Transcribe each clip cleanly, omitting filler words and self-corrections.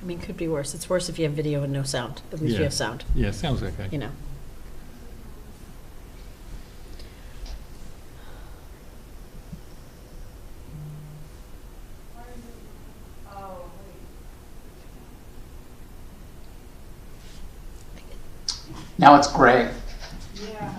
I mean, could be worse. It's worse if you have video and no sound. At least you have sound. Yeah, sounds okay. You know. Now it's gray. Yeah.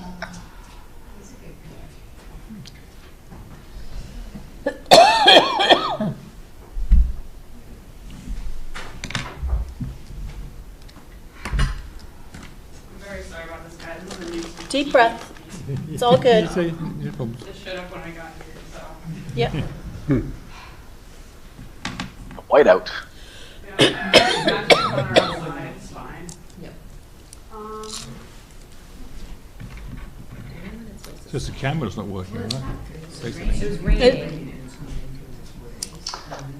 Deep breath. It's all good. No problems. Just showed up when I got here, so. Yep. Whiteout. Yeah, it's fine. Yep. It's just the camera's not working, right?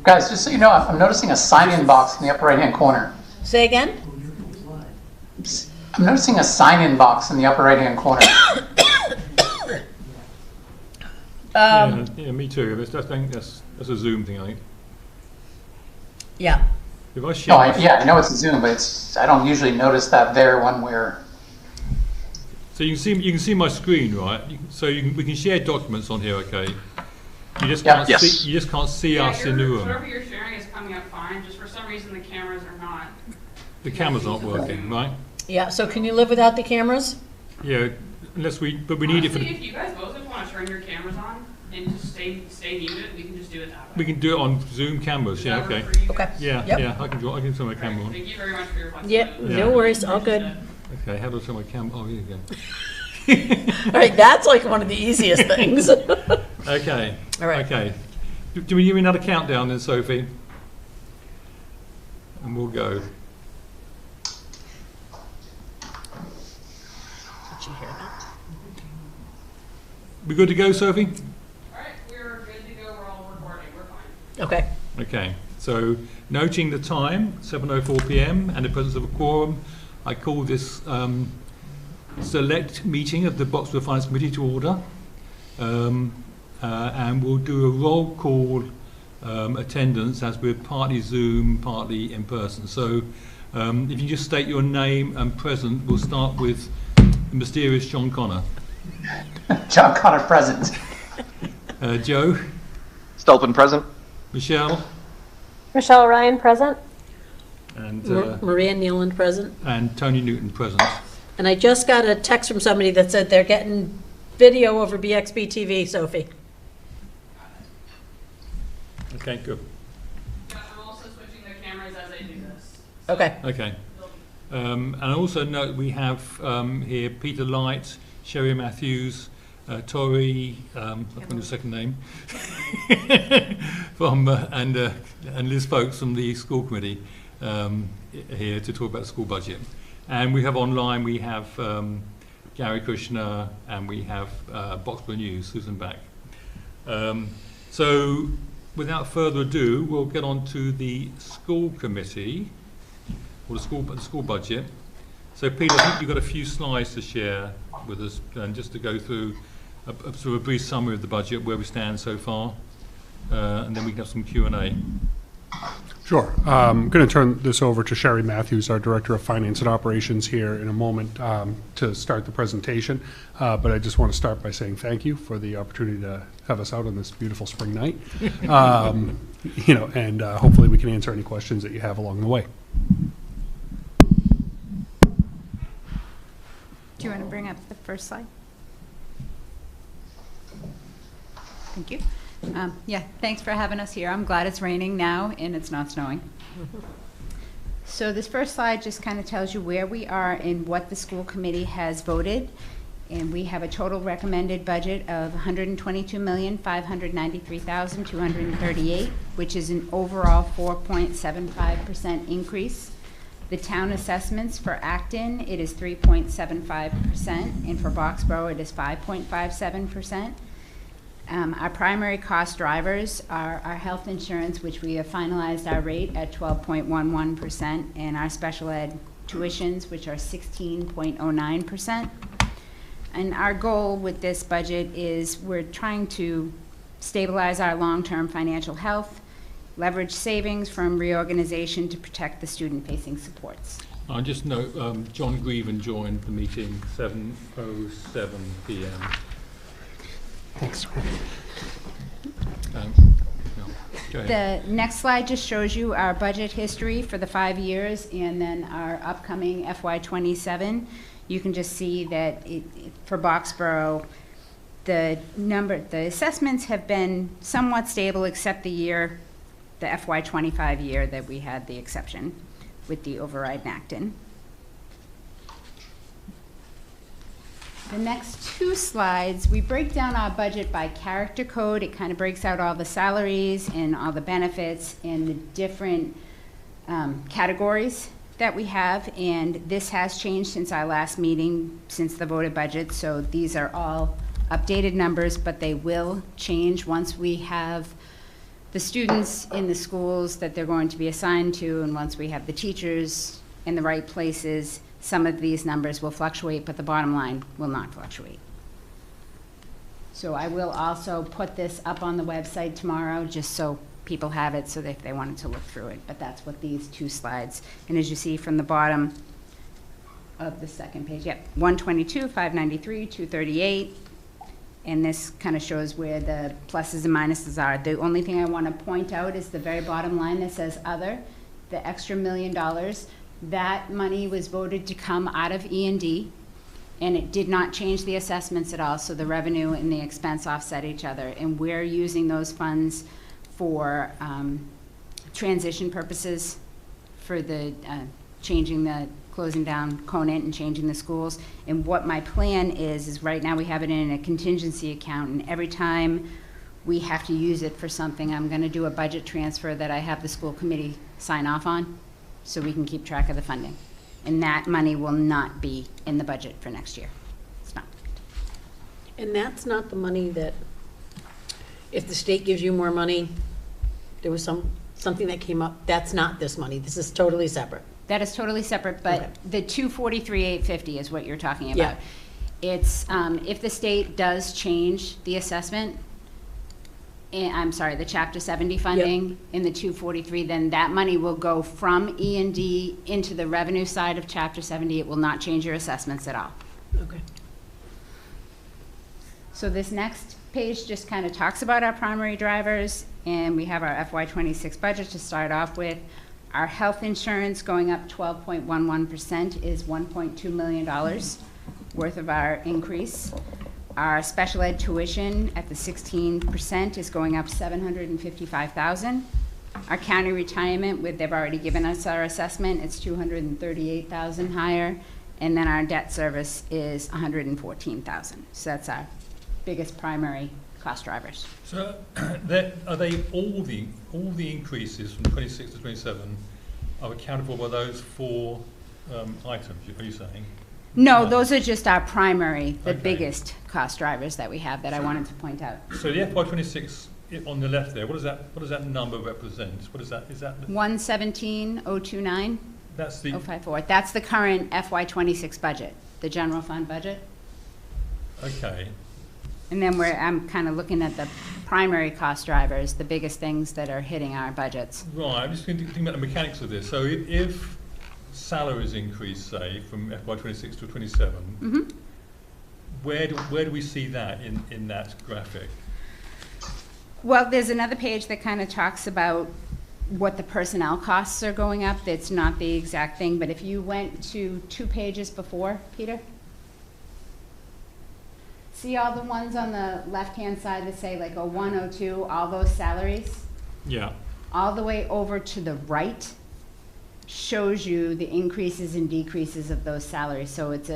Guys, just so you know, I'm noticing a sign-in box in the upper right-hand corner. Say again? I'm noticing a sign-in box in the upper right-hand corner. Yeah, me too. I think that's a Zoom thing, I think. Yeah. If I share No, I know it's a Zoom, but I don't usually notice that there when we're. So you can see my screen, right? We can share documents on here, okay? You just can't Yes. see. You just can't see us in the room. Whatever you're sharing is coming up fine, just for some reason the cameras are not. The camera's not working, right? Yeah, so can you live without the cameras? Yeah, but we need it for Honestly, the. if you guys both just want to turn your cameras on and just stay muted, we can just do it that way. We can do it on Zoom cameras. Does Yeah, that work okay. for you Okay. guys? Yeah, Yep. yeah. I can turn my All camera right, on. thank you very much for your flexibility. Yep, no worries, all good. Okay, how do I turn my camera? Oh, here you go. All right, that's like one of the easiest things. Okay. All right. Okay. Do we give me another countdown then, Sophie? And we'll go. Did you hear that? We good to go, Sophie? All right, we're good to go. We're all recording. We're fine. Okay. Okay. So, noting the time, 7:04 p.m. and the presence of a quorum, I call this select meeting of the Boxwood Finance Committee to order. And we'll do a roll call attendance as we're partly Zoom, partly in person. So if you just state your name and present, we'll start with the mysterious John Connor. John Connor present. Joe, Stolpen present. Michelle, Michelle Ryan present. and Maria Nealand present. Tony Newton present. And I just got a text from somebody that said they're getting video over BXB-TV, Sophie. Okay, good. Yeah, I'm also switching the cameras as I do this. Okay. Okay. And I also note we have here Peter Light, Sherry Matthews, Tori, I can't remember the second name, from and Liz Folks from the school committee here to talk about the school budget. And we have online, we have Gary Kushner, and we have Boxborough News, Susan Back. So without further ado, we'll get on to the school committee, or the school budget. So Peter, I think you've got a few slides to share with us, and just to go through a sort of a brief summary of the budget, where we stand so far, and then we can have some Q&A. Sure. I'm going to turn this over to Sherry Matthews, our Director of Finance and Operations, here in a moment to start the presentation. But I just want to start by saying thank you for the opportunity to have us out on this beautiful spring night. And hopefully we can answer any questions that you have along the way. Do you want to bring up the first slide? Thank you. Yeah, thanks for having us here. I'm glad it's raining now and it's not snowing. So this first slide just kind of tells you where we are and what the school committee has voted. And we have a total recommended budget of $122,593,238, which is an overall 4.75% increase. The town assessments for Acton, it is 3.75%, and for Boxborough, it is 5.57%. Our primary cost drivers are our health insurance, which we have finalized our rate at 12.11%, and our special ed tuitions, which are 16.09%. And our goal with this budget is we're trying to stabilize our long-term financial health leverage savings from reorganization to protect the student-facing supports. I just note, John Grieven joined the meeting 7:07 PM. Thanks. No, go ahead. The next slide just shows you our budget history for the 5 years and then our upcoming FY27. You can just see that for Boxborough, the assessments have been somewhat stable except the FY25 year that we had the exception with the override in Acton. The next 2 slides, we break down our budget by character code. It kind of breaks out all the salaries and all the benefits and the different categories that we have. And this has changed since our last meeting, since the voted budget. So these are all updated numbers, but they will change once we have the students in the schools that they're going to be assigned to, and once we have the teachers in the right places. Some of these numbers will fluctuate, but the bottom line will not fluctuate. So I will also put this up on the website tomorrow, just so people have it, so that if they wanted to look through it. But that's what these 2 slides, and as you see from the bottom of the second page, 122, 593, 238, and this kind of shows where the pluses and minuses are. The only thing I want to point out is the very bottom line that says other, the extra $1 million. That money was voted to come out of E&D, and it did not change the assessments at all, so the revenue and the expense offset each other. And we're using those funds for transition purposes, for the closing down Conant and changing the schools. And what my plan is right now we have it in a contingency account, and every time we have to use it for something, I'm going to do a budget transfer that I have the school committee sign off on, so we can keep track of the funding. And that money will not be in the budget for next year. It's not. And that's not the money that, if the state gives you more money, there was something that came up, that's not this money. This is totally separate. That is totally separate, but Okay. the 243,850 is what you're talking about. Yeah. It's, if the state does change the assessment, the Chapter 70 funding in the 243, then that money will go from E&D into the revenue side of Chapter 70. It will not change your assessments at all. Okay. So this next page just kind of talks about our primary drivers, and we have our FY26 budget to start off with. Our health insurance going up 12.11% is $1.2 million worth of our increase. Our special ed tuition at the 16% is going up $755,000. Our county retirement, they've already given us our assessment, it's $238,000 higher. And then our debt service is $114,000. So that's our biggest primary cost drivers. So are they all the increases from 26 to 27 are accounted for by those 4 items, are you saying? No, those are just our primary, the Okay. biggest cost drivers that we have that I wanted to point out. So the FY26 on the left there, what does that number represent? What is that? Is that 117,029, that's the 054. That's the current FY26 budget, the general fund budget. okay? And then I'm kind of looking at the primary cost drivers, the biggest things that are hitting our budgets. Right. I'm just thinking about the mechanics of this. So if salaries increase, say, from FY26 to 27, Mm-hmm. where do we see that in that graphic? Well, there's another page that kind of talks about what the personnel costs are going up. That's not the exact thing, but if you went to 2 pages before, Peter? See all the ones on the left-hand side that say like 01, 02, all those salaries? Yeah. All the way over to the right shows you the increases and decreases of those salaries. So it's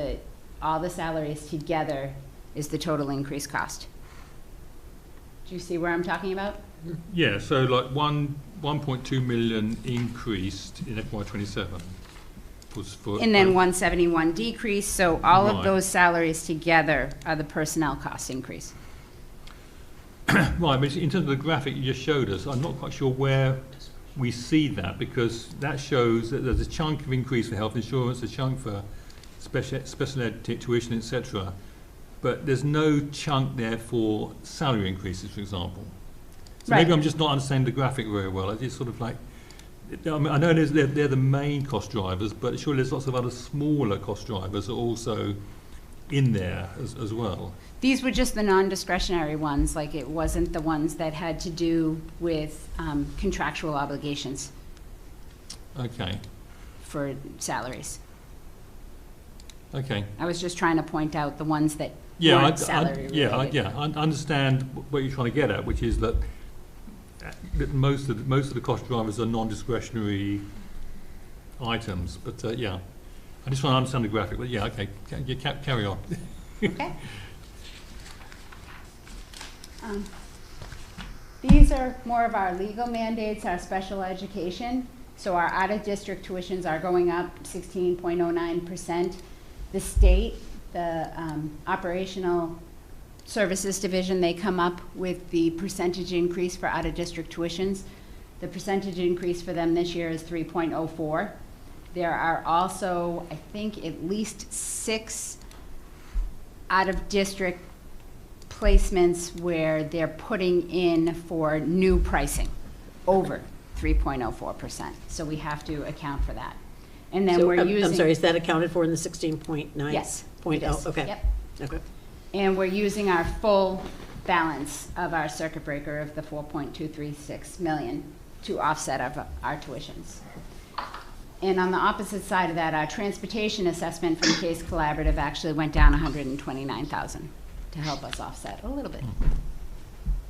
all the salaries together is the total increase cost. Do you see where I'm talking about? Yeah. So like 1.2 million increased in FY27 was for. And then 171 decrease, so all Right. of those salaries together are the personnel cost increase. Right, but in terms of the graphic you just showed us, I'm not quite sure where we see that, because that shows that there's a chunk of increase for health insurance, a chunk for special ed tuition, etc. But there's no chunk there for salary increases, for example. So maybe Right. I'm just not understanding the graphic very well. It's sort of like, I mean, I know they're the main cost drivers, but surely there's lots of other smaller cost drivers that are also in there as well. These were just the non-discretionary ones, like it wasn't the ones that had to do with contractual obligations Okay, for salaries. okay. I was just trying to point out the ones that Yeah, weren't salary related. I understand what you're trying to get at, which is that most of the cost drivers are non-discretionary items. But yeah, I just want to understand the graphic. But yeah, okay, carry on. Okay. These are more of our legal mandates, our special education. So our out-of-district tuitions are going up 16.09%. The state, the operational services division, they come up with the percentage increase for out-of-district tuitions. The percentage increase for them this year is 3.04. There are also, I think, at least 6 out-of-district placements where they're putting in for new pricing over 3.04%. So we have to account for that. And then So, we're using. I'm sorry, is that accounted for in the 16.9? Yes. Point it is. oh, okay. Yep. Okay. And we're using our full balance of our circuit breaker of the 4.236 million to offset our tuitions. And on the opposite side of that, our transportation assessment from Case Collaborative actually went down 129,000 to help us offset a little bit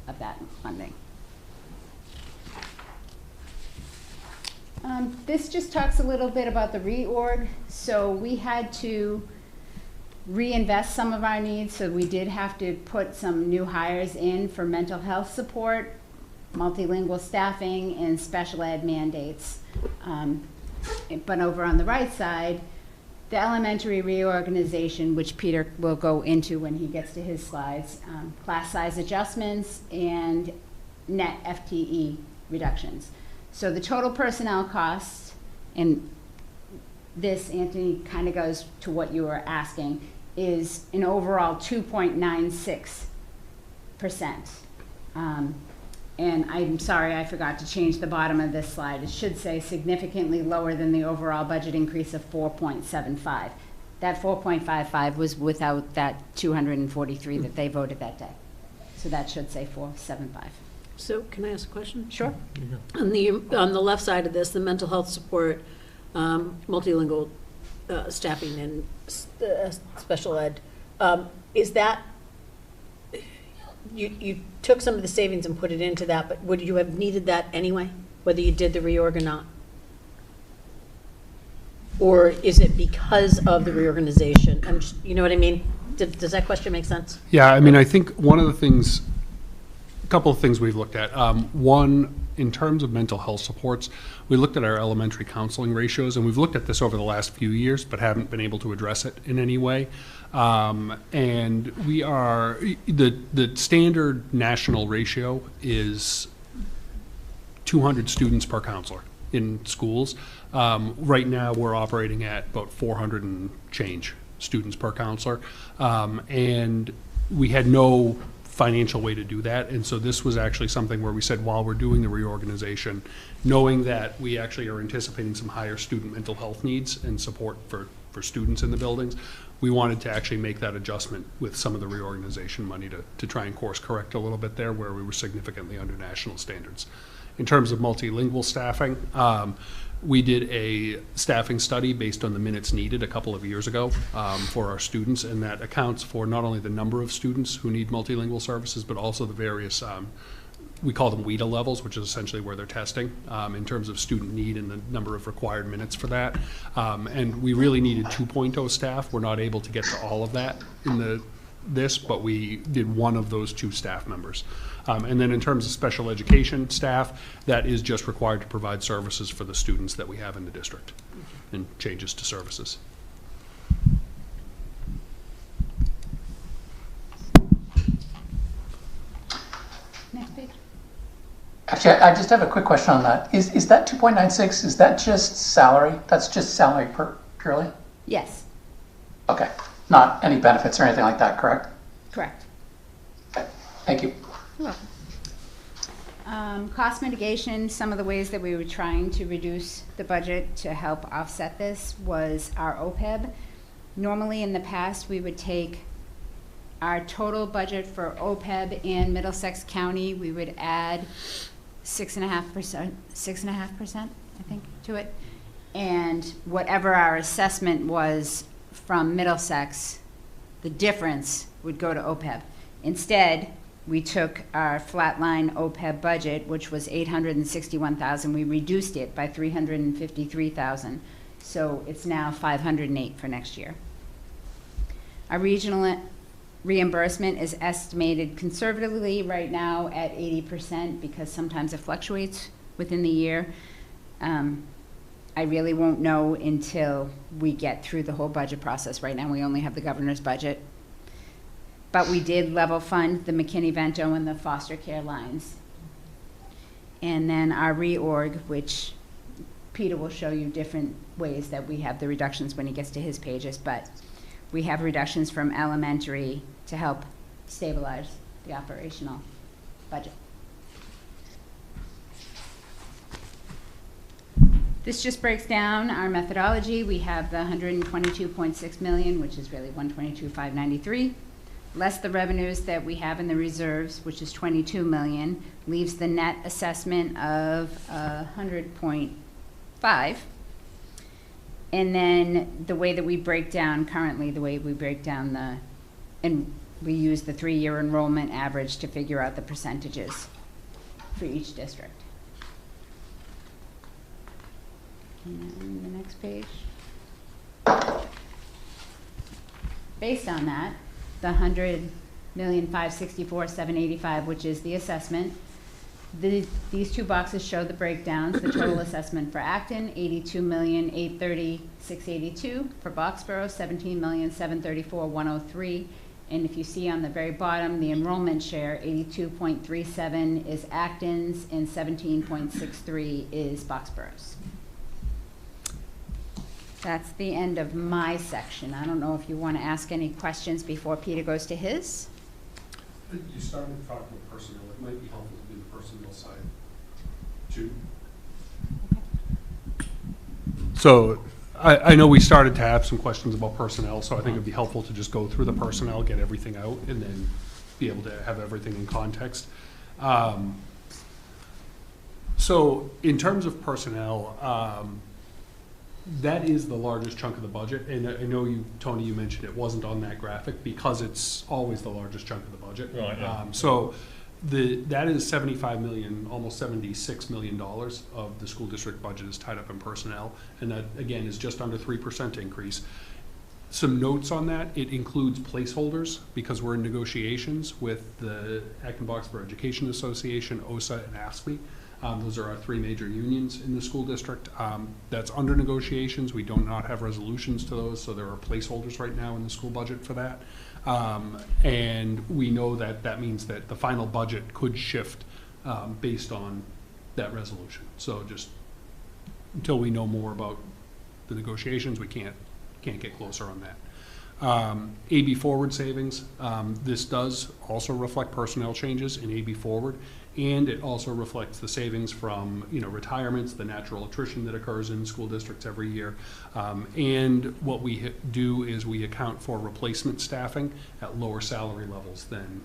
of that funding. This just talks a little bit about the reorg. So we had to reinvest some of our needs, so we did have to put some new hires in for mental health support, multilingual staffing, and special ed mandates. But over on the right side, the elementary reorganization, which Peter will go into when he gets to his slides, class size adjustments and net FTE reductions. So the total personnel costs, and this, Anthony, kind of goes to what you were asking, is an overall 2.96%. And I'm sorry, I forgot to change the bottom of this slide. It should say significantly lower than the overall budget increase of 4.75. That 4.55 was without that 243 that they voted that day. So that should say 475. So can I ask a question? Sure. On the left side of this, the mental health support, multilingual staffing and special ed, is that, you took some of the savings and put it into that, but would you have needed that anyway, whether you did the reorg or not? Or is it because of the reorganization? You know what I mean? Does that question make sense? Yeah, I mean, I think one of the things, a couple of things we've looked at. One, in terms of mental health supports, we looked at our elementary counseling ratios, and we've looked at this over the last few years, but haven't been able to address it in any way. And we are, the standard national ratio is 200 students per counselor in schools. Right now, we're operating at about 400 and change students per counselor. And we had no financial way to do that. And so this was actually something where we said, while we're doing the reorganization, knowing that we actually are anticipating some higher student mental health needs and support for students in the buildings, we wanted to actually make that adjustment with some of the reorganization money to try and course correct a little bit there where we were significantly under national standards. In terms of multilingual staffing, we did a staffing study based on the minutes needed a couple of years ago for our students, and that accounts for not only the number of students who need multilingual services, but also the various, we call them WIDA levels, which is essentially where they're testing in terms of student need and the number of required minutes for that. And we really needed 2.0 staff. We're not able to get to all of that in this, but we did one of those 2 staff members. And then in terms of special education staff, that is just required to provide services for the students that we have in the district and changes to services. Next page. Actually, I just have a quick question on that. Is that 2.96, is that just salary? That's just salary purely? Yes, Okay, not any benefits or anything like that, correct? correct. Okay, thank you. You're Cost mitigation, some of the ways that we were trying to reduce the budget to help offset this was our OPEB. Normally in the past, we would take our total budget for OPEB in Middlesex County, we would add 6.5%, I think, to it. And whatever our assessment was from Middlesex, the difference would go to OPEB. Instead, we took our flatline OPEB budget, which was $861,000. We reduced it by $353,000. So it's now $508 for next year. Our regional reimbursement is estimated conservatively right now at 80% because sometimes it fluctuates within the year. I really won't know until we get through the whole budget process. Right now we only have the governor's budget. But we did level fund the McKinney-Vento and the foster care lines. And then our reorg, which Peter will show you different ways that we have the reductions when he gets to his pages, but we have reductions from elementary to help stabilize the operational budget. This just breaks down our methodology. We have the 122.6 million, which is really 122,593, less the revenues that we have in the reserves, which is 22 million, leaves the net assessment of 100.5. And then the way that we break down currently, the way we break down and we use the 3-year enrollment average to figure out the percentages for each district. And then the next page. Based on that, the 100,564,785, which is the assessment, these two boxes show the breakdowns. The total assessment for Acton, 82,830,682. For Boxborough, 17,734,103. And if you see on the very bottom, the enrollment share, 82.37 is Acton's and 17.63 is Boxborough's. That's the end of my section. I don't know if you want to ask any questions before Peter goes to his. You started to talk about personnel. It might be helpful to do the personnel side too. So I know we started to have some questions about personnel, so I think it'd be helpful to just go through the personnel, get everything out, and then be able to have everything in context. So in terms of personnel, that is the largest chunk of the budget, and I know you, Tony, you mentioned it wasn't on that graphic because it's always the largest chunk of the budget. Right, yeah. So that is 75 million, almost $76 million of the school district budget is tied up in personnel, and that again is just under 3% increase. Some notes on that: it includes placeholders because we're in negotiations with the Acton-Boxborough Education Association, OSA, and ASFE. Those are our 3 major unions in the school district. That's under negotiations. We do not have resolutions to those, so there are placeholders right now in the school budget for that. And we know that that means that the final budget could shift based on that resolution. So just until we know more about the negotiations, we can't get closer on that. AB forward savings, this does also reflect personnel changes in AB forward, and it also reflects the savings from retirements, the natural attrition that occurs in school districts every year, and what we do is we account for replacement staffing at lower salary levels than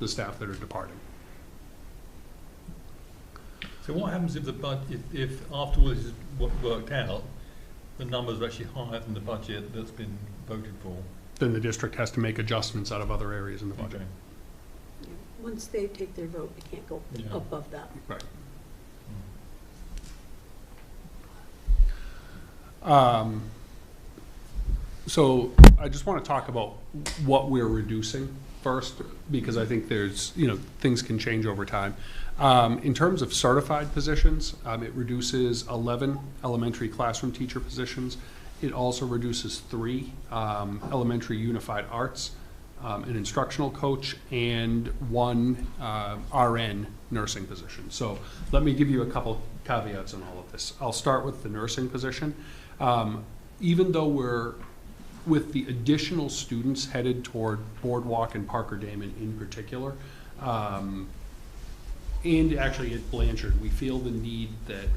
the staff that are departing. So what happens if the budget, if after all this is worked out, the numbers are actually higher than the budget that's been voted for? Then the district has to make adjustments out of other areas in the budget. Okay. Once they take their vote, they can't go above that. Right. So I just want to talk about what we're reducing first, because I think there's, things can change over time. In terms of certified positions, it reduces 11 elementary classroom teacher positions. It also reduces 3 elementary unified arts, an instructional coach, and 1 RN nursing position. So let me give you a couple caveats on all of this. I'll start with the nursing position. Even though we're with the additional students headed toward Boardwalk and Parker Damon in particular, And actually at Blanchard, we feel the need that,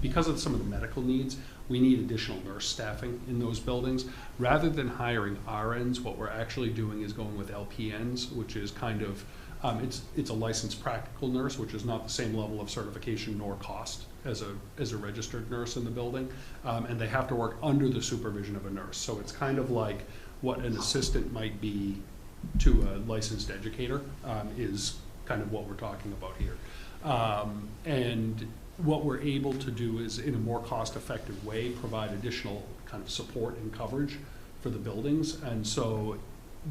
because of some of the medical needs, we need additional nurse staffing in those buildings. Rather than hiring RNs, what we're actually doing is going with LPNs, which is kind of, it's a licensed practical nurse, which is not the same level of certification nor cost as a registered nurse in the building. And they have to work under the supervision of a nurse. So it's kind of like what an assistant might be to a licensed educator, is kind of what we're talking about here. And what we're able to do is, in a more cost-effective way, provide additional kind of support and coverage for the buildings. And so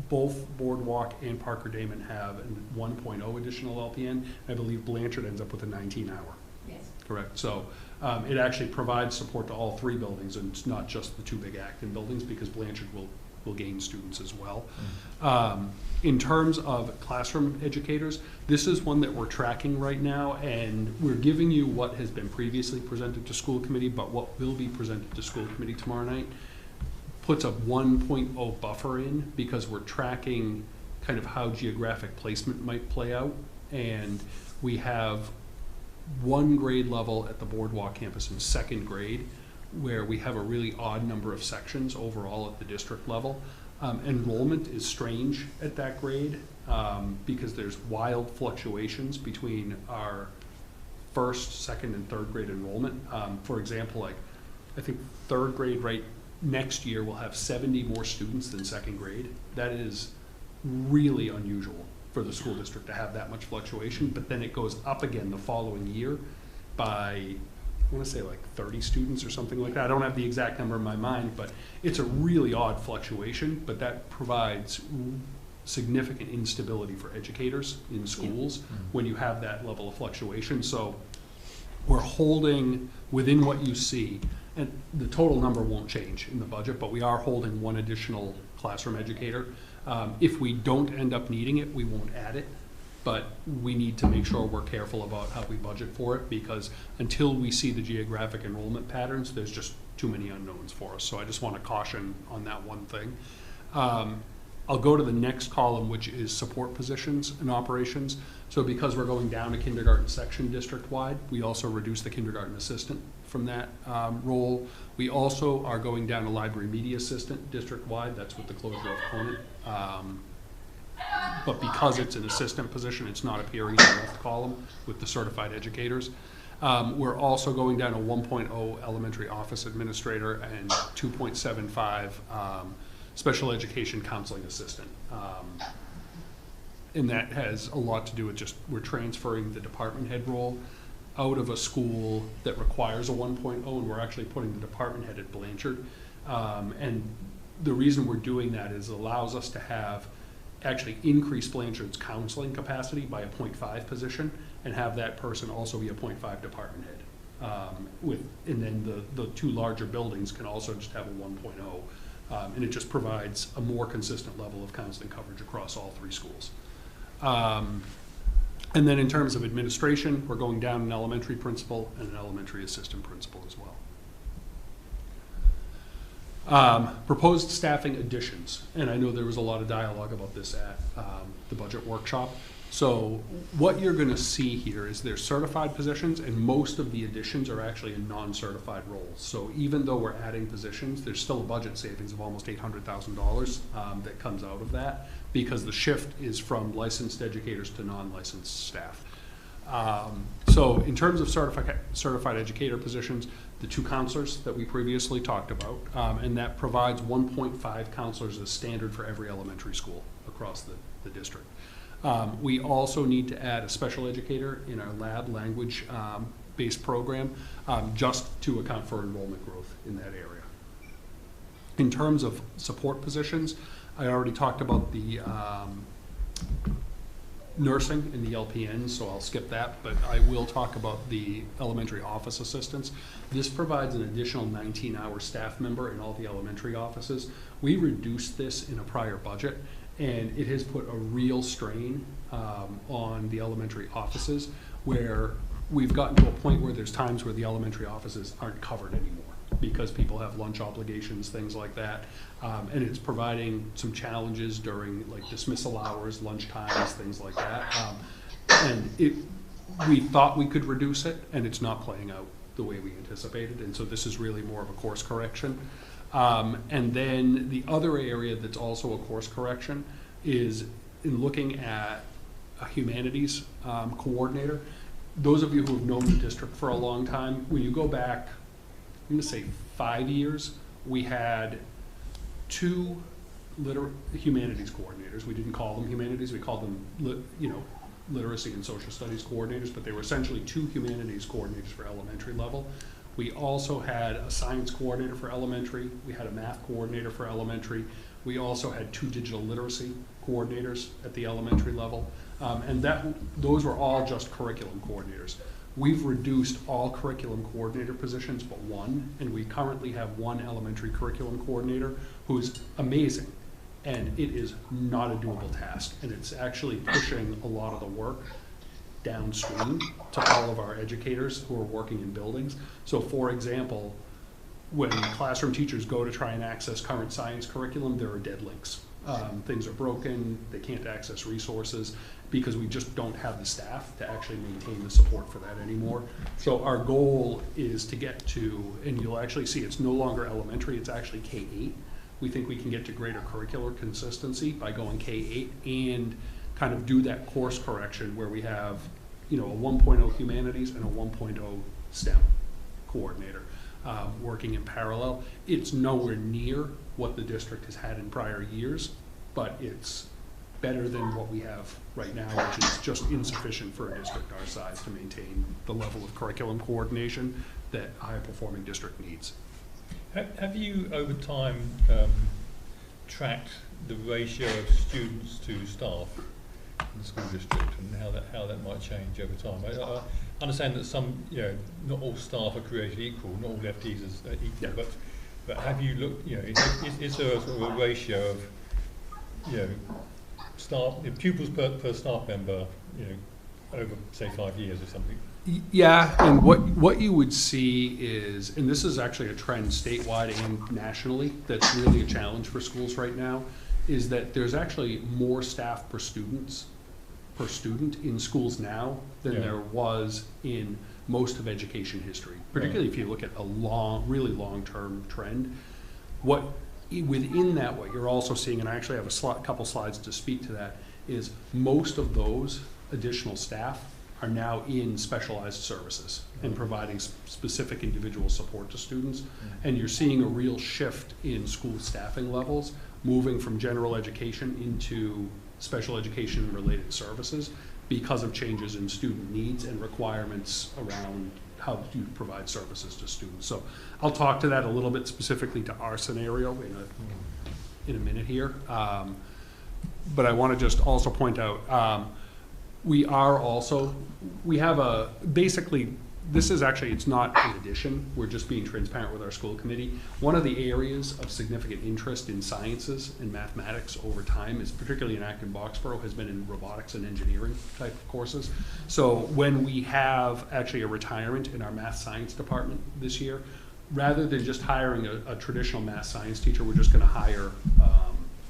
both Boardwalk and Parker Damon have a 1.0 additional LPN. I believe Blanchard ends up with a 19-hour. Yes. Correct. So it actually provides support to all three buildings, and it's not just the two big Acton buildings, because Blanchard will gain students as well. In terms of classroom educators, this is one that we're tracking right now, and we're giving you what has been previously presented to school committee, but what will be presented to school committee tomorrow night puts a 1.0 buffer in, because we're tracking kind of how geographic placement might play out. And we have one grade level at the Boardwalk campus in second grade, where we have a really odd number of sections overall at the district level. Enrollment is strange at that grade, because there's wild fluctuations between our first, second, and third grade enrollment. For example, like, I think third grade next year will have 70 more students than second grade. That is really unusual for the school district to have that much fluctuation, but then it goes up again the following year by, I want to say like 30 students or something like that. I don't have the exact number in my mind, but it's a really odd fluctuation, but that provides significant instability for educators in schools when you have that level of fluctuation. So we're holding within what you see, and the total number won't change in the budget, but we are holding one additional classroom educator. If we don't end up needing it, we won't add it. But we need to make sure we're careful about how we budget for it, because until we see the geographic enrollment patterns, there's just too many unknowns for us. So I just want to caution on that one thing. I'll go to the next column, which is support positions and operations. So because we're going down a kindergarten section district-wide, we also reduce the kindergarten assistant from that role. We also are going down a library media assistant district-wide. That's with the closure of Conant. But because it's an assistant position, it's not appearing in the left column with the certified educators. We're also going down a 1.0 elementary office administrator and 2.75 special education counseling assistant. And that has a lot to do with just, we're transferring the department head role out of a school that requires a 1.0, and we're actually putting the department head at Blanchard. And the reason we're doing that is it allows us to have actually increase Blanchard's counseling capacity by a 0.5 position, and have that person also be a 0.5 department head. And then the two larger buildings can also just have a 1.0, and it just provides a more consistent level of counseling coverage across all three schools. And then in terms of administration, we're going down an elementary principal and an elementary assistant principal as well. Proposed staffing additions, and I know there was a lot of dialogue about this at the budget workshop. So what you're going to see here is there's certified positions, and most of the additions are actually in non-certified roles. So even though we're adding positions, there's still a budget savings of almost $800,000 that comes out of that, because the shift is from licensed educators to non-licensed staff. So in terms of certified educator positions, the two counselors that we previously talked about, and that provides 1.5 counselors as standard for every elementary school across the district. We also need to add a special educator in our lab language based program, just to account for enrollment growth in that area. In terms of support positions, I already talked about the nursing and the LPNs, so I'll skip that, but I will talk about the elementary office assistants. This provides an additional 19-hour staff member in all the elementary offices. We reduced this in a prior budget, and it has put a real strain on the elementary offices, where we've gotten to a point where there's times where the elementary offices aren't covered anymore because people have lunch obligations, things like that. And it's providing some challenges during like dismissal hours, lunch times, things like that. And we thought we could reduce it, and it's not playing out the way we anticipated, and so this is really more of a course correction. And then the other area that's also a course correction is in looking at a humanities coordinator. Those of you who have known the district for a long time, when you go back, I'm gonna say 5 years, we had 2 humanities coordinators. We didn't call them humanities, we called them, literacy and social studies coordinators, but they were essentially 2 humanities coordinators for elementary level. We also had a science coordinator for elementary. We had a math coordinator for elementary. We also had 2 digital literacy coordinators at the elementary level. And those were all just curriculum coordinators. We've reduced all curriculum coordinator positions but 1, and we currently have 1 elementary curriculum coordinator who's amazing. And it is not a doable task, and it's actually pushing a lot of the work downstream to all of our educators who are working in buildings. So for example, when classroom teachers go to try and access current science curriculum, there are dead links. Things are broken, they can't access resources because we just don't have the staff to actually maintain the support for that anymore. So our goal is to get to, and you'll actually see it's no longer elementary, it's actually K-8. We think we can get to greater curricular consistency by going K-8 and kind of do that course correction where we have, a 1.0 humanities and a 1.0 STEM coordinator working in parallel. It's nowhere near what the district has had in prior years, but it's better than what we have right now, which is just insufficient for a district our size to maintain the level of curriculum coordination that a high-performing district needs. Have you, over time, tracked the ratio of students to staff in the school district and how that might change over time? I understand that some, not all staff are created equal, not all FTEs are equal, Yeah. but have you looked, is there a sort of a ratio of, staff, pupils per staff member, over, say, 5 years or something? Yeah, and what you would see is, and this is actually a trend statewide and nationally that's really a challenge for schools right now, is that there's actually more staff per student in schools now than there was in most of education history, particularly if you look at a really long-term trend. Within that, what you're also seeing, and I actually have a couple slides to speak to that, is most of those additional staff are now in specialized services and providing specific individual support to students. And you're seeing a real shift in school staffing levels, moving from general education into special education related services because of changes in student needs and requirements around how you provide services to students. So I'll talk to that a little bit specifically to our scenario in a minute here. But I want to just also point out, we have basically, this is actually, it's not an addition, we're just being transparent with our school committee. One of the areas of significant interest in sciences and mathematics over time is, particularly in Acton-Boxborough, has been in robotics and engineering type of courses. So when we have actually a retirement in our math science department this year, rather than just hiring a traditional math science teacher, we're just gonna hire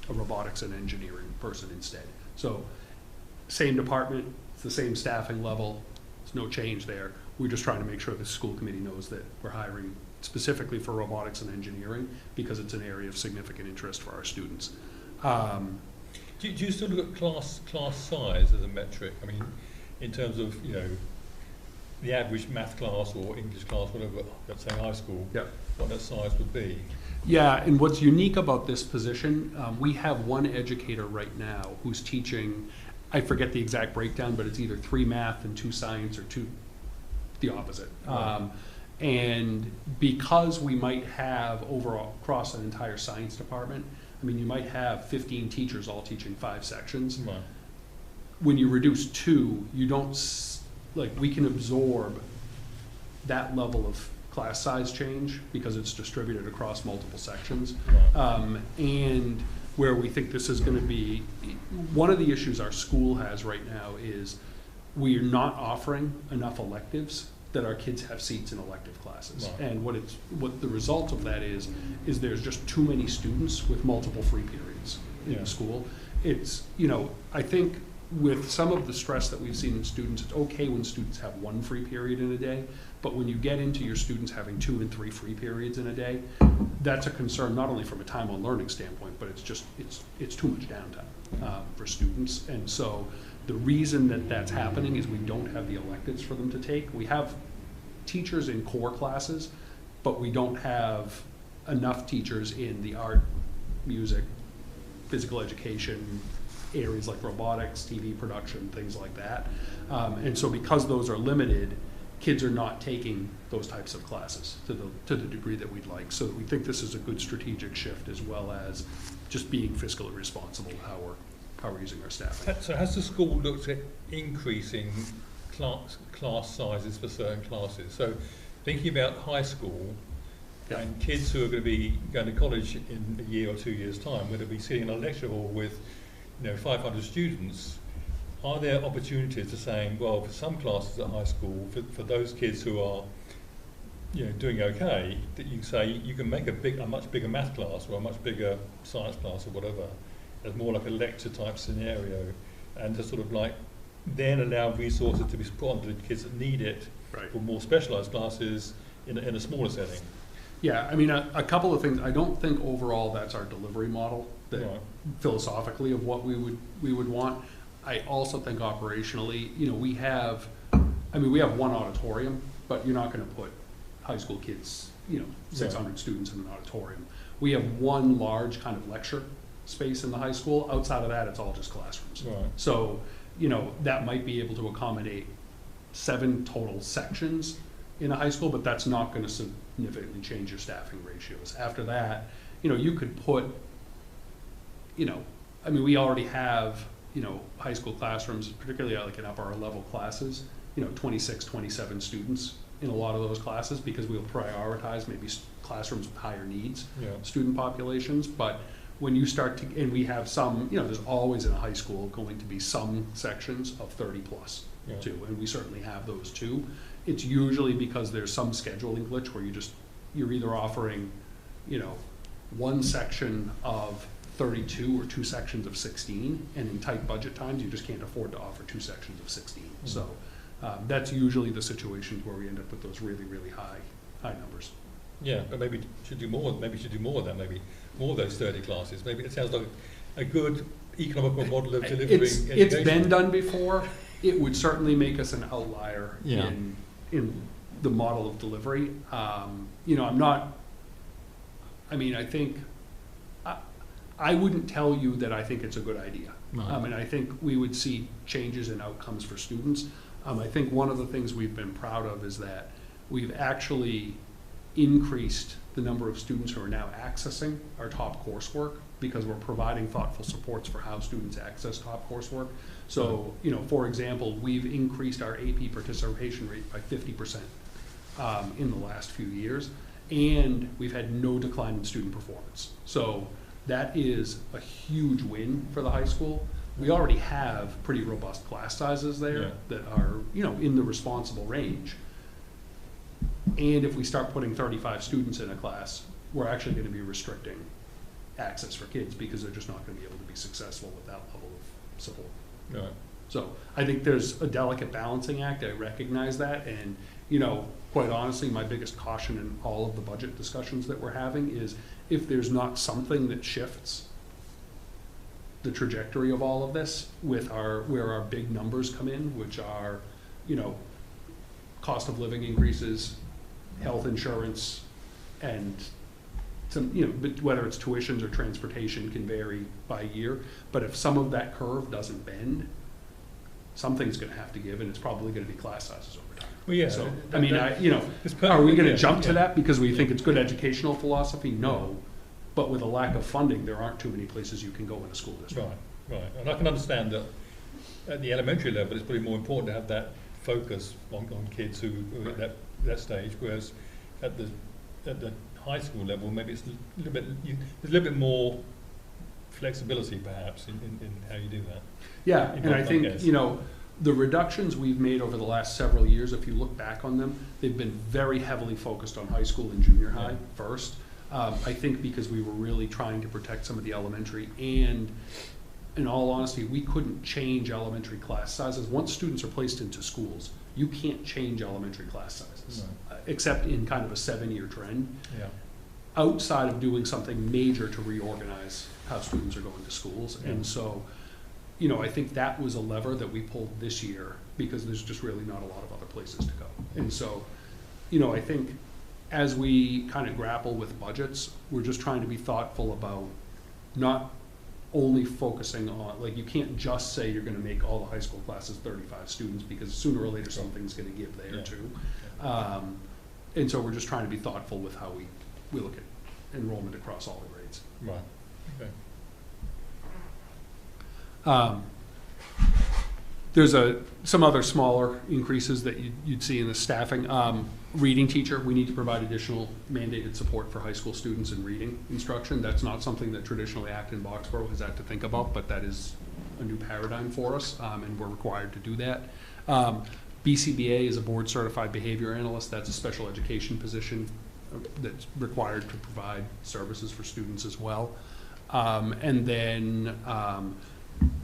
a robotics and engineering person instead. So same department, it's the same staffing level, there's no change there. We're just trying to make sure the school committee knows that we're hiring specifically for robotics and engineering because it's an area of significant interest for our students. Do you still look at class size as a metric? I mean, in terms of, the average math class or English class, whatever, let's say high school, what that size would be? Yeah, and what's unique about this position, we have one educator right now who's teaching, I forget the exact breakdown, but it's either 3 math and 2 science or 2 the opposite. Right. And because we might have overall across an entire science department, I mean, you might have 15 teachers all teaching 5 sections. Right. When you reduce 2, you don't, we can absorb that level of class size change because it's distributed across multiple sections. Right. And where we think this is going to be, one of the issues our school has right now is we are not offering enough electives that our kids have seats in elective classes. Right. And what the result of that is there's just too many students with multiple free periods in the school. It's, I think with some of the stress that we've seen in students, it's okay when students have one free period in a day, but when you get into your students having 2 and 3 free periods in a day, that's a concern, not only from a time on learning standpoint, but it's too much downtime for students. And so the reason that that's happening is we don't have the electives for them to take. We have teachers in core classes, but we don't have enough teachers in the art, music, physical education areas like robotics, TV production, things like that. And so because those are limited, kids are not taking those types of classes to the degree that we'd like. So we think this is a good strategic shift, as well as just being fiscally responsible how we're using our staffing. So has the school looked at increasing class sizes for certain classes? So thinking about high school, Yeah. and kids who are going to be going to college in a year or 2 years' time, where they'll be sitting in a lecture hall with 500 students, are there opportunities to saying, well, for some classes at high school, for those kids who are doing okay, that you say you can make a much bigger math class or a much bigger science class or whatever, as more like a lecture type scenario, and to sort of like then allow resources to be put onto the kids that need it Right. for more specialised classes in a smaller setting. Yeah, I mean, a couple of things. I don't think overall that's our delivery model, that Right. philosophically of what we would want. I also think operationally, we have one auditorium, but you're not going to put high school kids, 600 students in an auditorium. We have one large kind of lecture space in the high school. Outside of that, it's all just classrooms. Right. So, that might be able to accommodate 7 total sections in a high school, but that's not going to significantly change your staffing ratios. After that, you could put, we already have, high school classrooms, particularly like in upper level classes, 26, 27 students in a lot of those classes, because we'll prioritize maybe classrooms with higher needs, Yeah. student populations. But when you start to, and we have some, there's always in a high school going to be some sections of 30 plus Yeah. too, and we certainly have those too. It's usually because there's some scheduling glitch where you're either offering, one section of 32 or 2 sections of 16, and in tight budget times, you just can't afford to offer 2 sections of 16. Mm-hmm. So that's usually the situations where we end up with those really, really high numbers. Yeah, but maybe should do more. Maybe should do more of that. Maybe more of those 30 classes. Maybe it sounds like a good economical model of delivering education. It's been done before. It would certainly make us an outlier Yeah. in the model of delivery. I wouldn't tell you that I think it's a good idea. Right. And I think we would see changes in outcomes for students. I think one of the things we've been proud of is that we've actually increased the number of students who are now accessing our top coursework, because we're providing thoughtful supports for how students access top coursework. So, for example, we've increased our AP participation rate by 50% in the last few years, and we've had no decline in student performance. So that is a huge win for the high school. We already have pretty robust class sizes there Yeah. that are, in the responsible range. And if we start putting 35 students in a class, we're actually going to be restricting access for kids, because they're just not going to be able to be successful with that level of support. Right. So I think there's a delicate balancing act. I recognize that. And, quite honestly, my biggest caution in all of the budget discussions that we're having is if there's not something that shifts the trajectory of all of this with where our big numbers come in, which are, cost of living increases, health insurance, and some, whether it's tuitions or transportation can vary by year. But if some of that curve doesn't bend, something's going to have to give, and it's probably going to be class sizes over time. Well, yeah. So, it's are we going to yeah, jump to yeah. that because we think it's good educational philosophy? No. But with a lack of funding, there aren't too many places you can go in a school district. Right. And I can understand that at the elementary level, it's probably more important to have that focus on kids who are at that stage, whereas at the high school level, maybe it's there's a little bit more flexibility perhaps in how you do that. Yeah, In and I both think, areas. the reductions we've made over the last several years, if you look back on them, they've been very heavily focused on high school and junior high first. I think because we were really trying to protect some of the elementary and in all honesty, we couldn't change elementary class sizes. Once students are placed into schools, you can't change elementary class sizes, except in kind of a 7-year trend. Yeah. Outside of doing something major to reorganize how students are going to schools. Yeah. And so, you know, I think that was a lever that we pulled this year because there's just really not a lot of other places to go. And so, you know, I think as we kind of grapple with budgets, we're just trying to be thoughtful about not only focusing on, like, you can't just say you're gonna make all the high school classes 35 students because sooner or later something's gonna give there Yeah. too. And so we're just trying to be thoughtful with how we look at enrollment across all the grades. Right, okay. There's some other smaller increases that you'd see in the staffing. Reading teacher, we need to provide additional mandated support for high school students in reading instruction. That's not something that traditionally Acton-Boxborough has had to think about, but that is a new paradigm for us, and we're required to do that. BCBA is a board certified behavior analyst. That's a special education position that's required to provide services for students as well. And then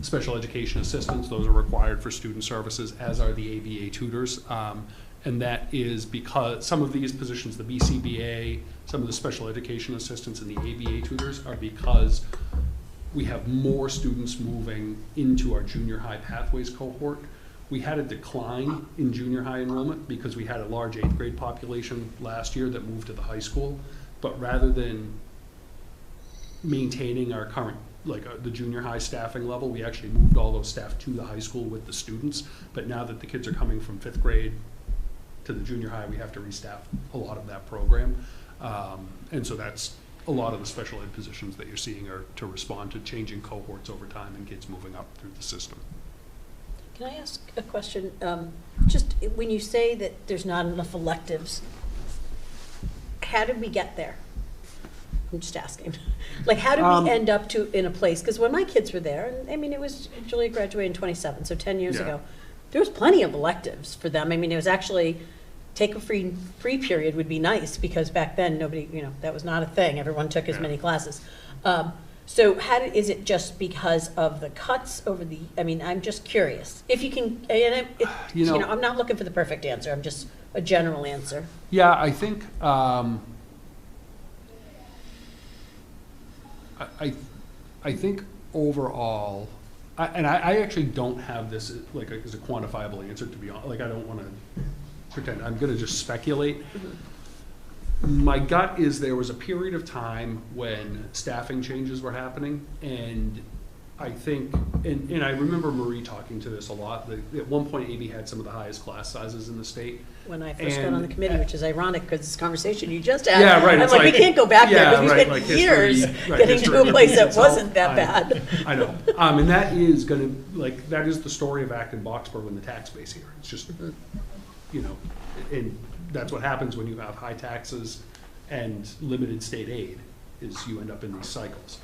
special education assistants, those are required for student services, as are the ABA tutors. And that is because some of these positions, the BCBA, some of the special education assistants and the ABA tutors, are because we have more students moving into our junior high pathways cohort. We had a decline in junior high enrollment because we had a large 8th grade population last year that moved to the high school. But rather than maintaining our current, the junior high staffing level, we actually moved all those staff to the high school with the students. But now that the kids are coming from 5th grade to the junior high, we have to restaff a lot of that program. And so that's a lot of the special ed positions that you're seeing are to respond to changing cohorts over time and kids moving up through the system. Can I ask a question? Just when you say that there's not enough electives, how did we get there? I'm just asking. Like, how did we end up in a place? Because when my kids were there, and I mean, it was, Julia graduated in 27, so 10 years Yeah. ago, there was plenty of electives for them. I mean, it was actually, take a free period would be nice, because back then, nobody, that was not a thing. Everyone took as many classes. So is it just because of the cuts over I'm just curious. If you can, and I'm not looking for the perfect answer, I'm just a general answer. Yeah, I think, I think overall, I actually don't have this as a quantifiable answer, to be honest. I don't want to pretend. I'm going to just speculate. My gut is there was a period of time when staffing changes were happening, and I think, and I remember Marie talking to this a lot, that at one point AB had some of the highest class sizes in the state. When I first got on the committee, which is ironic because this conversation you just had. Yeah, right. I'm like, we can't go back there because we spent history, years getting to a place that wasn't that bad. I know. And that is going to, that is the story of Acton-Boxborough and the tax base here. It's just, and that's what happens when you have high taxes and limited state aid, is you end up in these cycles.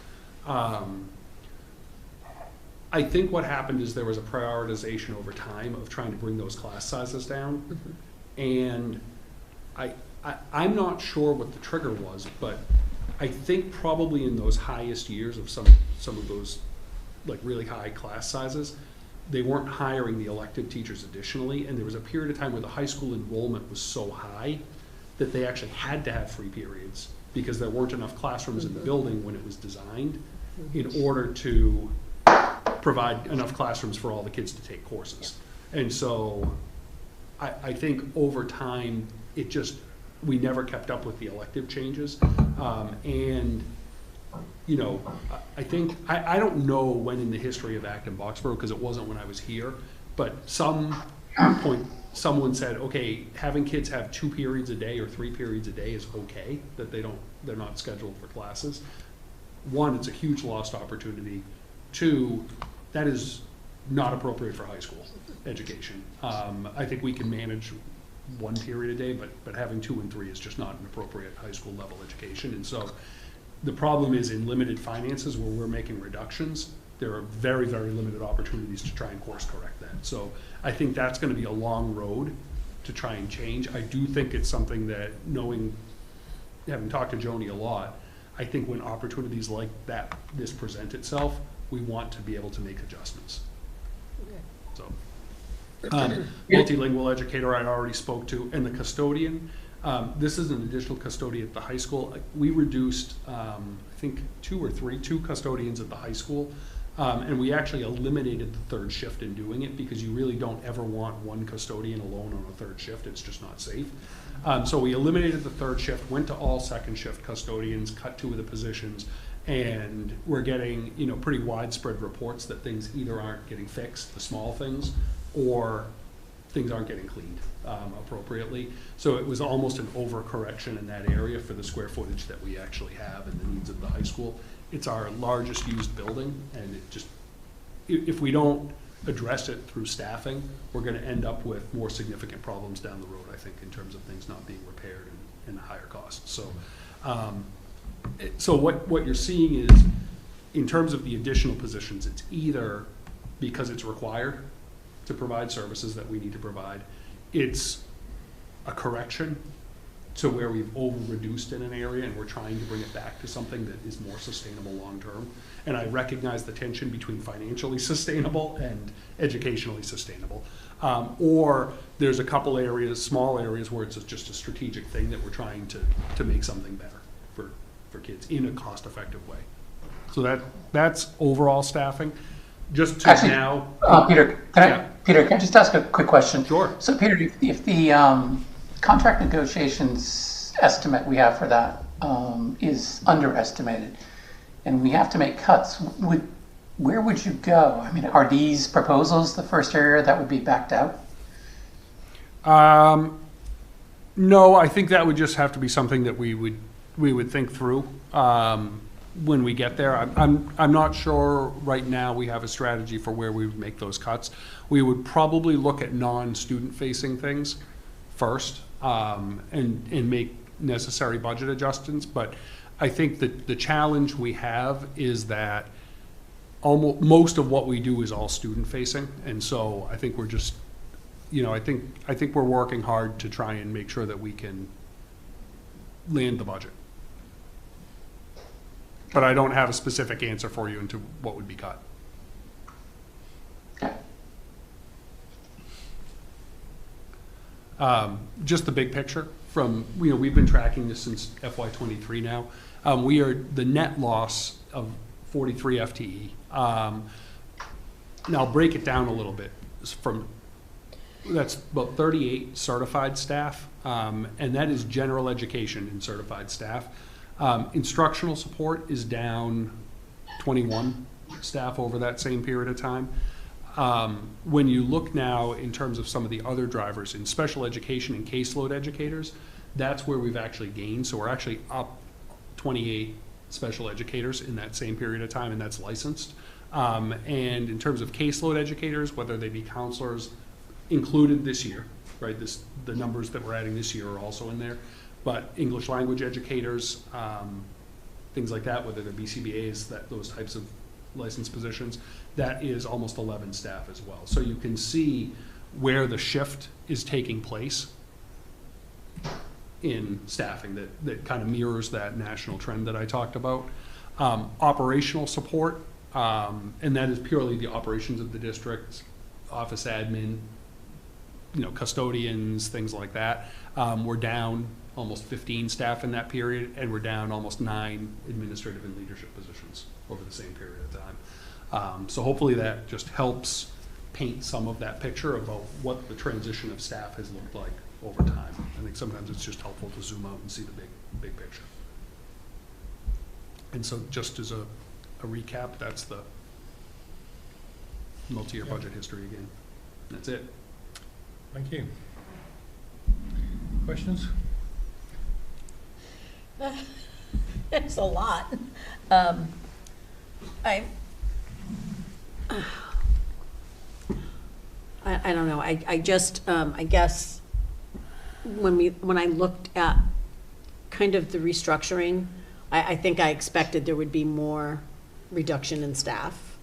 I think what happened is there was a prioritization over time of trying to bring those class sizes down. And I'm not sure what the trigger was, but I think probably in those highest years of some of those really high class sizes, they weren't hiring the elective teachers additionally, and there was a period of time where the high school enrollment was so high that they actually had to have free periods because there weren't enough classrooms in the building when it was designed in order to provide enough classrooms for all the kids to take courses. And so I think over time, we never kept up with the elective changes. And I think, I don't know when in the history of Acton-Boxborough, because it wasn't when I was here, but some point someone said, okay, having kids have 2 periods a day or 3 periods a day is okay, that they're not scheduled for classes. 1, it's a huge lost opportunity. 2, that is not appropriate for high school education. I think we can manage 1 period a day, but having 2 and 3 is just not an appropriate high school level education. And so the problem is in limited finances where we're making reductions, there are very, very limited opportunities to try and course correct that. So I think that's going to be a long road to try and change. I do think it's something that, having talked to Joni a lot, I think when opportunities like this present itself, we want to be able to make adjustments. So, multilingual educator I already spoke to, and the custodian. This is an additional custodian at the high school. We reduced, I think, two custodians at the high school. And we actually eliminated the third shift in doing it because you really don't ever want one custodian alone on a third shift. It's just not safe. So we eliminated the third shift, went to all second shift custodians, cut 2 of the positions, and we're getting, you know, pretty widespread reports that things either aren't getting fixed, the small things, or things aren't getting cleaned appropriately. So it was almost an overcorrection in that area for the square footage that we actually have and the needs of the high school. It's our largest used building, and it just, if we don't address it through staffing, we're gonna end up with more significant problems down the road, I think, in terms of things not being repaired and higher costs. So, so what you're seeing is, in terms of the additional positions, it's either because it's required to provide services that we need to provide, it's a correction to where we've over-reduced in an area and we're trying to bring it back to something that is more sustainable long-term. And I recognize the tension between financially sustainable and educationally sustainable. Or there's a couple areas, small areas, where it's just a strategic thing that we're trying to make something better for kids in a cost-effective way. So that's overall staffing. Just to Actually, now. Peter, can I just ask a quick question? Sure. So Peter, if the contract negotiations estimate we have for that is underestimated, and we have to make cuts, where would you go? I mean, are these proposals the first area that would be backed out? No, I think that would just have to be something that we would think through when we get there. I'm not sure right now we have a strategy for where we would make those cuts. We would probably look at non-student facing things first and make necessary budget adjustments. But I think that the challenge we have is that most of what we do is all student facing. And so I think we're just, you know, I think we're working hard to try and make sure that we can land the budget. But I don't have a specific answer for you into what would be cut. Okay. Just the big picture from, you know, we've been tracking this since FY23 now. We are the net loss of 43 FTE. Now I'll break it down a little bit. That's about 38 certified staff, and that is general education and certified staff. Instructional support is down 21 staff over that same period of time. When you look now in terms of some of the other drivers in special education and caseload educators, that's where we've actually gained. So we're actually up 28 special educators in that same period of time, and that's licensed. And in terms of caseload educators, whether they be counselors included this year, right? The numbers that we're adding this year are also in there. But English language educators, things like that, whether they're BCBAs, those types of licensed positions, that is almost 11 staff as well. So you can see where the shift is taking place in staffing that kind of mirrors that national trend that I talked about. Operational support, and that is purely the operations of the district, office admin, you know, custodians, things like that. We're down almost 15 staff in that period, and we're down almost 9 administrative and leadership positions over the same period of time. So hopefully that just helps paint some of that picture about what the transition of staff has looked like over time. I think sometimes it's just helpful to zoom out and see the big picture. And so just as a recap, that's the multi-year budget history again. That's it. Thank you. Questions? It's a lot. I don't know. I just I guess when I looked at kind of the restructuring, I think I expected there would be more reduction in staff.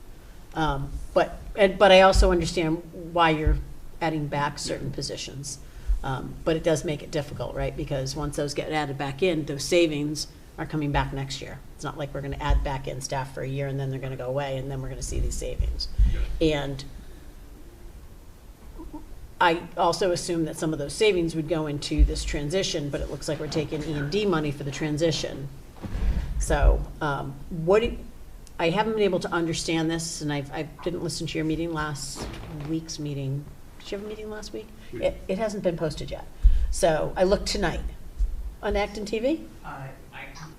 But I also understand why you're adding back certain positions. But it does make it difficult, right? Because once those get added back in, those savings are coming back next year. It's not like we're gonna add back in staff for a year and then they're gonna go away and then we're gonna see these savings. And I also assume that some of those savings would go into this transition, but it looks like we're taking E&D money for the transition. So, I haven't been able to understand this, and I didn't listen to your meeting last week's meeting. Did you have a meeting last week? It hasn't been posted yet. So I looked tonight on Acton TV.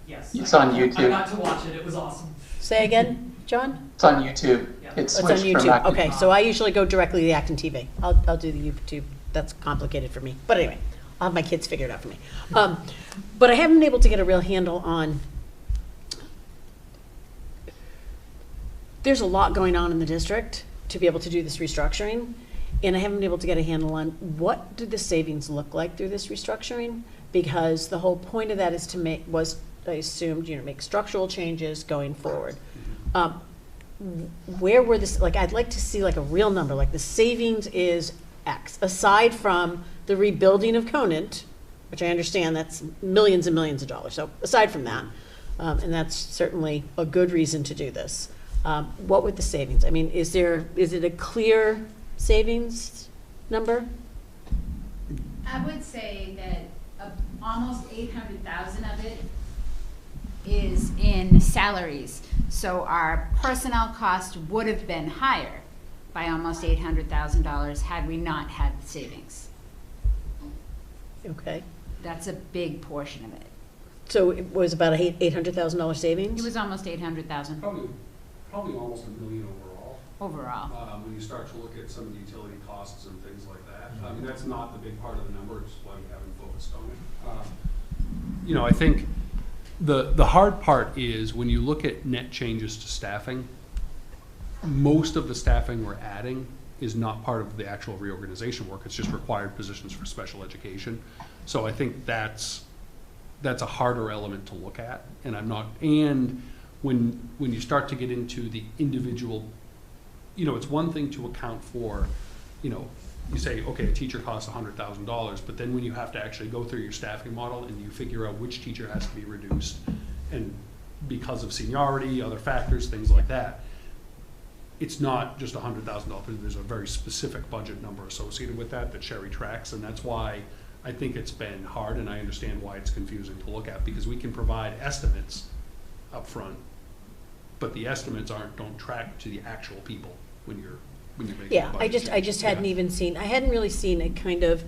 Yes. It's on YouTube. I got to watch it. It was awesome. Say again, John? It's on YouTube. Yeah. It's It's on switched from YouTube. Acton. Okay, so I usually go directly to the Acton TV. I'll do the YouTube. That's complicated for me. But anyway, I'll have my kids figure it out for me. But I haven't been able to get a real handle on. There's a lot going on in the district to be able to do this restructuring, and I haven't been able to get a handle on what do the savings look like through this restructuring, because the whole point of that is to I assumed, make structural changes going forward. Where were this, I'd like to see a real number, the savings is X, aside from the rebuilding of Conant, which I understand that's millions and millions of dollars. So aside from that, and that's certainly a good reason to do this. What would the savings? I mean, is it a clear savings number? I would say that almost 800,000 of it is in salaries. So our personnel cost would have been higher by almost $800,000 had we not had the savings. Okay. That's a big portion of it. So it was about a $800,000 savings? It was almost 800,000 Probably almost $1 million overall. overall. When you start to look at some of the utility costs and things like that. I mean, that's not the big part of the number, it's why we haven't focused on it. I think the hard part is when you look at net changes to staffing, most of the staffing we're adding is not part of the actual reorganization work. It's just required positions for special education. So I think that's a harder element to look at. And when you start to get into the individual, it's one thing to account for, you say, okay, a teacher costs $100,000, but then when you have to actually go through your staffing model and you figure out which teacher has to be reduced, and because of seniority, other factors, things like that, it's not just $100,000. There's a very specific budget number associated with that Sherry tracks, and that's why I think it's been hard, and I understand why it's confusing to look at, because we can provide estimates up front, but the estimates don't track to the actual people when you're making Yeah, the I budget just changes. hadn't even seen, I hadn't really seen it kind of,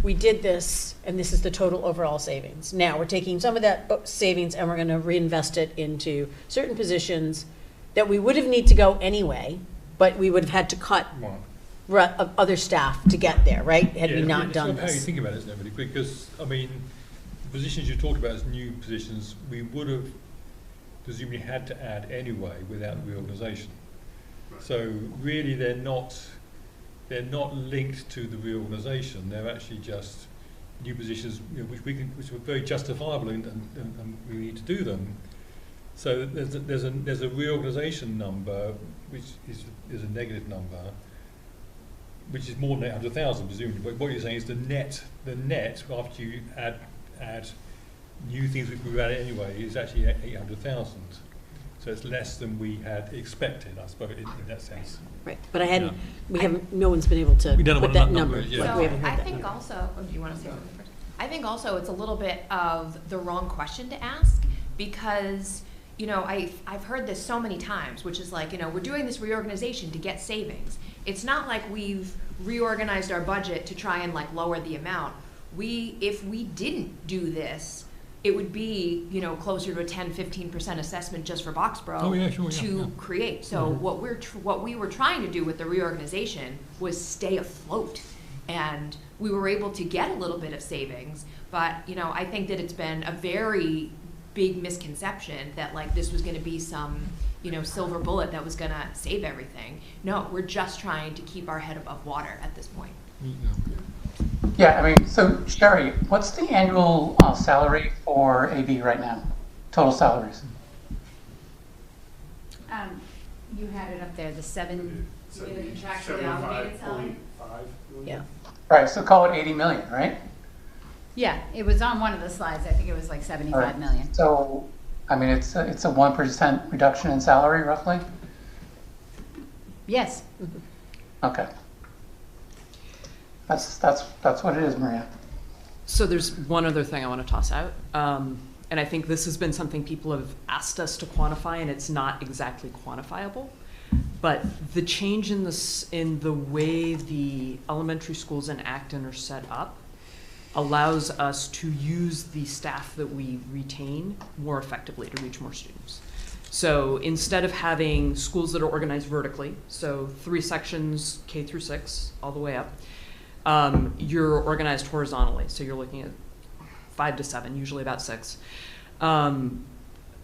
we did this, and this is the total overall savings. Now, we're taking some of that savings and we're gonna reinvest it into certain positions that we would have need to go anyway, but we would have had to cut other staff to get there, right? Had we not done How you this. think about it, isn't it, really? Because, the positions you talked about as new positions, we would have presumably had to add anyway without the reorganisation. So really, they're not linked to the reorganisation. They're actually just new positions, which were very justifiable, and we need to do them. So there's a reorganisation number, which is a negative number, which is more than 800,000 presumably. But what you're saying is the net after you add new things which we've added anyway is actually 800,000. So it's less than we had expected, I suppose, in that sense. Right, but I hadn't, no one's been able to We don't know put what that that number number. is, yeah. We So haven't heard I that think number. also, do you want to say something first? I think also it's a little bit of the wrong question to ask, because, I've heard this so many times, which is we're doing this reorganization to get savings. It's not like we've reorganized our budget to try and lower the amount. If we didn't do this, it would be, closer to a 10-15% assessment just for Boxborough to create. So what we were trying to do with the reorganization was stay afloat, and we were able to get a little bit of savings. But I think that it's been a very big misconception that this was going to be some silver bullet that was going to save everything. No, we're just trying to keep our head above water at this point. Yeah, so Sherry, what's the annual salary for AB right now? Total salaries? You had it up there, the seven. The contractually obligated salary? Yeah. Right, so call it 80 million, right? Yeah, it was on one of the slides. I think it was like 75 million. So, I mean, it's a 1% reduction in salary roughly? Yes. Okay. That's what it is, Maria. So there's one other thing I want to toss out. And I think this has been something people have asked us to quantify, and it's not exactly quantifiable. But the change in the way the elementary schools in Acton are set up allows us to use the staff that we retain more effectively to reach more students. So instead of having schools that are organized vertically, so 3 sections, K through 6, all the way up, you're organized horizontally. So you're looking at 5 to 7, usually about 6.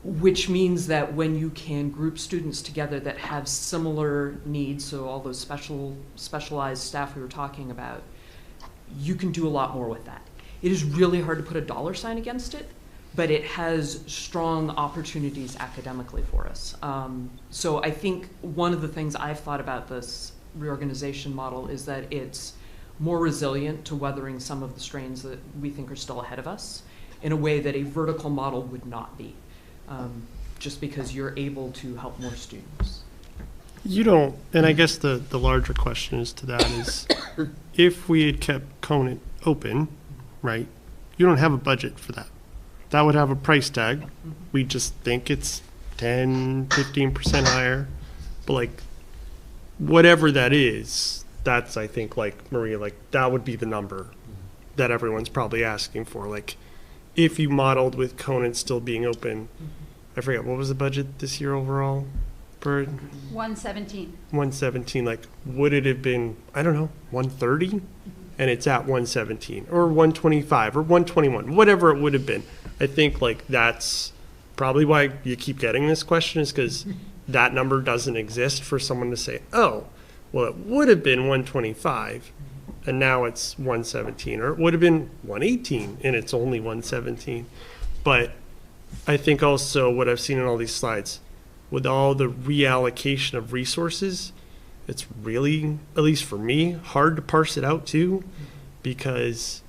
Which means that when you can group students together that have similar needs, so all those specialized staff we were talking about, you can do a lot more with that. It is really hard to put a dollar sign against it, but it has strong opportunities academically for us. So I think one of the things I've thought about this reorganization model is that it's more resilient to weathering some of the strains that we think are still ahead of us in a way that a vertical model would not be, just because you're able to help more students. You don't, and I guess the larger question is to that is, if we had kept Conant open, right, you don't have a budget for that. That would have a price tag. We just think it's 10, 15% higher. But like, whatever that is, that's, I think, like, Maria, like, that would be the number that everyone's probably asking for. Like, if you modeled with Conant still being open, I forget, what was the budget this year overall? For 117. 117, like, would it have been, I don't know, 130? And it's at 117, or 125, or 121, whatever it would have been. I think, like, that's probably why you keep getting this question, is because that number doesn't exist for someone to say, oh, well, it would have been 125, and now it's 117, or it would have been 118, and it's only 117. But I think also what I've seen in all these slides, with all the reallocation of resources, it's really, at least for me, hard to parse it out too, because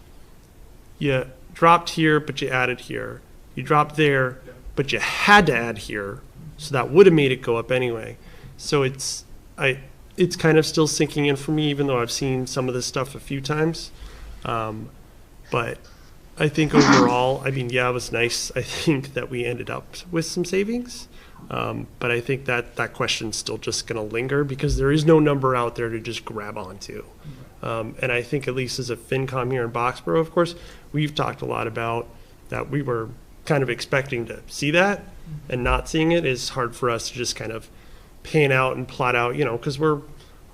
you dropped here, but you added here. You dropped there, but you had to add here, so that would have made it go up anyway. So it's kind of still sinking in for me, even though I've seen some of this stuff a few times. But I think overall, I mean, yeah, it was nice, I think, that we ended up with some savings. But I think that question's still just going to linger, because there is no number out there to just grab onto. And I think, at least as a FinCom here in Boxborough, of course, we've talked a lot about that we were kind of expecting to see that, and not seeing it is hard for us to just kind of pan out and plot out, you know, because we're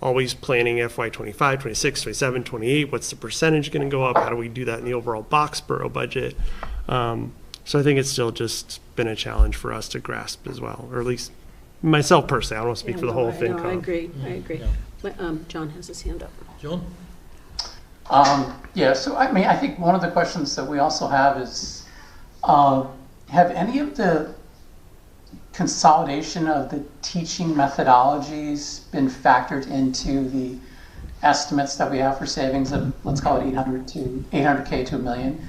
always planning FY 25, 26, 27, 28. What's the percentage going to go up? How do we do that in the overall Boxborough budget? So I think it's still just been a challenge for us to grasp as well, or at least myself personally. I don't want to speak for the whole FinCom. No, I agree. John has his hand up. John? Yeah, so I mean, I think one of the questions that we also have is, have any of the consolidation of the teaching methodologies been factored into the estimates that we have for savings of, let's call it 800K to $1 million?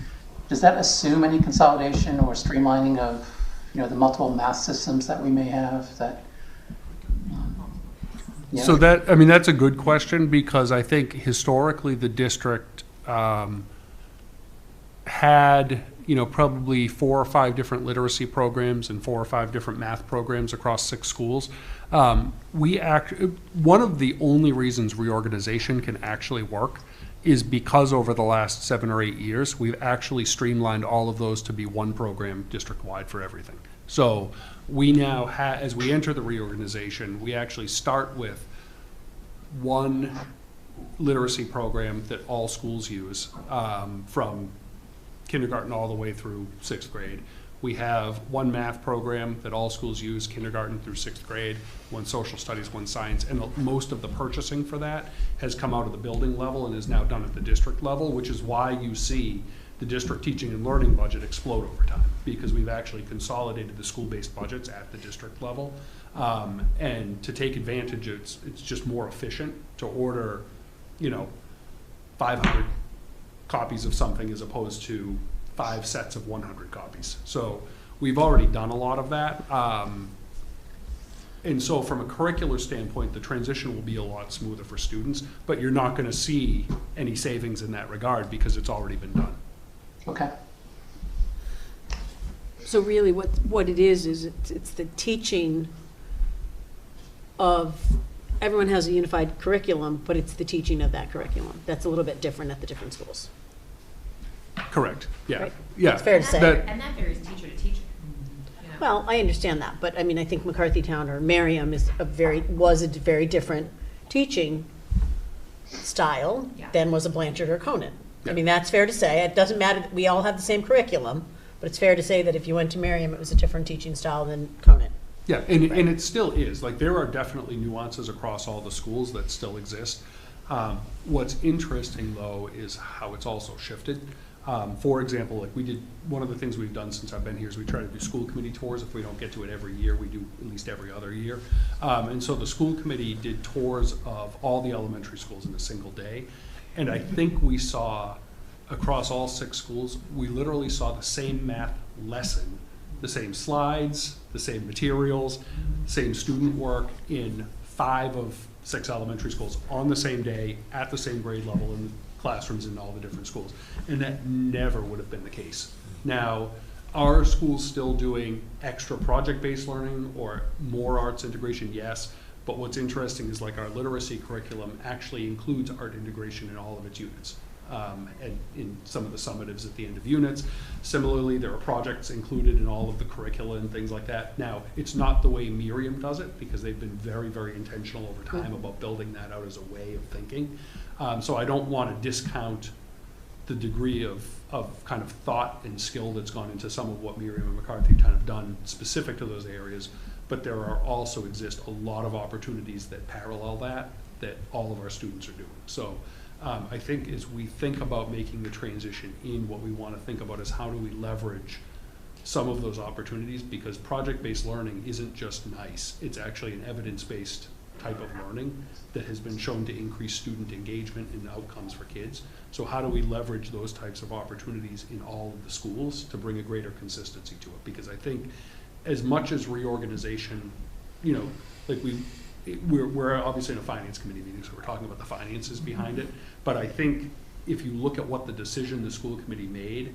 Does that assume any consolidation or streamlining of, you know, the multiple math systems that we may have that? Yeah. So that, I mean, that's a good question, because I think historically the district had, you know, probably 4 or 5 different literacy programs and 4 or 5 different math programs across 6 schools. One of the only reasons reorganization can actually work is because over the last 7 or 8 years, we've actually streamlined all of those to be one program district-wide for everything. So we now as we enter the reorganization, we actually start with one literacy program that all schools use, from kindergarten all the way through 6th grade. We have one math program that all schools use, kindergarten through 6th grade, one social studies, one science, and most of the purchasing for that has come out of the building level and is now done at the district level, which is why you see the district teaching and learning budget explode over time, because we've actually consolidated the school-based budgets at the district level. And to take advantage, it's just more efficient to order, you know, 500 copies of something as opposed to 5 sets of 100 copies. So we've already done a lot of that. And so from a curricular standpoint, the transition will be a lot smoother for students, but you're not going to see any savings in that regard because it's already been done. Okay. So really what it is it's the teaching of, everyone has a unified curriculum, but it's the teaching of that curriculum. That's a little bit different at the different schools. Correct. Yeah. Right. Yeah. It's fair to say. And that varies teacher to teacher. You know? Well, I understand that, but I mean, I think McCarthytown or Merriam was a very different teaching style Yeah. than was a Blanchard or Conant. I mean, that's fair to say. It doesn't matter that we all have the same curriculum, but it's fair to say that if you went to Merriam, it was a different teaching style than Conant. Yeah, and it still is. Like, there are definitely nuances across all the schools that still exist. What's interesting, though, is how it's also shifted. For example, like one of the things we've done since I've been here is we try to do school committee tours. If we don't get to it every year, we do at least every other year. And so the school committee did tours of all the elementary schools in a single day. And I think we saw, across all 6 schools, we literally saw the same math lesson, the same slides, the same materials, same student work in 5 of 6 elementary schools on the same day, at the same grade level in the classrooms in all the different schools. And that never would have been the case. Now, are schools still doing extra project-based learning or more arts integration? Yes. But what's interesting is, like, our literacy curriculum actually includes art integration in all of its units. And in some of the summatives at the end of units. Similarly, there are projects included in all of the curricula and things like that. Now, it's not the way Miriam does it, because they've been very, very intentional over time about building that out as a way of thinking. So I don't want to discount the degree of kind of thought and skill that's gone into some of what Miriam and McCarthy kind of done specific to those areas, but there are also exist a lot of opportunities that parallel that all of our students are doing. So I think as we think about making the transition in, what we want to think about is how do we leverage some of those opportunities, because project-based learning isn't just nice, it's actually an evidence-based type of learning that has been shown to increase student engagement and outcomes for kids. So how do we leverage those types of opportunities in all of the schools to bring a greater consistency to it? Because I think as much as reorganization, you know, like we're obviously in a finance committee meeting, so we're talking about the finances behind it. But I think if you look at what the decision the school committee made,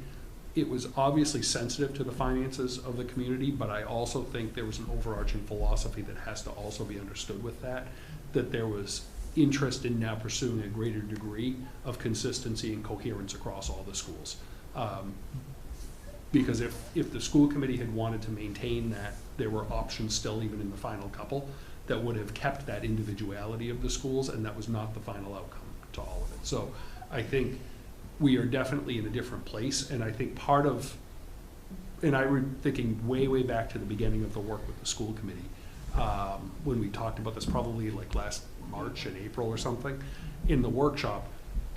it was obviously sensitive to the finances of the community, but I also think there was an overarching philosophy that has to also be understood with that there was interest in now pursuing a greater degree of consistency and coherence across all the schools. Because if the school committee had wanted to maintain that, there were options still, even in the final couple, that would have kept that individuality of the schools, and that was not the final outcome to all of it. So I think we are definitely in a different place, and I think part of, and I were thinking way, way back to the beginning of the work with the school committee, when we talked about this probably like last March and April or something, in the workshop,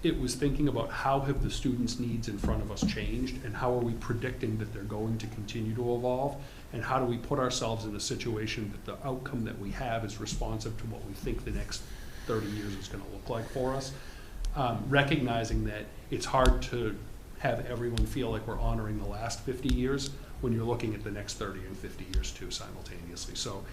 it was thinking about how have the students' needs in front of us changed, and how are we predicting that they're going to continue to evolve, and how do we put ourselves in a situation that the outcome that we have is responsive to what we think the next 30 years is going to look like for us. Recognizing that it's hard to have everyone feel like we're honoring the last 50 years when you're looking at the next 30 and 50 years too simultaneously. So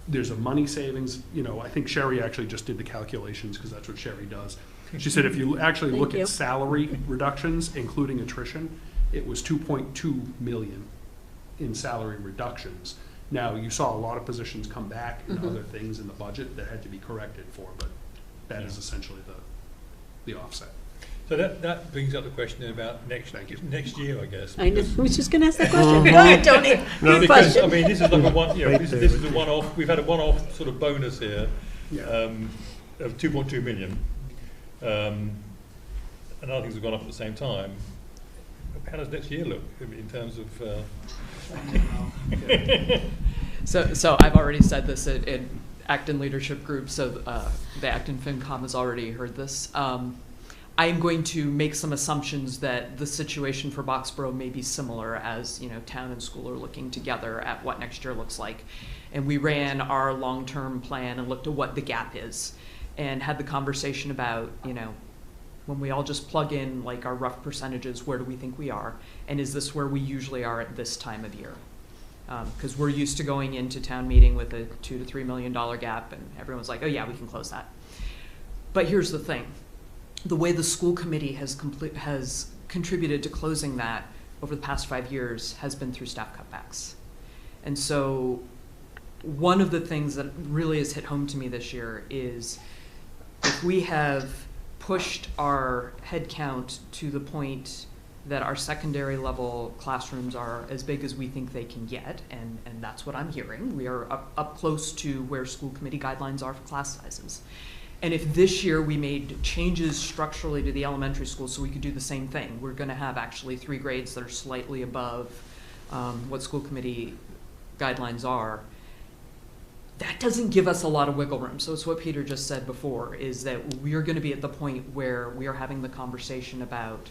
there's a money savings. You know, I think Sherry actually just did the calculations, because that's what Sherry does. She said if you actually look at salary reductions, including attrition, it was 2.2 million in salary reductions. Now, you saw a lot of positions come back and other things in the budget that had to be corrected for, but that is essentially the offset. So that brings up the question about next year, I guess. I was just going to ask that question. Go ahead, Tony. No, Good because, question. I mean, this is like a one, you know, this is a one-off. We've had a one-off sort of bonus here of 2.2 million. And other things have gone up at the same time. How does next year look in terms of? So I've already said this in Acton Leadership Group, so the Acton FinCom has already heard this. I am going to make some assumptions that the situation for Boxborough may be similar, as you know, town and school are looking together at what next year looks like. And we ran our long-term plan and looked at what the gap is, and had the conversation about, you know, when we all just plug in like our rough percentages, where do we think we are? And is this where we usually are at this time of year? Because we're used to going into town meeting with a $2 to $3 million gap, and everyone's like, oh yeah, we can close that. But here's the thing. The way the school committee has contributed to closing that over the past 5 years has been through staff cutbacks. And so one of the things that really has hit home to me this year is if we have pushed our headcount to the point that our secondary level classrooms are as big as we think they can get, and that's what I'm hearing. We are up close to where school committee guidelines are for class sizes. And if this year we made changes structurally to the elementary school so we could do the same thing, we're gonna have actually 3 grades that are slightly above what school committee guidelines are. That doesn't give us a lot of wiggle room. So it's what Peter just said before, is that we are gonna be at the point where we are having the conversation about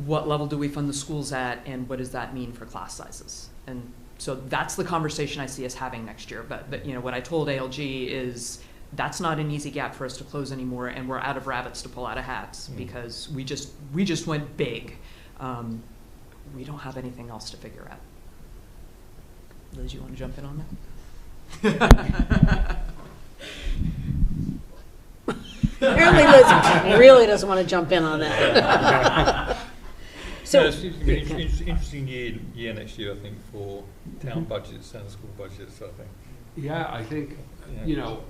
what level do we fund the schools at and what does that mean for class sizes? And so that's the conversation I see us having next year. But you know, what I told ALG is that's not an easy gap for us to close anymore, and we're out of rabbits to pull out of hats because we just went big. We don't have anything else to figure out. Liz, you want to jump in on that? Apparently Liz really doesn't want to jump in on that. So it's going to be an interesting year next year, I think, for town budgets and school budgets, I think. Yeah, I think, you know,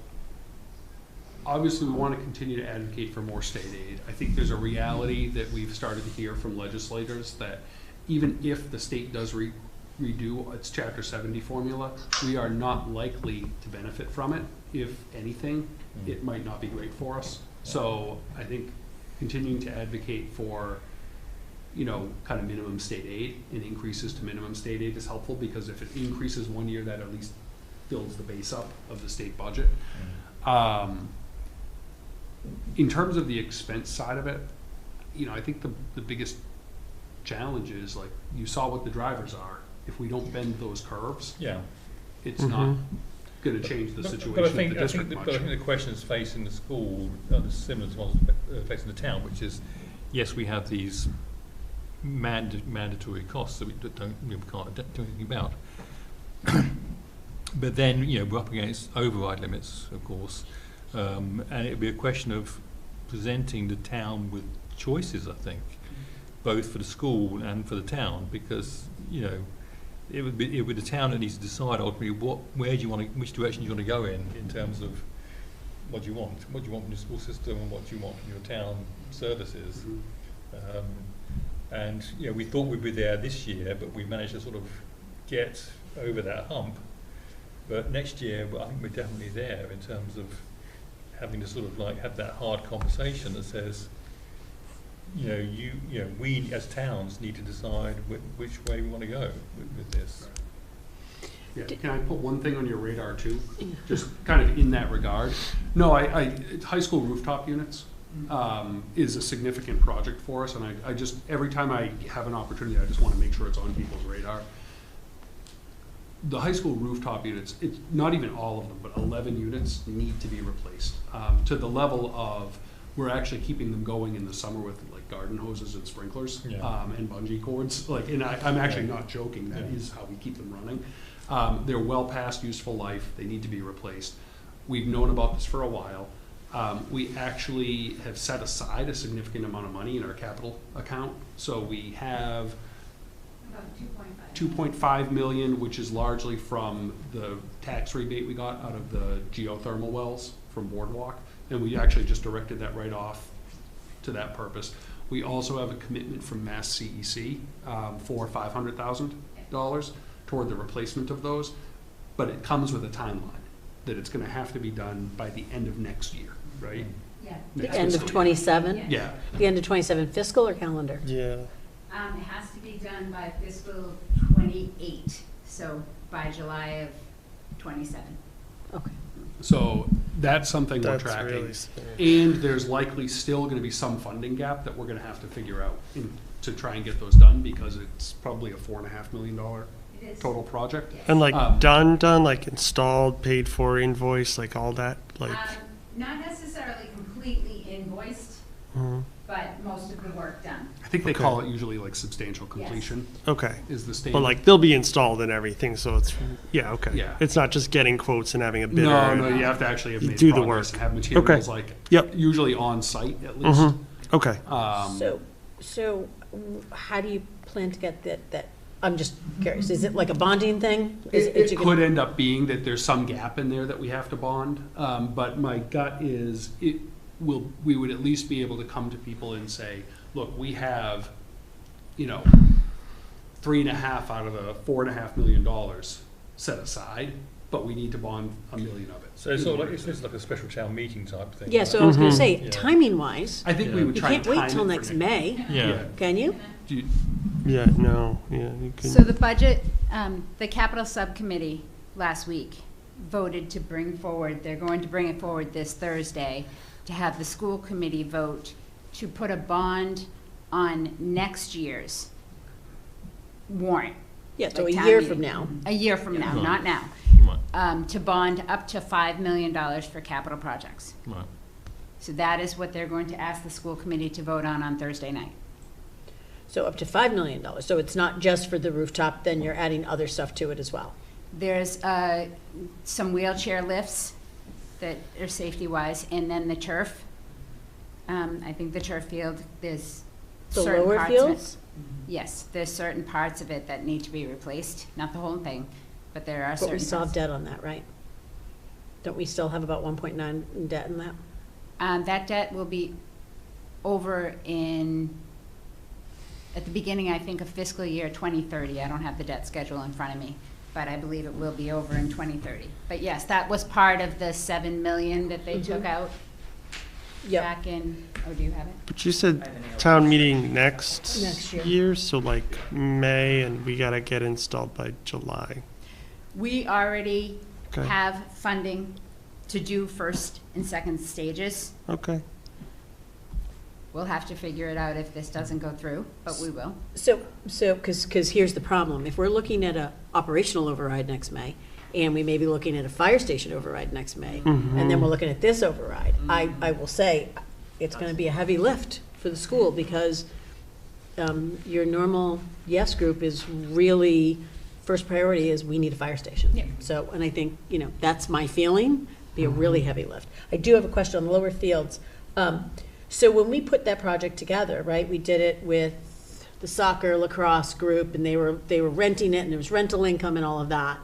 obviously we want to continue to advocate for more state aid. I think there's a reality that we've started to hear from legislators that even if the state does redo its Chapter 70 formula, we are not likely to benefit from it. If anything, it might not be great for us. So I think continuing to advocate for, you know, kind of minimum state aid and increases to minimum state aid is helpful, because if it increases one year, that at least builds the base up of the state budget. In terms of the expense side of it, you know, I think the biggest challenge is, like, you saw what the drivers are. If we don't bend those curves, it's not going to change the situation but I think, of the district much. But I think the questions facing the school are similar to ones facing the town, which is, yes, we have these mandatory costs that we can't do anything about. But then, you know, we're up against override limits, of course, and it would be a question of presenting the town with choices, I think, both for the school and for the town, because, you know, it would be the town that needs to decide ultimately which direction you want to go in terms of what you want from your school system and what you want from your town services. And you know, we thought we'd be there this year, but we managed to sort of get over that hump. But next year, I think we're definitely there in terms of having to sort of like have that hard conversation that says, you know, we as towns need to decide which way we want to go with this. Yeah, can I put one thing on your radar too? Just kind of in that regard. No, high school rooftop units is a significant project for us, and I just, every time I have an opportunity, I just want to make sure it's on people's radar. The high school rooftop units, it's not even all of them, but 11 units need to be replaced to the level of we're actually keeping them going in the summer with like garden hoses and sprinklers and bungee cords. Like, and I'm actually not joking. That is how we keep them running. They're well past useful life. They need to be replaced. We've known about this for a while. We actually have set aside a significant amount of money in our capital account. So we have about 2.5 million, which is largely from the tax rebate we got out of the geothermal wells from Boardwalk. And we actually just directed that right off to that purpose. We also have a commitment from Mass CEC for $500,000 toward the replacement of those, but it comes with a timeline that it's going to have to be done by the end of next year, right? Yeah. The end of 27? Yeah. The end of 27 fiscal or calendar? Yeah. It has to be done by fiscal 28, so by July of 27. Okay. So that's something we're That's tracking. really smart. And there's likely still going to be some funding gap that we're going to have to figure out to try and get those done, because it's probably a $4.5 million total project. And like done, like installed, paid for, invoice, like all that, like. Not necessarily completely invoiced. but most of the work done. I think they call it usually like substantial completion Okay. is the standard. But like they'll be installed and everything, so it's, yeah, okay. Yeah. It's not just getting quotes and having a bidder. No, you have to actually have You made do the progress work. and have materials like, Yep. usually on site at least. Okay. So how do you plan to get that, I'm just curious, is it like a bonding thing? It could end up being that there's some gap in there that we have to bond, but my gut is we would at least be able to come to people and say, look, we have, 3.5 out of the $4.5 million set aside, but we need to bond $1 million of it. So it's sort of like, it's like a special town meeting type thing. Yeah, so I was gonna say, Yeah. timing-wise, I think we would you try and can't time wait it till for next May, Yeah. can you? Do you- Yeah, no, yeah, you can. So the budget, the capital subcommittee last week voted to bring forward, they're going to bring it forward this Thursday, to have the school committee vote to put a bond on next year's warrant. Yeah, so a Like town year meeting. from now. A year from now, Right. not now. Right, To bond up to $5 million for capital projects. right. So that is what they're going to ask the school committee to vote on Thursday night. So up to $5 million. So it's not just for the rooftop, then you're adding other stuff to it as well. There's some wheelchair lifts that are safety-wise, and then the turf. I think the turf field, there's The certain lower parts of it. fields? Yes, there's certain parts of it that need to be replaced, not the whole thing, but there are But certain we still have parts. debt on that, right? Don't we still have about 1.9 in debt in that? That debt will be over at the beginning, I think, of fiscal year 2030. I don't have the debt schedule in front of me, but I believe it will be over in 2030. But yes, that was part of the 7 million that they took out Yep. back in, oh, do you have it? But you said town meeting next Next year. year, so like May, and we gotta get installed by July. We already Okay. have funding to do first and second stages. Okay. We'll have to figure it out if this doesn't go through, but we will. So, because here's the problem. If we're looking at a operational override next May, and we may be looking at a fire station override next May, and then we're looking at this override, I will say, it's gonna be a heavy lift for the school, because your normal yes group is really, first priority is we need a fire station. Yeah. So, and I think, that's my feeling, be a really heavy lift. I do have a question on the lower fields. So when we put that project together, right, we did it with the soccer lacrosse group, and they were renting it, and there was rental income and all of that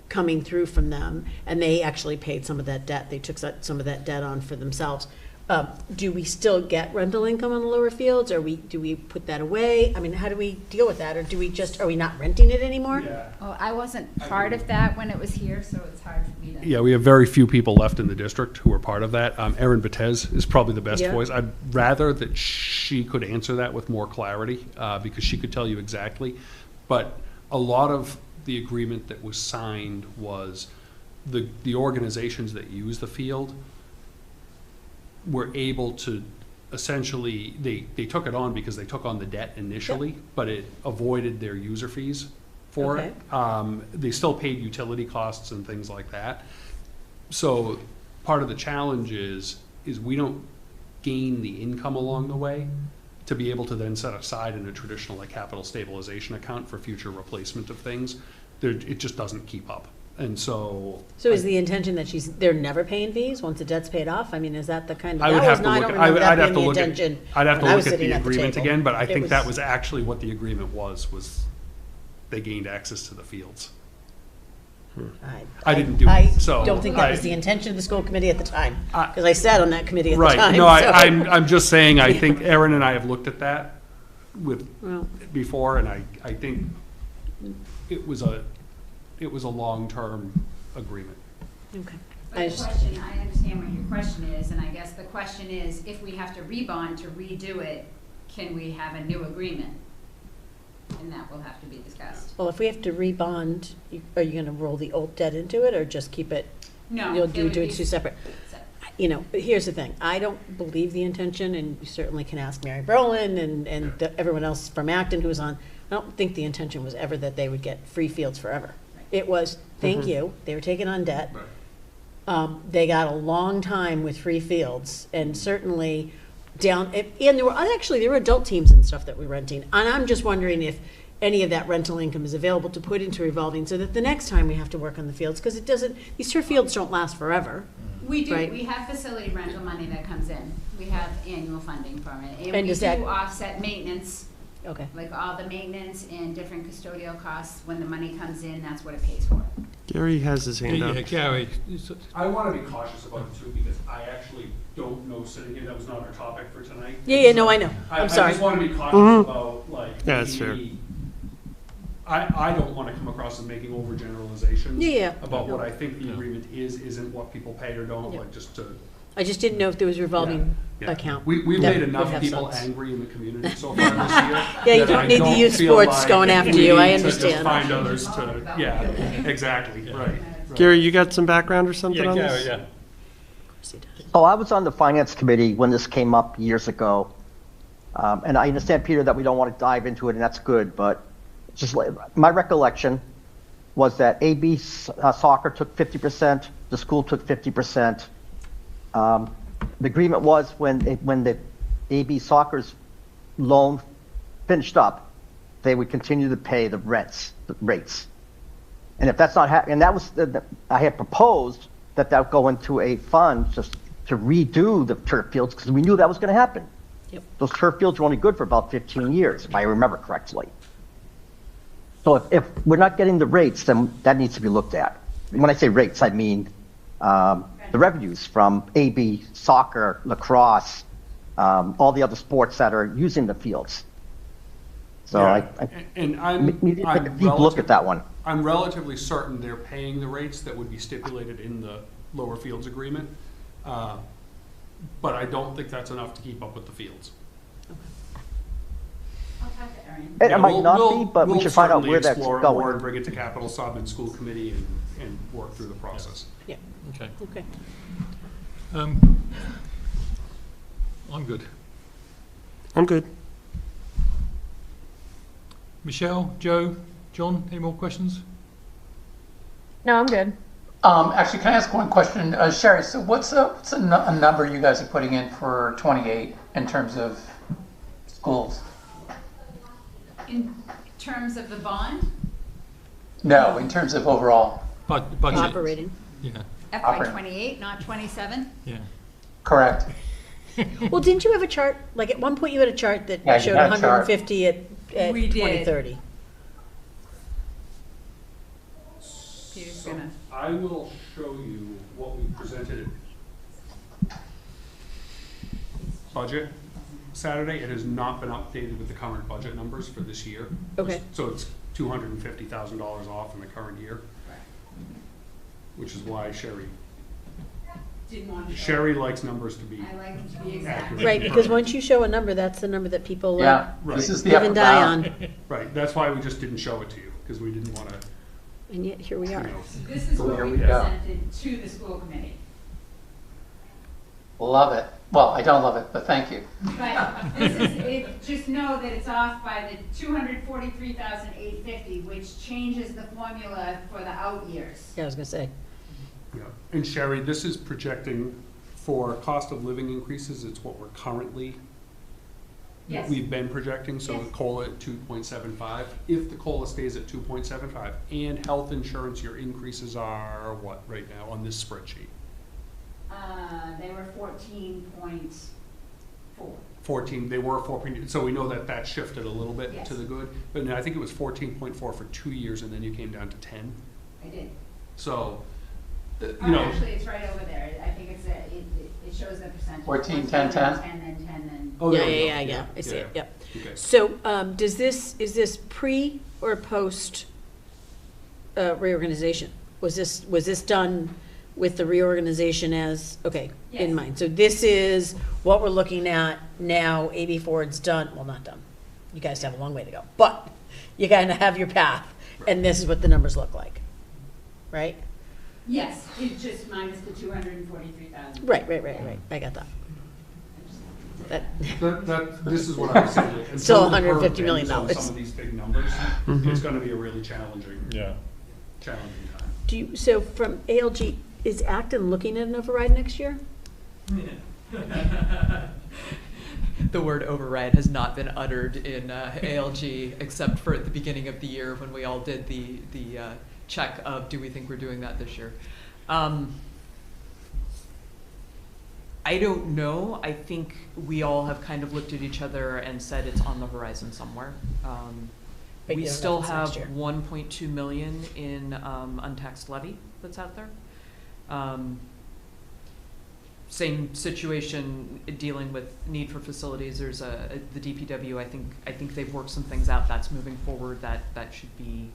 coming through from them, and they actually paid some of that debt. They took some of that debt on for themselves. Do we still get rental income on the lower fields, or do we put that away? I mean, how do we deal with that, or are we not renting it anymore? Oh, I wasn't part of that when it was here, so it's hard for me to. Yeah, we have very few people left in the district who are part of that. Erin Betez is probably the best Yeah. voice. I'd rather that she could answer that with more clarity, because she could tell you exactly. But a lot of the agreement that was signed was the organizations that use the field were able to essentially, they took it on because they took on the debt initially, but it avoided their user fees for it. They still paid utility costs and things like that. So part of the challenge is we don't gain the income along the way to be able to then set aside in a traditional like capital stabilization account for future replacement of things. It just doesn't keep up. And so. So is the intention that they're never paying fees once the debt's paid off? I mean, is that the kind of, I would that was have to not, I look, don't at- remember I'd that have to being the look at, intention I'd have to when I was look at sitting the at the agreement table. again, but I It think that was actually what the agreement was they gained access to the fields. I didn't do I it, so. don't think that was I- the intention of the school committee at the time, because I sat on that committee at the Right, time. no, so- I'm just saying, I think Erin and I have looked at that Well, before, and I think it was a long-term agreement. okay. But the question, I understand what your question is, and I guess the question is, if we have to rebond to redo it, can we have a new agreement? And that will have to be discussed. Well, if we have to rebond, are you going to roll the old debt into it, or just keep it? No. You'll it do would it be two separate. But here's the thing. I don't believe the intention, and you certainly can ask Mary Brolin and everyone else from Acton who was on. I don't think the intention was ever that they would get free fields forever. It was, thank you, they were taking on debt. They got a long time with free fields, and certainly down, and there were adult teams and stuff that we're renting. And I'm just wondering if any of that rental income is available to put into revolving so that the next time we have to work on the fields, because these turf fields don't last forever. We do, Right. we have facility rental money that comes in. We have annual funding from it. And we does that- do offset maintenance, Okay. like all the maintenance and different custodial costs. When the money comes in, that's what it pays for. Gary has his hand up. Yeah, Gary, I want to be cautious about it too, because I actually don't know sitting here, that was not our topic for tonight. Yeah, no, I know. I'm sorry. I just want to be cautious about, like, Yeah, that's fair. I don't want to come across as making overgeneralizations. Yeah. About what I think the agreement isn't what people pay or don't, Yeah. like, just to. I just didn't know if there was a revolving Yeah. account. We've that made would enough have people subs. angry in the community so far this year. Yeah, you that don't I need the youth feel sports like going after we you, I need to just understand. find others to, yeah, exactly, right. Gary, you got some background or something yeah, on Gary, this? yeah. Oh, I was on the finance committee when this came up years ago. And I understand, Peter, that we don't want to dive into it, and that's good, but just my recollection was that AB soccer took 50%, the school took 50%. The agreement was when the AB soccer's loan finished up, they would continue to pay the rates. And if that's not happening, and that was, I had proposed that would go into a fund just to redo the turf fields, because we knew that was going to happen. Yep. Those turf fields were only good for about 15 years, if I remember correctly. So if we're not getting the rates, then that needs to be looked at. When I say rates, I mean the revenues from AB, soccer, lacrosse, all the other sports that are using the fields. So Yeah, I and we need to take a deep look at that one. I'm relatively certain they're paying the rates that would be stipulated in the lower fields agreement. But I don't think that's enough to keep up with the fields. I'll talk to Erin. It might not be, but we should find out where that's We'll certainly explore it more going. and bring it to capital sub and school committee and work through the process. Yeah, Okay. okay. I'm good. I'm good. Michelle, Joe, John, any more questions? No, I'm good. Actually, can I ask one question? Sherry, so what's a number you guys are putting in for 28 in terms of schools? In terms of the bond, No, in terms of overall. Budget. Operating. Yeah, FY Operating. 28, not 27? yeah. Correct. Well, didn't you have a chart, like at one point you had a chart that Yeah, you showed had a chart. 150 at We did. 2030? Peter's So gonna. I will show you what we presented at budget Saturday. It has not been updated with the current budget numbers for this year. Okay. So it's $250,000 off in the current year, which is why Didn't want to show. Sherry likes numbers to be I like it to be exact. accurate. Right, because once you show a number, that's the number that people Yeah, Right. this is the live upper and die bound. on. Right, that's why we just didn't show it to you, because we didn't want to, And yet, here we you are. know. This is So what here we we go. presented to the school committee. Love it. Well, I don't love it, but thank you. But this is, just know that it's off by the 243,850, which changes the formula for the out years. Yeah, I was gonna say. Yeah. And Sherry, this is projecting for cost of living increases. It's what we're currently, Yes. we've been projecting, so Yes. the COLA at 2.75. If the COLA stays at 2.75 and health insurance, your increases are what right now on this spreadsheet? They were 14.4. 14, they were 14, so we know that that shifted a little bit Yes. to the good. But no, I think it was 14.4 for 2 years and then you came down to 10. I did. So, you Oh, know. actually, it's right over there. I think it's, it shows the percentage. 14, 10, 10? 10, then 10, then. Oh, Yeah, there we go. yeah, I see it, yep. Okay. So, is this pre or post reorganization? Was this done with the reorganization as, okay, Yes. in mind? So this is what we're looking at now, AB Ford's done, well, not done. You guys have a long way to go, but you kind of have your path, and this is what the numbers look like, right? Yes, it's just minus the 243,000. Right, I got that. This is what I was saying. like, Still until the curve $150 million. ends on some of these big numbers, it's gonna be a really challenging time. Do you, so from ALG, is Acton looking at an override next year? the word override has not been uttered in ALG except for at the beginning of the year when we all did the check of do we think we're doing that this year. I don't know. I think we all have kind of looked at each other and said it's on the horizon somewhere. But We you don't know still if it's next have year. 1.2 million in untaxed levy that's out there. Same situation dealing with need for facilities. There's the DPW. I think they've worked some things out. That's moving forward. That should be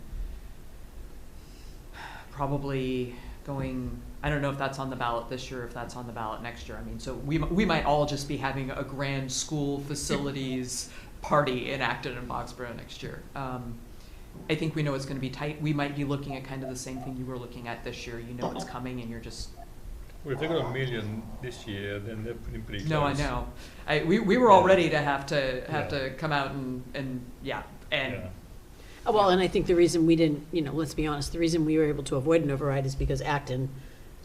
probably going. I don't know if that's on the ballot this year, if that's on the ballot next year. I mean, so we might all just be having a grand school facilities party in Acton and Boxborough next year. I think we know it's going to be tight. We might be looking at kind of the same thing you were looking at this year. You know it's coming, and you're just. Well, if they got $1 million this year, then they're pretty close. No, I know. We were all ready to have to come out and yeah. Oh, well, and I think the reason we didn't, let's be honest, the reason we were able to avoid an override is because Acton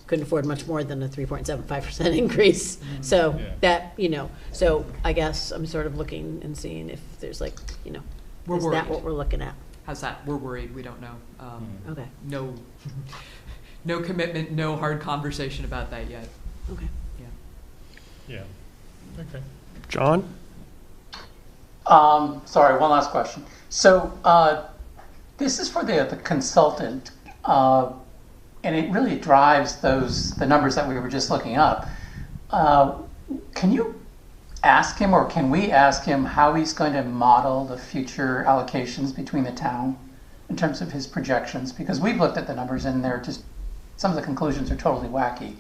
couldn't afford much more than a 3.75% increase. So that, so I guess I'm sort of looking and seeing if there's We're is worried. that what we're looking at? How's that? We're worried. We don't know. Okay, No commitment, no hard conversation about that yet. okay. Yeah. Okay. John? Sorry, one last question. So this is for the consultant, and it really drives the numbers that we were just looking up. Can you ask him, or can we ask him, how he's going to model the future allocations between the town in terms of his projections? Because we've looked at the numbers and they're just, some of the conclusions are totally wacky.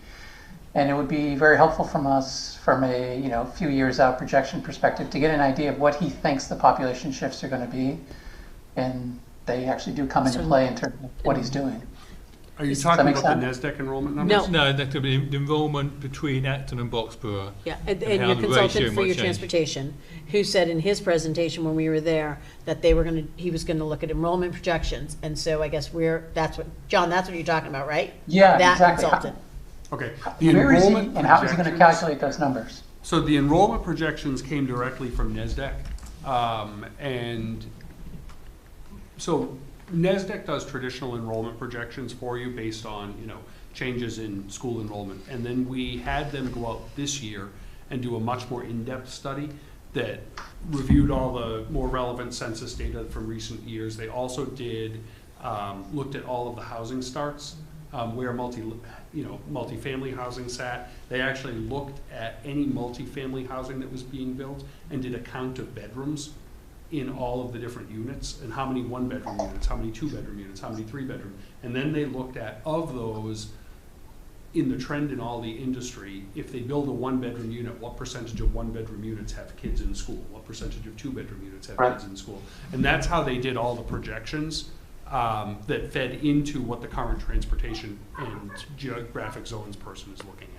And it would be very helpful from us from a few years out projection perspective to get an idea of what he thinks the population shifts are going to be. And they actually do come into play in terms of what he's doing. Are you Does that talking make about the sense? NASDAQ enrollment numbers? No. No, that could be the enrollment between Acton and Boxborough. Yeah, and how your the ratio consultant for might your change. transportation, who said in his presentation when we were there that he was gonna look at enrollment projections, and so I guess that's what you're talking about, right? Yeah, That exactly. consultant. Okay. The Where is he enrollment and how is he going to projections- calculate those numbers? So the enrollment projections came directly from NASDAQ. And so NASDAQ does traditional enrollment projections for you based on, changes in school enrollment. And then we had them go out this year and do a much more in-depth study that reviewed all the more relevant census data from recent years. They also did, looked at all of the housing starts, where multifamily housing sat. They actually looked at any multifamily housing that was being built and did a count of bedrooms in all of the different units, and how many one-bedroom units, how many two-bedroom units, how many three-bedroom. And then they looked at, of those, in the trend in all the industry, if they build a one-bedroom unit, what percentage of one-bedroom units have kids in school? What percentage of two-bedroom units have kids in school? And that's how they did all the projections that fed into what the current transportation and geographic zones person is looking at.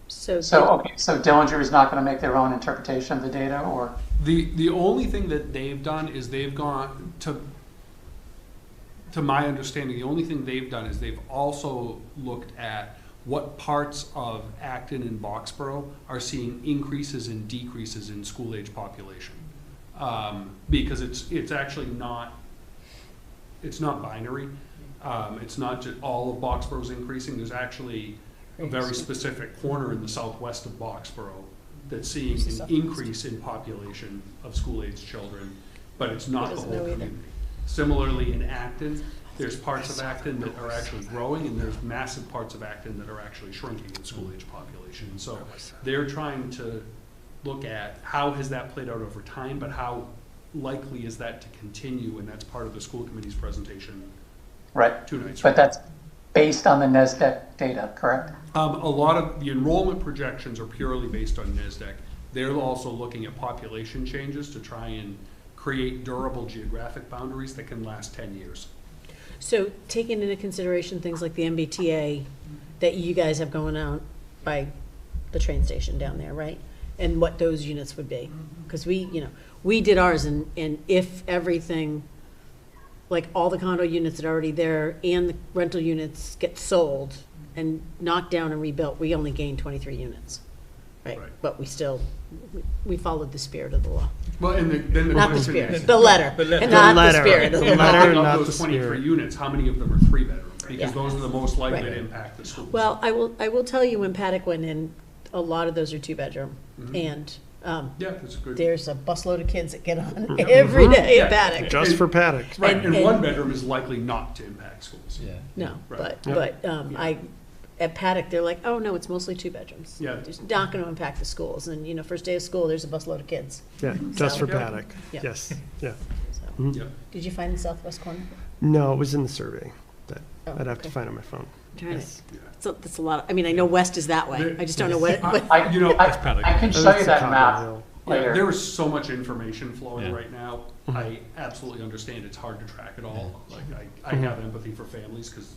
So Dillinger is not going to make their own interpretation of the data, or? The only thing that they've done is they've gone to my understanding, the only thing they've done is they've also looked at what parts of Acton and Boxborough are seeing increases and decreases in school-age population. Because it's actually not, it's not binary. It's not just all of Boxborough's increasing. There's actually a very specific corner in the southwest of Boxborough that's seeing an increase in population of school-age children, but it's not the whole community. Similarly, in Acton, there's parts of Acton that are actually growing, and there's massive parts of Acton that are actually shrinking in school-age population. So they're trying to look at how has that played out over time, but how likely is that to continue, and that's part of the school committee's presentation. Right. 2 nights. But that's based on the NASDAQ data, correct? A lot of the enrollment projections are purely based on NASDAQ. They're also looking at population changes to try and create durable geographic boundaries that can last 10 years. So taking into consideration things like the MBTA that you guys have going out by the train station down there, right? And what those units would be. Because we did ours, and if everything, like all the condo units that are already there and the rental units get sold and knocked down and rebuilt, we only gained 23 units. right? Right. But we followed the spirit of the law. Well, and then the Not the question spirit, is, the letter, The letter. and not the letter, spirit of the the law. letter. of not the those 23 spirit. units, how many of them are 3-bedroom? Because Yeah. those are the most likely Right. to impact the schools. Well, I will tell you, when Paddock went in, a lot of those are 2-bedroom, and Yeah, that's good. there's a busload of kids that get on every day Yeah. at Paddock. Just for Paddock. Right, and and- 1-bedroom is likely not to impact schools. Yeah. No, Right. but at Paddock, they're like, oh, no, it's mostly 2-bedrooms. Yeah. It's not gonna impact the schools, and, first day of school, there's a busload of kids. Yeah, just for So- Paddock. Yeah. Yes, yeah. So, Yep. did you find the southwest corner? No, it was in the survey that Oh, I'd have to okay. find on my phone. Darn it. Yes. So that's a lot, I know west is that way, I just don't know what, I, You know, I, it's Paddock. I can Oh, show it's you the that Cotton map Hill. Yeah, later. there is so much information flowing Yeah. right now. I absolutely understand it's hard to track it all. Like, I Mm-hmm. have empathy for families because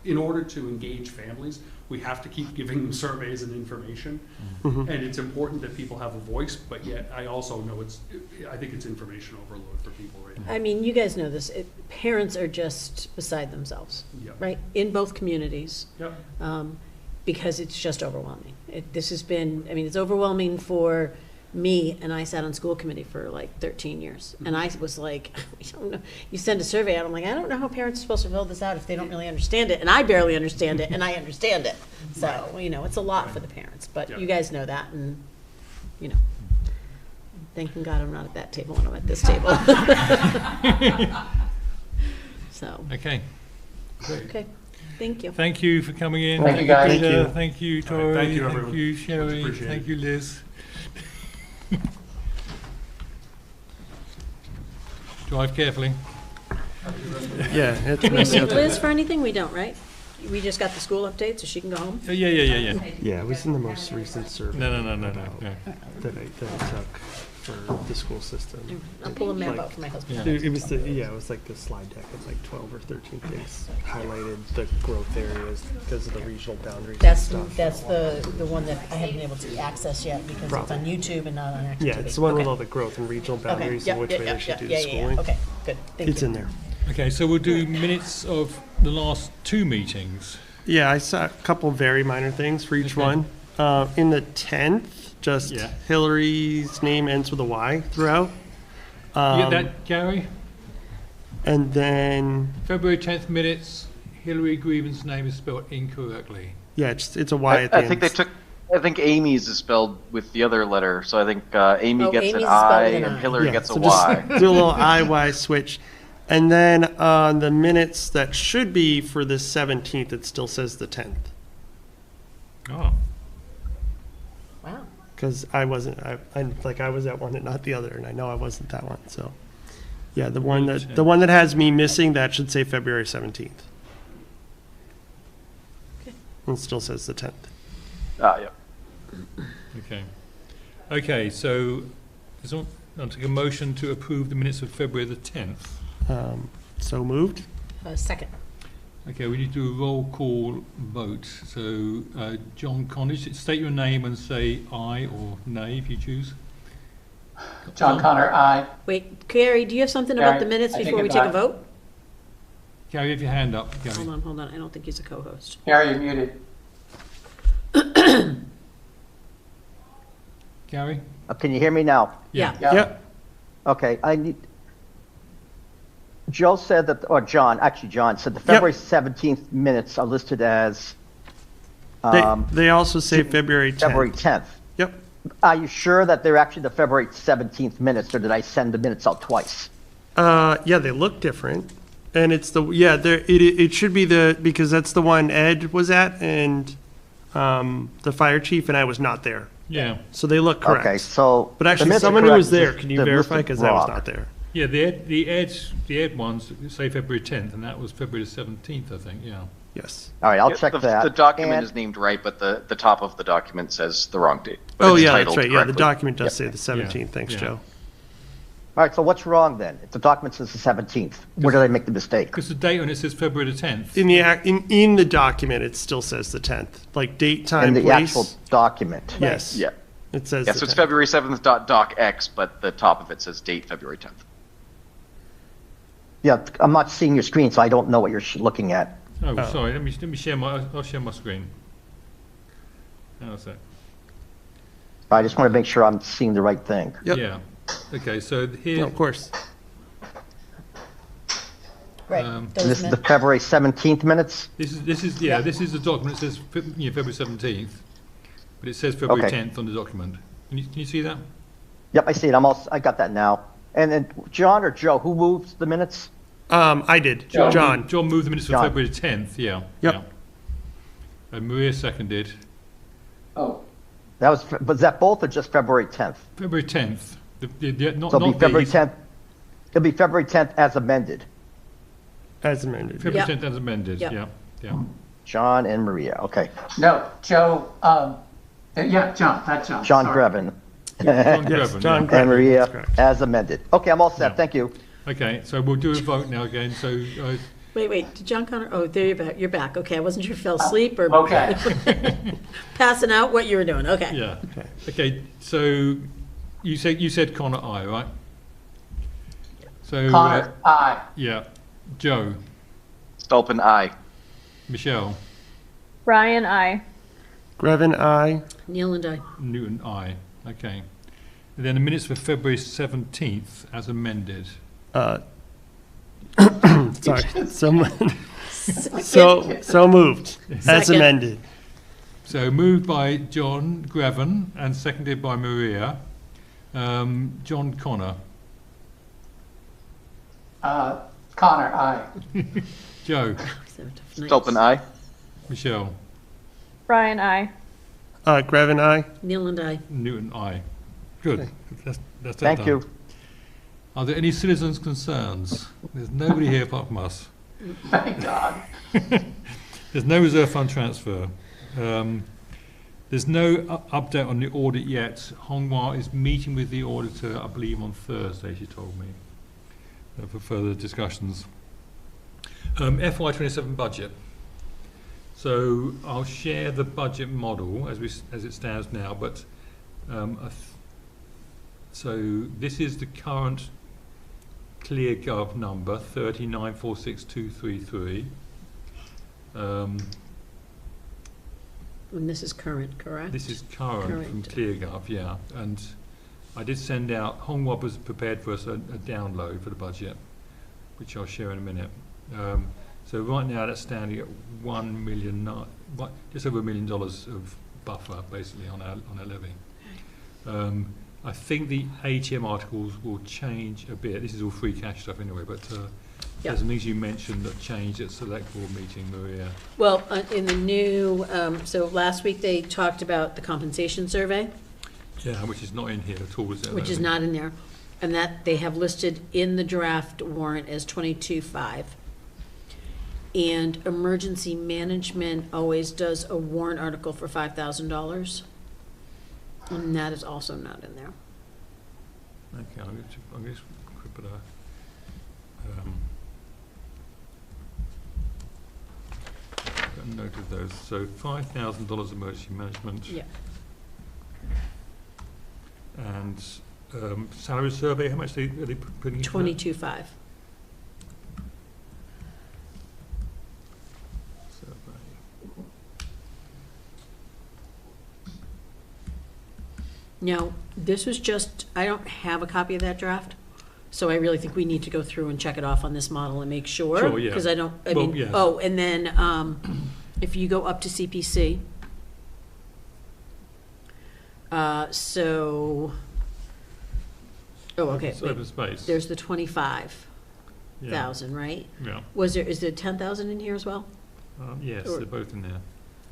in order to engage families, we have to keep giving them surveys and information. Mm-hmm. And it's important that people have a voice, but yet I also know I think it's information overload for people right now. you guys know this, parents are just beside themselves, Yep. right? In both communities. Yep. Because it's just overwhelming. This has been, it's overwhelming for me, and I sat on school committee for like 13 years. And I was like, I don't know, you send a survey out, I'm like, I don't know how parents are supposed to fill this out if they don't really understand it. And I barely understand it, and I understand it. So, it's a lot for the parents, but Yeah. you guys know that, and, thanking God I'm not at that table when I'm at this table. So, Okay. okay, thank you. Thank you for coming in. Thank you, guys. Peter. Thank you. Thank you, All Tori. right, thank you, Thank everyone. you, Much Sherry. appreciated. Thank you, Liz. Drive carefully. Yeah. it's Do we messy need out there. Liz for anything? We don't, right? We just got the school update, so she can go home? Yeah. Yeah, it was in the most recent survey. No. That I took for the school system. I'll pull a map Like, out for my husband. Yeah. It was it was like the slide deck with like 12 or 13 things highlighted the growth areas because of the regional boundaries and That's stuff. the one that I haven't been able to access yet because it's on Probably. YouTube and not on Active Yeah, TV. it's the one with Okay. all the growth and regional Okay. boundaries Yep, and which yep, way yep, they should yep, do yeah, the yeah, yeah. schooling. Okay, good, thank you. It's in there. Okay, so we'll do minutes of the last 2 meetings. Yeah, I saw a couple very minor things for each Okay. one. In the 10th, just Yeah. Hillary's name ends with a Y throughout. You get that, Gary? And then, February 10th minutes, Hillary Grievance name is spelled incorrectly. yeah, it's a Y at the I end. think I think Amy's is spelled with the other letter, so I think Amy Oh, gets Amy's an is spelled I with an and I. Hillary Yeah, gets a so just Y. do a little IY switch. And then on the minutes that should be for the 17th, it still says the 10th. Oh. Wow. Because I wasn't, I was at one and not the other, and I know I wasn't that one, so. Yeah, the one that has me missing, that should say February 17th. And it still says the 10th. Yeah. Okay, so I'll take a motion to approve the minutes of February the 10th. So moved? Second. Okay, we need to do a roll call vote. So, John Connors, state your name and say aye or nay if you choose. John Connor, aye. Wait, Carrie, do you have something about Gary, the minutes I before take we it take a back. vote? Gary, have your hand up. Gary. Hold on, I don't think he's a co-host. Gary, you're muted. Gary? Can you hear me now? Yeah. Yeah. Yep. Okay, Joe said that, or John said the February 17th minutes are listed as They also say February 10th. February 10th. Yep. Are you sure that they're actually the February 17th minutes, or did I send the minutes out twice? Yeah, they look different. And it's it should be because that's the one Ed was at and the fire chief and I was not there. Yeah. So they look correct. Okay, so. But the actually, minutes are someone who correct, was there, just can you they're verify? listed Because I was wrong. not there. Yeah, the Ed ones say February 10th, and that was February the 17th, I think, yeah. Yes. All right, I'll Yeah, check the, that. The document And- is named right, but the top of the document says the wrong date. But Oh, it's yeah, that's titled right. Yeah, the correctly. document does say the 17th. Thanks, Yeah. Joe. All right, so what's wrong then? If the document says the 17th, where did I make the mistake? Because the date on it says February the 10th. In the document, it still says the 10th. Like date, time, In the place. actual document? Yes. Yeah. It says Yeah, the so it's 10th. February 7th .docx, but the top of it says date February 10th. Yeah, I'm not seeing your screen, so I don't know what you're looking at. Oh, sorry, let me share I'll share my screen. How's that? But I just want to make sure I'm seeing the right thing. Yep. Yeah. Okay, so No, here, of course. Right. Um, those And this is min- the February 17th minutes? this is Yeah. this is the document. It says February 17th, but it says February Okay. 10th on the document. Can you see that? Yep, I see it. I got that now. And then John or Joe, who moved the minutes? I did. John. John moved the minutes for John. February 10th. Yeah. Yep. Yeah. And Maria seconded. Oh, Was that both or just February 10th? February 10th. Not So it'll be February these. 10th. It'll be February 10th as amended. As amended. February Yep. 10th as amended. Yep. Yeah. Yeah. John and Maria. Okay. no, Joe, yeah, John, that's John. John sorry. Greven. John Yes, Greven, John yeah. Greven. And Maria That's correct. as amended. Okay, I'm all set. Yeah. Thank you. Okay, so we'll do a vote now again. So Wait, did John Connor, oh, there you're back, Okay, I wasn't sure if you fell asleep or Okay. passing out, what you were doing, okay. yeah. Okay. So you said Connor, aye, right? So Connor, aye. yeah. Joe, Stolpen, aye. Michelle, Ryan, I. Greven, aye. Neil and I. Newton, aye. Okay. And then the minutes for February 17th as amended. Sorry. So moved. As Second. amended. So moved by John Greven and seconded by Maria. John Connor, Connor, aye. Joe, Stolpen, aye. Michelle, Ryan, I. Greven, aye. Neil and I. Newton, aye. Good. That's that Thank done. you. Are there any citizens' concerns? There's nobody here apart from us. Thank God. There's no reserve fund transfer. There's no update on the audit yet. Honghua is meeting with the auditor, I believe, on Thursday, she told me, for further discussions. FY27 budget. So I'll share the budget model as it stands now, but so this is the current ClearGov number 39,46233. And this is current, correct? This is current from Current. ClearGov, yeah. And I did send out, Honghua was prepared for us a download for the budget, which I'll share in a minute. So right now that's standing at just over $1 million of buffer basically on our levy. I think the ATM articles will change a bit. This is all free cash stuff anyway, but there's some things you mentioned that changed at select board meeting, Maria. Well, in the new, so last week they talked about the compensation survey, Yeah, which is not in here at all, is it? which is not in there, and that they have listed in the draft warrant as 22.5. And emergency management always does a warrant article for $5,000. And that is also not in there. Okay, I'm going to put a note of those. So $5,000 emergency management. Yeah. And salary survey, how much are they putting into that? 22.5. Survey. Now, this was just, I don't have a copy of that draft, so I really think we need to go through and check it off on this model and make sure. Sure, yeah. Because I don't, I Well, mean, yes. oh, and then, if you go up to CPC, so, oh, okay, It's wait, open space. there's the 25,000, Yeah. right? Yeah. Is there 10,000 in here as well? Yes, Or- they're both in there.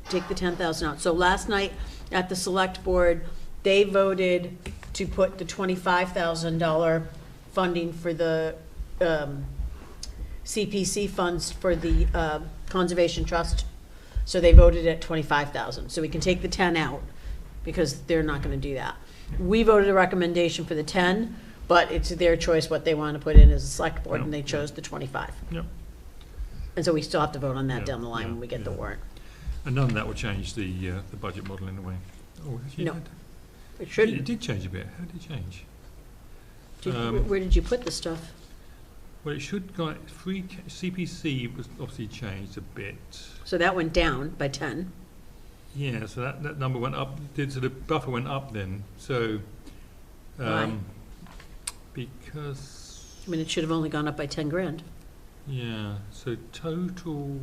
Take the 10,000 out. So last night at the select board, they voted to put the $25,000 funding for the CPC funds for the Conservation Trust. So they voted at 25,000. So we can take the 10 out because they're not going to do that. We voted a recommendation for the 10, but it's their choice what they want to put in as a select board, and they chose the 25. Yep. And so we still have to vote on that Yeah, down the line yeah, when we get the yeah. warrant. And none of that will change the budget model in a way. Oh, actually, No. it It did. shouldn't. It did change a bit. How did it change? Where did you put the stuff? Well, it should go, CPC was obviously changed a bit. So that went down by 10. Yeah, so that number went up, so the buffer went up then, so, Why? because, I mean, it should have only gone up by 10 grand. yeah, so total,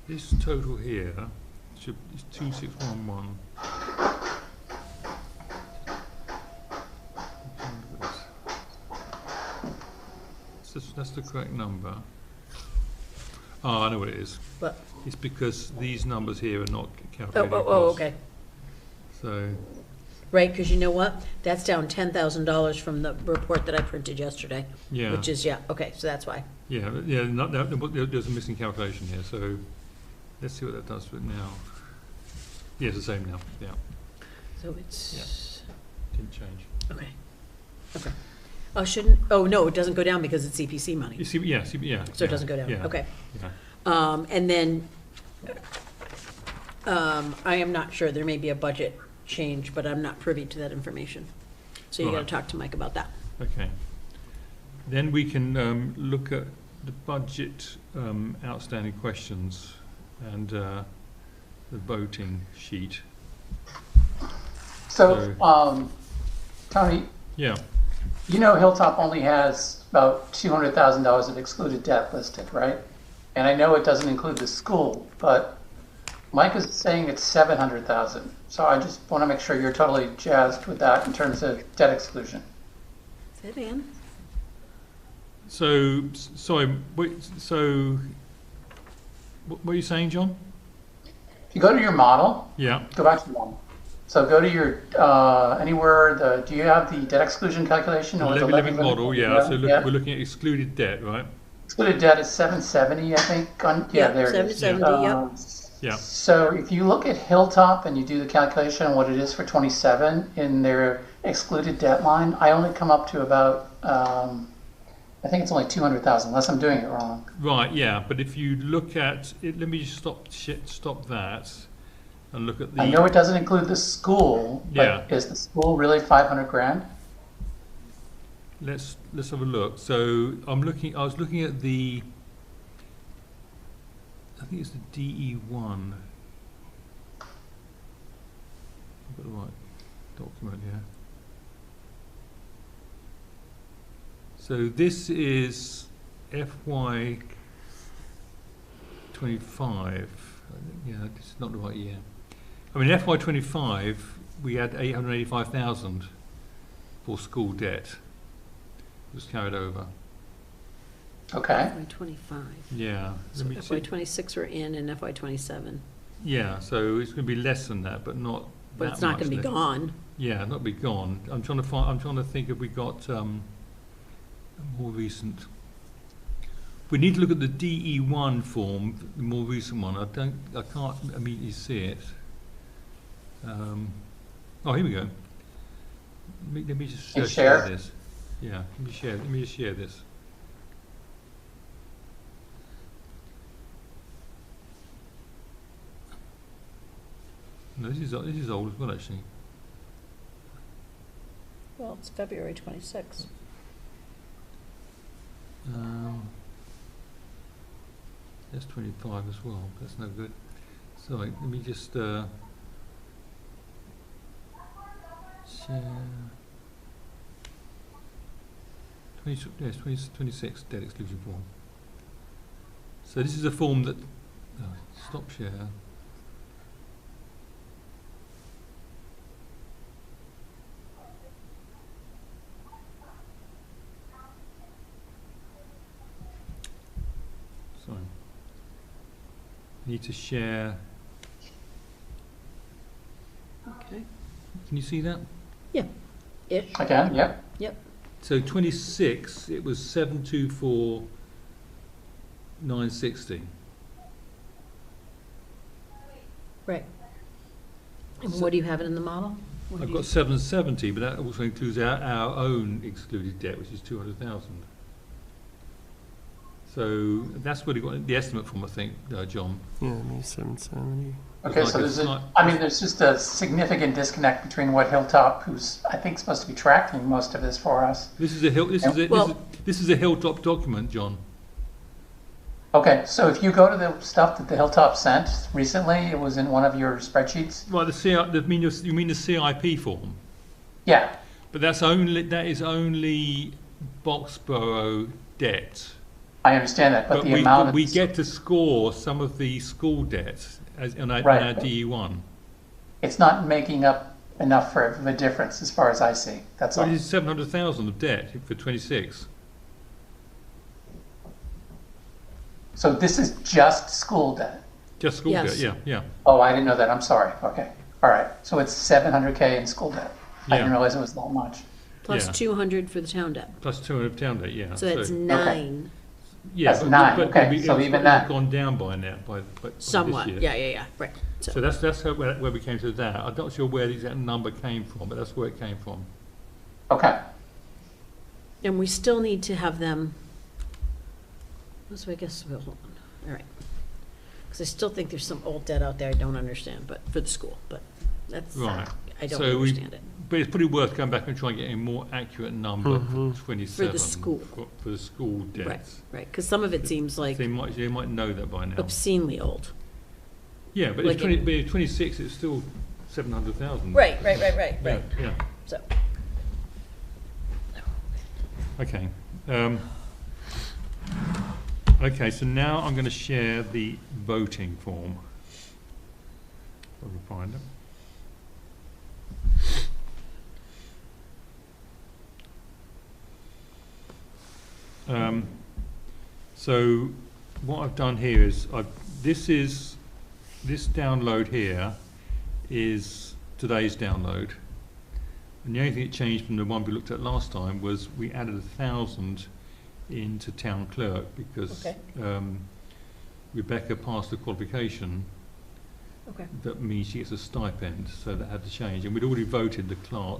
this total here is 2611. That's the correct number. Oh, I know what it is. But, It's because these numbers here are not oh, calculated. okay. So, Right, because you know what? That's down $10,000 from the report that I printed yesterday. yeah. Which is, yeah, okay, so that's why. Yeah, there's a missing calculation here, so let's see what that does for it now. Yeah, it's the same now, yeah, So it's, didn't change. okay, okay. Oh, shouldn't, oh, no, it doesn't go down because it's CPC money. You see, yeah, yeah. So it doesn't go down, yeah, okay. yeah. And then, I am not sure, there may be a budget change, but I'm not privy to that information. So you gotta Right. talk to Mike about that. Okay. Then we can look at the budget outstanding questions and the voting sheet. So, Tony, Yeah, you know Hilltop only has about $200,000 of excluded debt listed, right? And I know it doesn't include the school, but Mike is saying it's 700,000. So I just want to make sure you're totally jazzed with that in terms of debt exclusion. Say it again. so, sorry, so, what were you saying, John? If you go to your model, Yeah, go back to the model. So go to your, anywhere, do you have the debt exclusion calculation? Or the living levy model, limit? yeah, so we're looking at excluded debt, right? Excluded debt is 770, I think. Yeah, there it is. 770, yep. Yeah. So if you look at Hilltop and you do the calculation on what it is for 27 in their excluded debt line, I only come up to about, I think it's only 200,000, unless I'm doing it wrong. Right, yeah, but if you look at it, let me just stop that and look at the. I know it doesn't include the school, Yeah. but is the school really 500 grand? Let's have a look. So I was looking at the, I think it's the DE1. I've got the right document here. So this is FY 25. Yeah, this is not the right year. I mean, FY 25, we had 885,000 for school debt. It was carried over. Okay. FY 25. Yeah. So let me FY see. 26 we're in and FY 27. Yeah, so it's going to be less than that, but not But that it's not much gonna be less. gone. Yeah, not be gone. I'm trying to think if we got a more recent. We need to look at the DE1 form, the more recent one. I can't immediately see it. Oh, here we go. Let me just Can you share share? this. Yeah, let me just share this. No, this is old as well, actually. Well, it's February 26. That's 25 as well. That's no good. So let me just share. Yes, 26 debt exclusion form. So this is a form that. Stop share. Sorry. Need to share. Okay. Can you see that? Yeah. Ish. I can, yep. Yep. So 26, it was 724,960. Right. And So- what do you have it in the model? What do I've you- got 770, but that also includes our own excluded debt, which is 200,000. So that's where we got the estimate from, I think, John. Yeah, maybe 770. Okay, Like so it's there's not- there's just a significant disconnect between what Hilltop, who's, I think, supposed to be tracking most of this for us. This is a Well- this is a Hilltop document, John. Okay, so if you go to the stuff that the Hilltop sent recently, it was in one of your spreadsheets? Well, you mean the CIP form? Yeah, But that is only Boxborough debt. I understand that, but the amount of... we get to score some of the school debt in our Right. DE1. It's not making up enough for the difference as far as I see, that's all. Well, it's 700,000 of debt for 26. So this is just school debt? Just school Yes. debt, yeah, yeah. Oh, I didn't know that, I'm sorry, okay. All right, so it's 700K in school debt. I didn't Yeah. realize it was that much. Plus Yeah. 200 for the town debt. Plus 200 town debt, yeah. So that's 9 Yeah, That's 9, okay, so even that. gone down by now, by somewhat. this year. Yeah, right. So that's where we came to that. I'm not sure where the exact number came from, but that's where it came from. Okay, And we still need to have them, so I guess, we'll hold on, all right. Because I still think there's some old debt out there I don't understand, but, for the school, but that's, Right. I don't So understand it. But it's pretty worth going back and trying to get a more accurate number for 27. For the school. For the school Right, debts. right, because some of it seems like They might know that by now. obscenely old. Yeah, but like it's 26, it's still 700,000. Right, Yeah, yeah. so. Okay. Okay, so now I'm going to share the voting form. If I can find it. So what I've done here is this download here is today's download. And the only thing that changed from the one we looked at last time was we added 1,000 into town clerk because Okay. Rebecca passed the qualification. Okay. That means she gets a stipend, so that had to change. And we'd already voted the clerk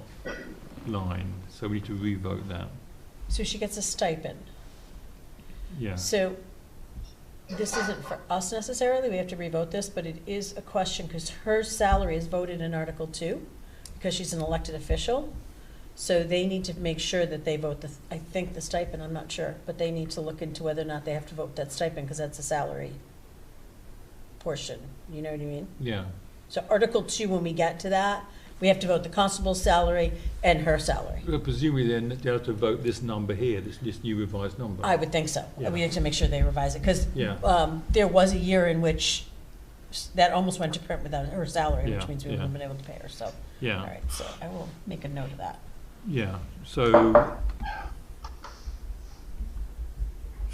line, so we need to re-vote that. So she gets a stipend. Yeah. So this isn't for us necessarily, we have to revote this, but it is a question because her salary is voted in Article 2 because she's an elected official. So they need to make sure that they vote I think the stipend, I'm not sure, but they need to look into whether or not they have to vote that stipend because that's a salary portion, you know what I mean? Yeah. So Article 2, when we get to that, we have to vote the constable's salary and her salary. Well, presumably then they have to vote this number here, this new revised number. I would think so. Yeah. We need to make sure they revise it, because Yeah. there was a year in which that almost went to print without her salary, which Yeah, means we yeah. wouldn't have been able to pay her, so. Yeah. All right, so I will make a note of that. Yeah, so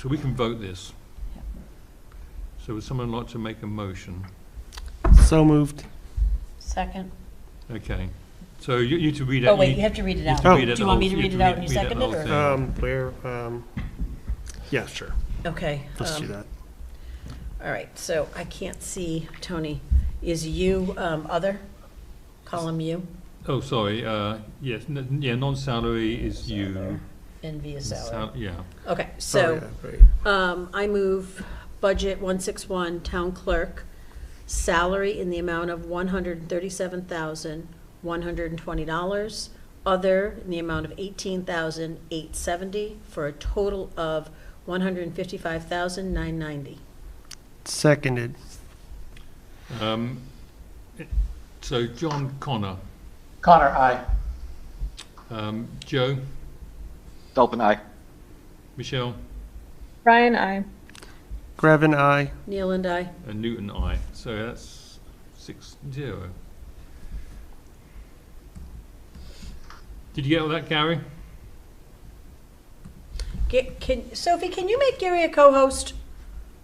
we can vote this. Yeah. So would someone like to make a motion? So moved. Second? Okay, so you need to read out. Oh, wait, you have to read it out. Oh. Do you want me to read it out and you second it, or? Yeah, sure. Okay. Let's do that. All right, so I can't see, Tony, is you, other, column U, Oh, sorry, yes, non-salary is you. and via salary? Yeah, Okay, Oh, so, yeah, right. I move budget 161, town clerk, salary in the amount of $137,120, other in the amount of $18,870, for a total of $155,990. Seconded. so John Connor, Connor, aye. Joe, Dolphin, aye. Michelle, Brian, I. Grevin, aye. Neil and I. and Newton, I. So that's 6-0. Did you get all that, Gary? Sophie, can you make Gary a co-host,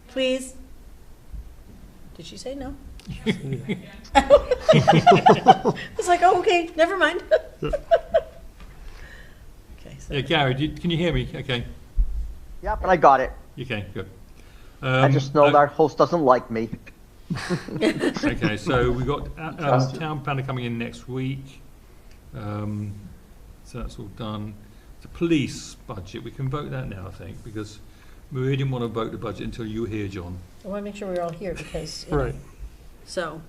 please? Did she say no? I was like, oh, okay, never mind. Okay, so Yeah, Gary, can you hear me? Okay, Yeah, but I got it. okay, good. I just know that our host doesn't like me. Okay, so we got Trust you. town planner coming in next week. So that's all done. The police budget, we can vote that now, I think, because we didn't want to vote the budget until you were here, John. I want to make sure we're all here because, you know, Right. so,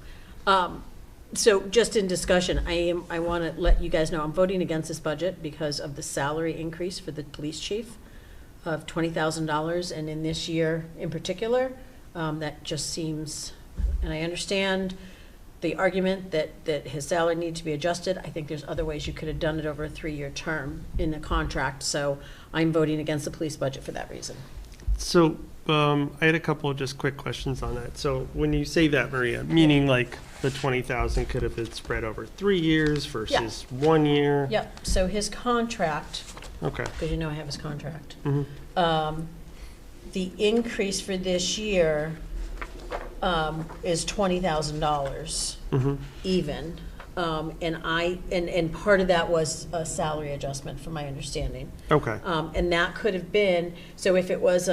so just in discussion, I want to let you guys know, I'm voting against this budget because of the salary increase for the police chief. of $20,000, and in this year in particular, that just seems, and I understand the argument that his salary needs to be adjusted. I think there's other ways you could have done it over a 3-year term in the contract, so I'm voting against the police budget for that reason. So, I had a couple of just quick questions on that. So when you say that, Maria, meaning like the 20,000 could have been spread over 3 years versus 1 year? Yep, so his contract, Okay. because you know I have his contract. Mhm. The increase for this year is $20,000 even. And part of that was a salary adjustment from my understanding. Okay. And that could have been, so if it was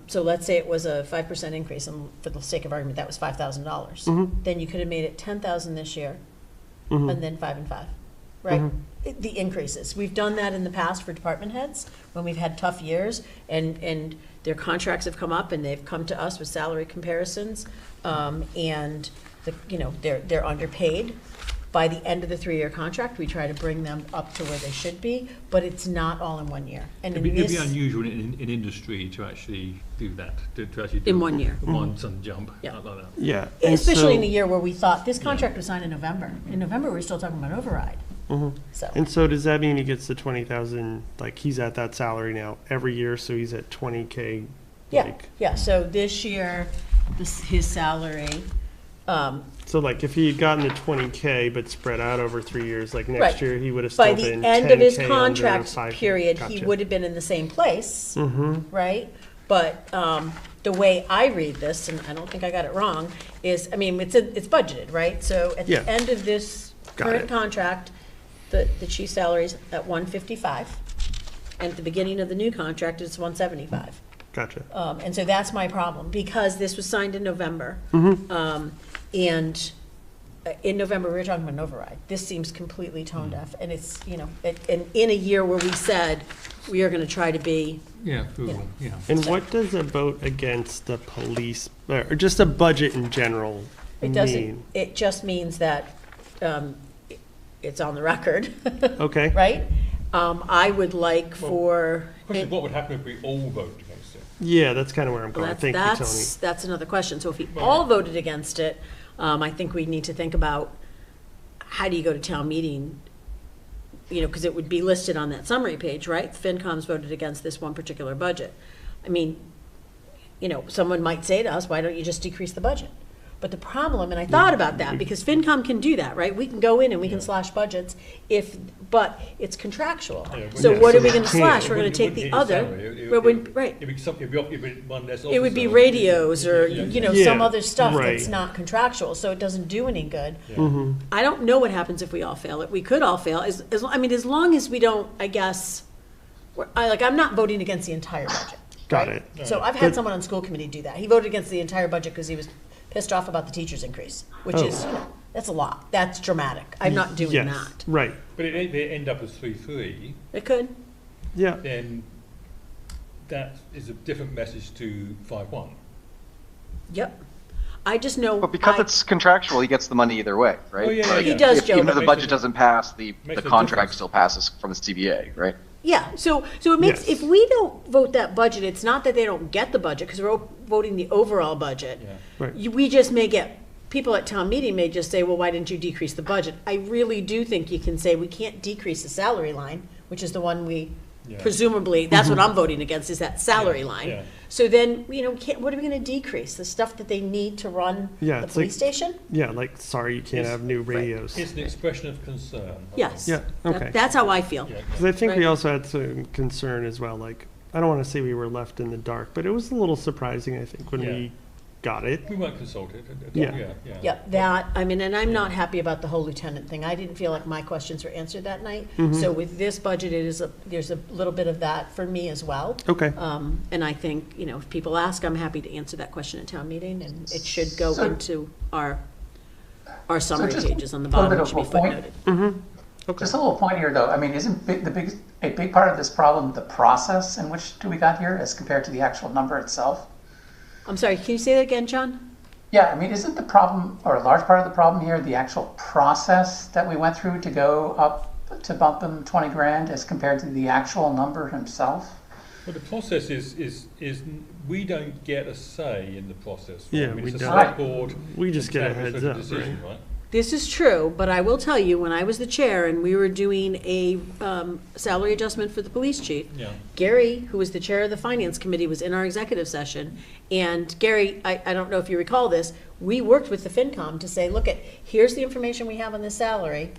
so let's say it was a 5% increase, and for the sake of argument, that was $5,000. Then you could have made it 10,000 this year, and then 5 and 5, right? The increases. We've done that in the past for department heads when we've had tough years, and their contracts have come up, and they've come to us with salary comparisons, and they're underpaid. By the end of the 3-year contract, we try to bring them up to where they should be, but it's not all in 1 year. And It'd be unusual in industry to actually do that, to actually do in 1 year. One sudden jump Yeah. like that. Yeah. Especially in a year where we thought, this contract was signed in November. In November, we were still talking about override. So, And so does that mean he gets the 20,000, like he's at that salary now every year, so he's at 20K? yeah, so this year, his salary, So like if he had gotten the 20K but spread out over 3 years, like next Right. year he would have by still been the end of his 10K contract under 5K. period, he Gotcha. would have been in the same place, right? But the way I read this, and I don't think I got it wrong, is, I mean, it's budgeted, right? So at Yeah. the end of this Got current it. contract, the chief's salary is at 155, and at the beginning of the new contract, it's 175. Gotcha. And so that's my problem, because this was signed in November. And in November, we were talking about an override. This seems completely tone deaf, and it's, and in a year where we said we are gonna try to be, Yeah, frugal, yeah. And what does a vote against the police, or just a budget in general it doesn't, mean? it just means that, it's on the record, Okay. right? I would like for. Question is, what would happen if we all voted against it? Yeah, that's kind of where I'm Well, going. Thank you, Tony. that's another question. So if we all voted against it, I think we need to think about, how do you go to town meeting? Because it would be listed on that summary page, right? FinCom's voted against this one particular budget. I mean, someone might say to us, why don't you just decrease the budget? But the problem, and I thought about that, because FinCom can do that, right? We can go in and we can slash budgets but it's contractual. So Yeah, what so are we we gonna can't. slash? We're gonna take the other, right? It'd be one less It would be officer. radios or, Yeah, some other stuff right. that's not contractual, so it doesn't do any good. Mm-hmm. I don't know what happens if we all fail it. We could all fail, as long as we don't, I guess, I'm not voting against the entire budget. Got right? it. So I've had But- someone on school committee do that. He voted against the entire budget because he was pissed off about the teacher's increase, which Oh. is, that's a lot. That's dramatic. I'm not doing Yes, that. right. But if they end up as 3-3, It could. Yeah. then that is a different message to 5-1. Yep. I just know. But because it's contractual, he gets the money either way, right? Oh, yeah, Like, He does, if- Joe, Even but- if the budget doesn't pass, the Makes a contract difference. still passes from the CBA, right? Yeah, so it makes, Yes. if we don't vote that budget, it's not that they don't get the budget, because we're voting the overall budget. Yeah. Right. We just may get, people at town meeting may just say, well, why didn't you decrease the budget? I really do think you can say, we can't decrease the salary line, which is the one we, Yeah. presumably, that's what I'm voting against, is that salary Yeah, line. yeah. So then, what are we gonna decrease? The stuff that they need to run Yeah, the it's like- police station? Yeah, like, sorry, you can't It's- have new radios. It's an expression of concern. Yes. Yeah, That- okay. That's how I feel. Yeah. Because I think we Right. also had some concern as well, like, I don't want to say we were left in the dark, but it was a little surprising, I think, when Yeah. we got it. We weren't consulted. Yeah. Yep, that, and I'm not happy about the whole lieutenant thing. I didn't feel like my questions were answered that night. Mm-hmm. So with this budget, there's a little bit of that for me as well. Okay. And I think, if people ask, I'm happy to answer that question at town meeting, and it should go So- into our summary just pages on the a little bottom, bit it should be of a point. footnoted. Just a little point here, though. I mean, isn't a big part of this problem the process in which we got here as compared to the actual number itself? I'm sorry, can you say that again, John? Yeah, I mean, isn't the problem, or a large part of the problem here, the actual process that we went through to go up, to bump him 20 grand as compared to the actual number himself? Well, the process is we don't get a say in the process. Right? Yeah, I mean, we it's a don't. select board. We just get a and heads it's a up, decision, right? This is true, but I will tell you, when I was the chair and we were doing a salary adjustment for the police chief, Yeah. Gary, who was the chair of the finance committee, was in our executive session. And Gary, I don't know if you recall this, we worked with the FinCom to say, look, here's the information we have on this salary.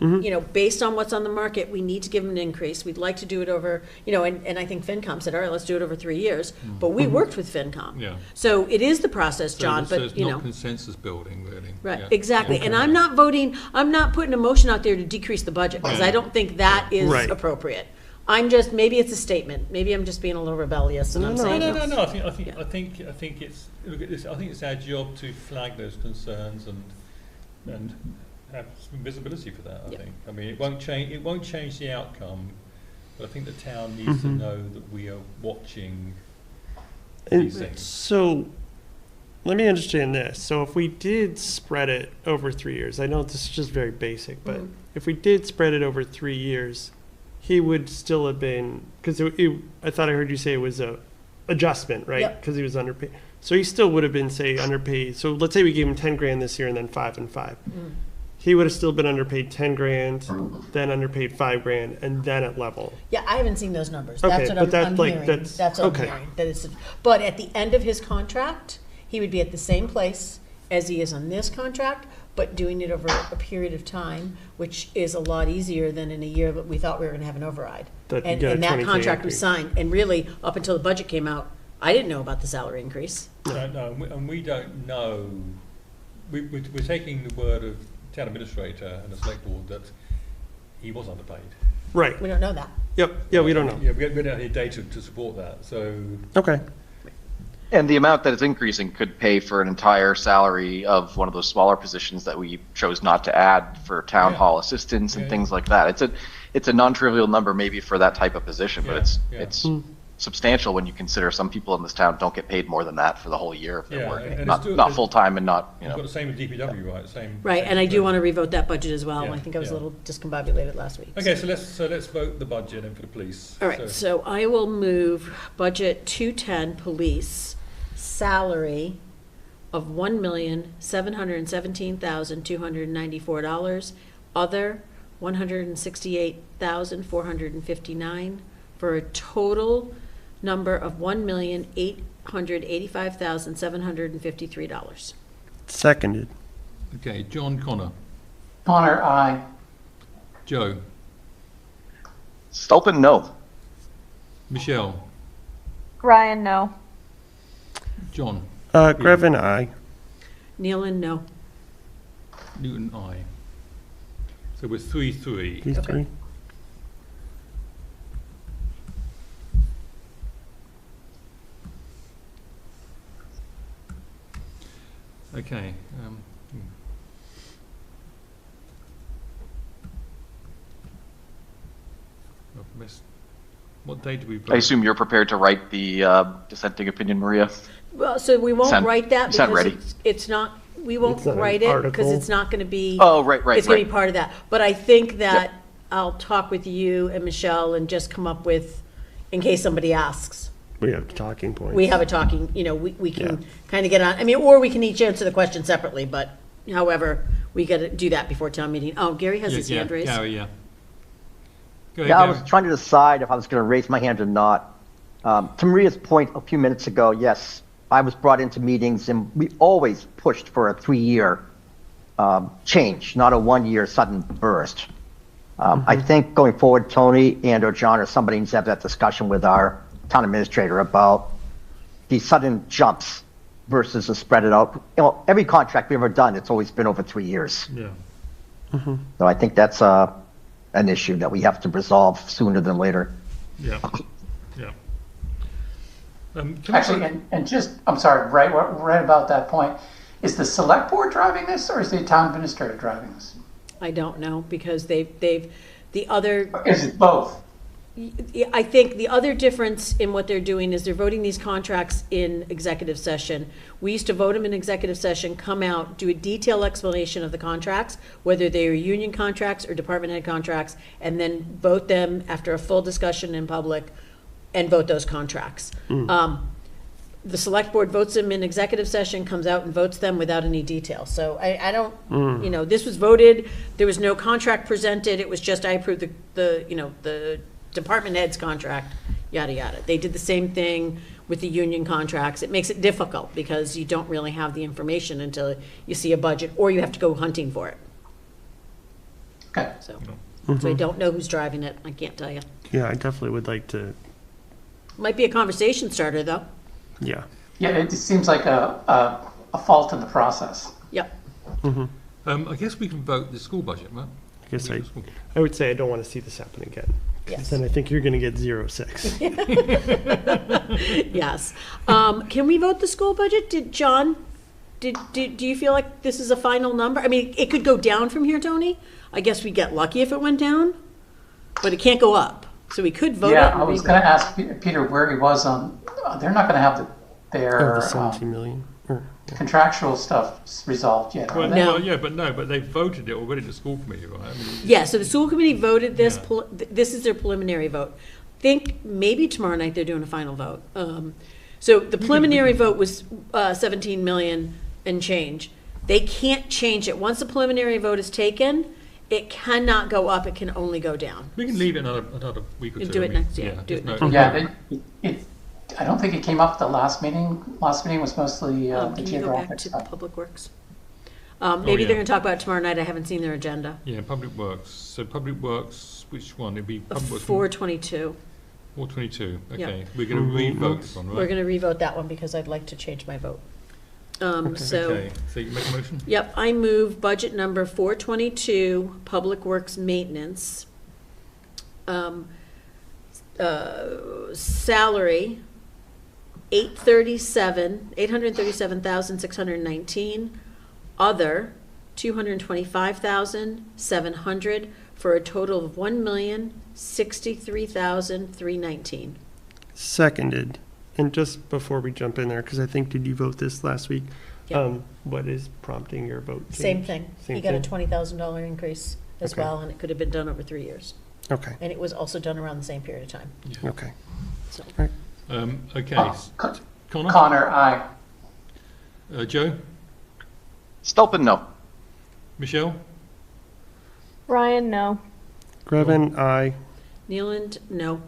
You know, based on what's on the market, we need to give them an increase. We'd like to do it over, you know, and I think FinCom said, all right, let's do it over 3 years. But we worked with FinCom. Yeah. So it is the process, John, so but, it's you not know. consensus building, really. Right, Yeah. exactly. Yeah. And I'm not putting a motion out there to decrease the budget, because I don't think that is Right. appropriate. Maybe it's a statement. Maybe I'm just being a little rebellious and I'm saying. No. I think it's look at this. I think it's our job to flag those concerns and have some visibility for that. I think. I mean, it won't change the outcome, but I think the town needs to know that we are watching these things. So, let me understand this. So if we did spread it over 3 years, I know this is just very basic, but if we did spread it over 3 years, he would still have been, because I thought I heard you say it was a adjustment, right? Yep. Because he was underpaid. So he still would have been, say, underpaid. So let's say we gave him 10 grand this year and then 5 and 5. He would have still been underpaid 10 grand, then underpaid 5 grand, and then at level. Yeah, I haven't seen those numbers. Okay, That's what but that's I'm like- hearing. that's- That's what I'm okay. hearing. But at the end of his contract, he would be at the same place as he is on this contract, but doing it over a period of time, which is a lot easier than in a year that we thought we were gonna have an override. That you And get a and that 20K contract was increase. signed, and really, up until the budget came out, I didn't know about the salary increase. No, and we don't know. We're taking the word of town administrator and the select board that he was underpaid. Right. We don't know that. Yep. Yeah, we don't know. Yeah, we don't have any data to support that. So Okay. And the amount that it's increasing could pay for an entire salary of one of those smaller positions that we chose not to add for town Yeah. hall assistants and Yeah. things like that. It's a non-trivial number maybe for that type of position, but Yeah. it's substantial when you consider some people in this town don't get paid more than that for the whole year if they're Yeah, working. and Not, it's not full-time and not, you we've got know. the same with DPW, right? Same. Right, and I do want to revote that budget as well. Yeah, I think I was a yeah. little discombobulated last week. Okay, so let's vote the budget and for the police. All right, so I will move budget 210, police, salary of $1,717,294, other $168,459, for a total number of $1,885,753. Seconded. Okay, John Connor, Connor, aye. Joe, Stolpen, no. Michelle, Ryan, no. John, Grevin, aye. Nealon, no. Newton, I. So we're 3-3. These three. Okay. I've missed. What day do we vote? I assume you're prepared to write the dissenting opinion, Maria? Well, so we won't Sound- write that sound because ready. it's not, we won't It's not an write it because article. it's not going to be. Oh, right. It's going to be part of that. But I think that I'll talk with you and Michelle and just come up with, in case somebody asks. We have talking points. We have a talking, you know, we can kind of get on, I mean, or we can each answer the question separately, but however, we got to do that before town meeting. Oh, Gary has his hand raised. Gary, yeah. Go ahead, Yeah, I Gary. was trying to decide if I was going to raise my hand or not. To Maria's point a few minutes ago, yes, I was brought into meetings and we always pushed for a 3-year change, not a 1-year sudden burst. I think going forward, Tony and or John or somebody needs to have that discussion with our town administrator about the sudden jumps versus to spread it out. You know, every contract we've ever done, it's always been over 3 years. Yeah. So I think that's an issue that we have to resolve sooner than later. Yeah. Yeah. Can we Actually, vote- and just, I'm sorry, right about that point, is the select board driving this or is the town administrator driving this? I don't know, because the other, Is it both? I think the other difference in what they're doing is they're voting these contracts in executive session. We used to vote them in executive session, come out, do a detailed explanation of the contracts, whether they are union contracts or department head contracts, and then vote them after a full discussion in public and vote those contracts. The select board votes them in executive session, comes out and votes them without any detail. So I don't, you know, this was voted, there was no contract presented, it was just I approved the department head's contract, yada, yada. They did the same thing with the union contracts. It makes it difficult because you don't really have the information until you see a budget, or you have to go hunting for it. Okay. So I don't know who's driving it, I can't tell you. Yeah, I definitely would like to, Might be a conversation starter, though. yeah. Yeah, it just seems like a fault in the process. Yep. I guess we can vote the school budget, right? I guess I would say I don't want to see this happen again. 'Cause Yes. then I think you're going to get 0.6. Yes. Can we vote the school budget? Do you feel like this is a final number? I mean, it could go down from here, Tony. I guess we get lucky if it went down, but it can't go up. So we could vote it. Yeah, and I was revote. going to ask Peter where he was on, they're not going to have their The 17 million. Or, contractual stuff resolved yet, are Well, they? No. well, yeah, but they voted it already at the school committee, right? I mean, Yeah, so the school committee voted this, Yeah. this is their preliminary vote. Think maybe tomorrow night they're doing a final vote. So the preliminary vote was 17 million and change. They can't change it. Once the preliminary vote is taken, it cannot go up, it can only go down. we can leave it another week or two. Do it I mean, next- yeah, do it there's next Yeah, I don't think it came up at the last meeting. Last meeting was mostly the Can you go back geographic to stuff. Public Works? Maybe yeah. they're gonna talk about it tomorrow night, I haven't seen their agenda. Yeah, Public Works. So Public Works, which one? It'd be Public Works. 422. 422. Yeah. Okay, we're going to re-vote this one, right? We're gonna revote that one because I'd like to change my vote. So, Okay, so you make a motion? yep, I move budget number 422, Public Works Maintenance. Salary, 837,619. Other, 225,700, for a total of 1,063,319. seconded. And just before we jump in there, because I think, did you vote this last week? Yeah. What is prompting your vote? Same change? thing. Same He got a thing? $20,000 increase as Okay. well, and it could have been done over 3 years. Okay, And it was also done around the same period of time, okay. so. Okay. Connor? Connor, aye. Joe? Stelpen, no. Michelle? Ryan, no. Grevin, aye. Nealand, no.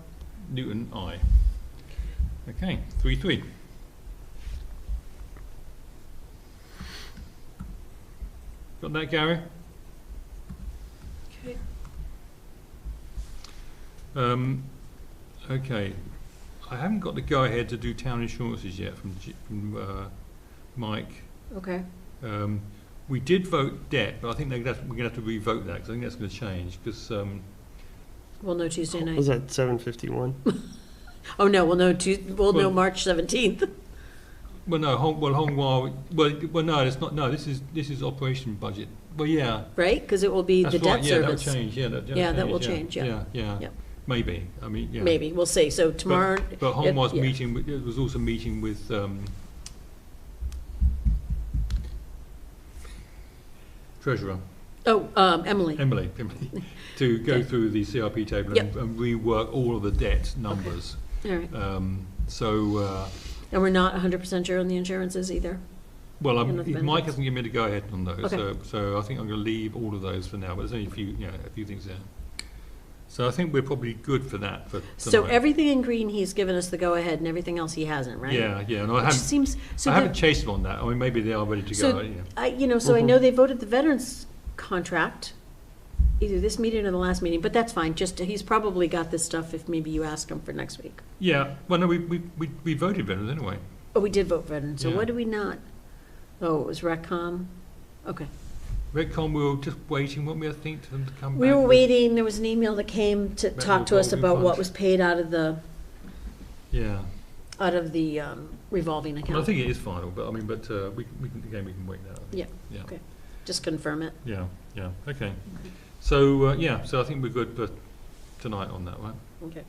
Newton, aye. Okay, 3-3. Got that, Gary? Okay. Okay. I haven't got the go-ahead to do town insurances yet from Mike. Okay. We did vote debt, but I think we're going to have to re-vote that, because I think that's going to change, because, We'll know Tuesday night. Was that 7:51? Oh, no, we'll know March 17th. well, no, Hongwa, well, no, it's not, no, this is operation budget. Well, yeah. Right? Because it will be the That's debt right, yeah, that'll service. change, yeah. Yeah, that will change, yeah. Yeah, Yep. maybe, I mean, yeah. Maybe, we'll see. So tomorrow. But Hongwa's yeah. meeting, it was also meeting with, Treasurer, Oh, Emily. Emily, to go through the CRP table Yep. and rework all of the debt numbers. All right. So, And we're not 100% sure on the insurances either. well, And the Mike benefits. hasn't given me the go-ahead on those, Okay. so I think I'm going to leave all of those for now, but there's only a few things there. So I think we're probably good for that for tonight. So everything in green, he's given us the go-ahead, and everything else he hasn't, right? Yeah, and I Which haven't, seems, so I haven't the- chased them on that. I mean, maybe they are ready to So, go, yeah. I know they voted the veterans contract, either this meeting or the last meeting, but that's fine, just, he's probably got this stuff if maybe you ask him for next week. Yeah, well, no, we voted veterans anyway. Oh, we did vote veterans, so Yeah. what did we not? Oh, it was RecCom, okay. Redcon, we were just waiting, weren't we, I think, for them to come back? We were with- waiting, there was an email that came to About talk to us revolving about what funds. was paid out of the Yeah, revolving well, I account. think it is final, but I mean, we can wait that. I think. Yeah, Yeah. okay. Just confirm it. Yeah, okay. So, so I think we're good for tonight on that, right? Okay.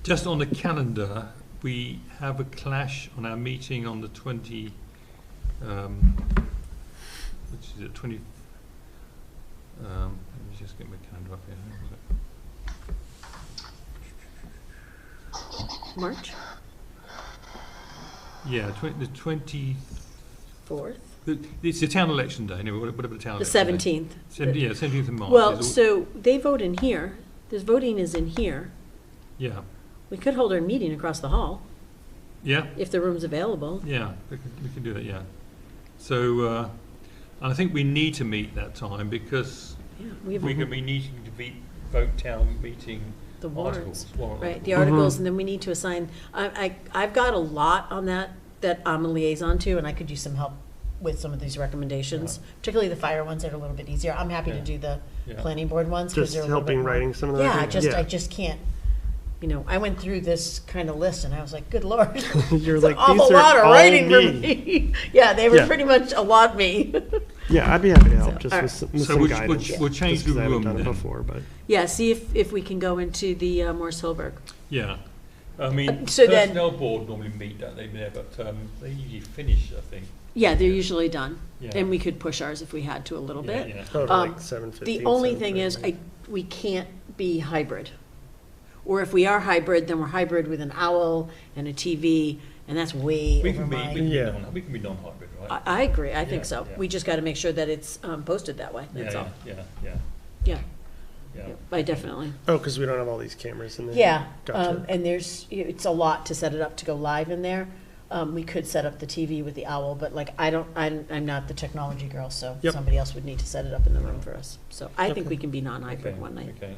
Just on the calendar, we have a clash on our meeting on the 20, which is it, 20, let me just get my calendar up here. Hang on a sec. March Yeah, the 20, 4th, it's the town election day, anyway, whatever the town the election day. 17th. 17th of March. Well, is all- so they vote in here. This voting is in here. Yeah, We could hold our meeting across the hall yeah, if the room's available. yeah, we can do that, yeah. So, I think we need to meet that time because Yeah, we have we're going to be needing to vote town meeting the articles. warrants. warrant Right, the articles. articles, and then we need to assign, I've got a lot on that I'm a liaison to, and I could use some help with some of these recommendations, particularly the fire ones that are a little bit easier. I'm happy to Yeah. do the Yeah. planning board ones. 'Cause Just they're a little bit helping more- writing some of the. Yeah, recommendations? I just can't, I went through this kind of list and I was like, good Lord. You're It's like, an awful these are lot of all writing for me. me. Yeah, they were Yeah. pretty much a lot me. Yeah, I'd be happy to help, So, just all with right. some, with So some we'll- guidance. we'll change just 'cause the I haven't room done it then. before, but. Yeah, see if we can go into the Morris Hilberg. Yeah. I mean, So then- personnel board normally meet, don't they, there, but they usually finish, I think. Yeah, they're usually done. Yeah. And we could push ours if we had to a little Yeah, bit. yeah. Oh, to Um, like 7:15. The only thing is, 7:30. we can't be hybrid. Or if we are hybrid, then we're hybrid with an owl and a TV, and that's way We over can be, my. Yeah. we can be non-hybrid, right? I agree, I think Yeah, so. yeah. We just gotta make sure that it's posted that way, that's Yeah, all. yeah, Yeah, yeah. I definitely. Oh, because we don't have all these cameras in there. Yeah, Gotcha. and it's a lot to set it up to go live in there. We could set up the TV with the owl, but like, I'm not the technology girl, so Yep. somebody else would need to set it up in the room for us. So I think Okay. we can be non-hybrid Okay, one night. Okay.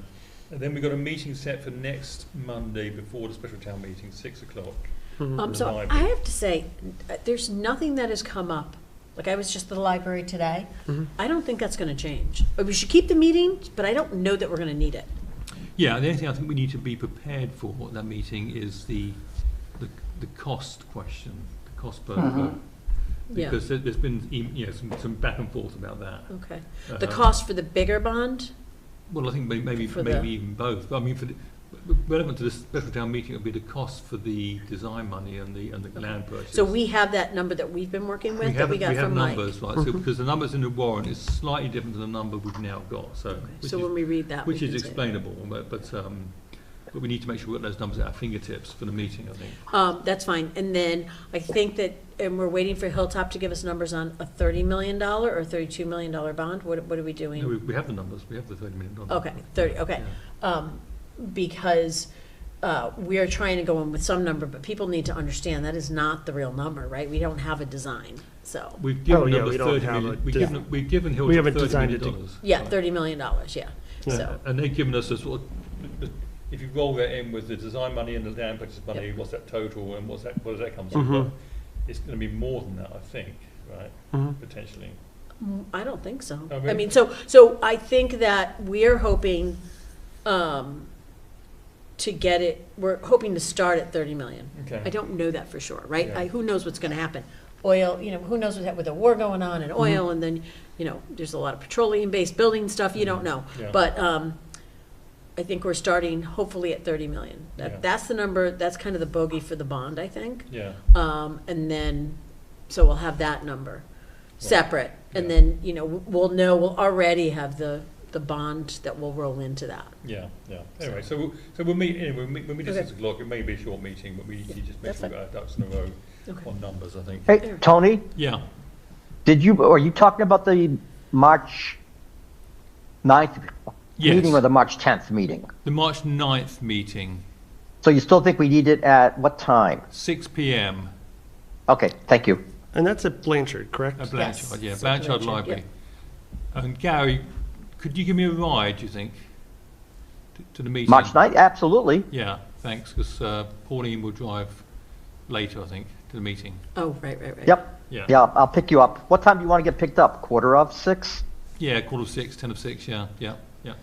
And then we've got a meeting set for next Monday before the special town meeting, 6 o'clock. So I library. have to say, there's nothing that has come up. Like, I was just at the library today. I don't think that's gonna change. But we should keep the meeting, but I don't know that we're gonna need it. Yeah, and the only thing I think we need to be prepared for at that meeting is the cost question, the cost per vote. Yeah. Because there's been, some back and forth about that. Okay. The cost for the bigger bond? Well, I think maybe For the- even both. But I mean, relevant to the special town meeting would be the cost for the design money and the land purchase. So we have that number that we've been working with, that we got from Mike? numbers, right? So because the numbers in the warrant is slightly different than the number we've now got. So So when we read that, we which is can say it. explainable, but we need to make sure we got those numbers at our fingertips for the meeting, I think. That's fine. And then I think that, and we're waiting for Hilltop to give us numbers on a $30 million or $32 million bond. What are we doing? No, we have the numbers. We have the $30 million. Okay, 30, okay. Because we are trying to go in with some number, but people need to understand that is not the real number, right? We don't have a design, so. We've given yeah, them we the don't 30 have million. a We've given we Hilltop haven't $30 designed million. it to- Yeah, Right. $30 million, yeah. So, And they've given us a sort of, if you roll that in with the design money and the land purchase money, Yep. what's that total and what does that come to? Mhm. Well, it's going to be more than that, I think, right? Mhm. Potentially. I don't think so. Oh, I really? mean, so I think that we're hoping to get it, we're hoping to start at 30 million. Okay. I don't know that for sure, right? Yeah. Who knows what's gonna happen? Oil, who knows with the war going on and oil, and then, there's a lot of petroleum-based building stuff, you don't know. Yeah. But I think we're starting hopefully at 30 million. Yeah. That's the number, that's kind of the bogey for the bond, I think. Yeah. And then, so we'll have that number separate. And Yeah. then, we'll already have the bond that will roll into that. Yeah, yeah. Anyway, so we'll meet, anyway, we'll meet at Okay. 6 o'clock. It may be a short meeting, but we need to just make that's sure we've got our ducks in a row Okay. on numbers, I think. Hey, Tony, Yeah. are you talking about the March 9th Yes. meeting or the March 10th meeting? The March 9th meeting, So you still think we need it at what time? 6 p.m. Okay, thank you. And that's at Blanchard, correct? at Blanchard, Yes, yeah, it's at Blanchard Blanchard, Library. And Gary, could you give me a ride, do you think, to the meeting? March 9th, absolutely. Yeah, thanks, because Pauline will drive later, I think, to the meeting. Oh, right. Yep. Yeah. Yeah, I'll pick you up. What time do you want to get picked up? 6:15? Yeah, 6:15, 10 of 6, yeah.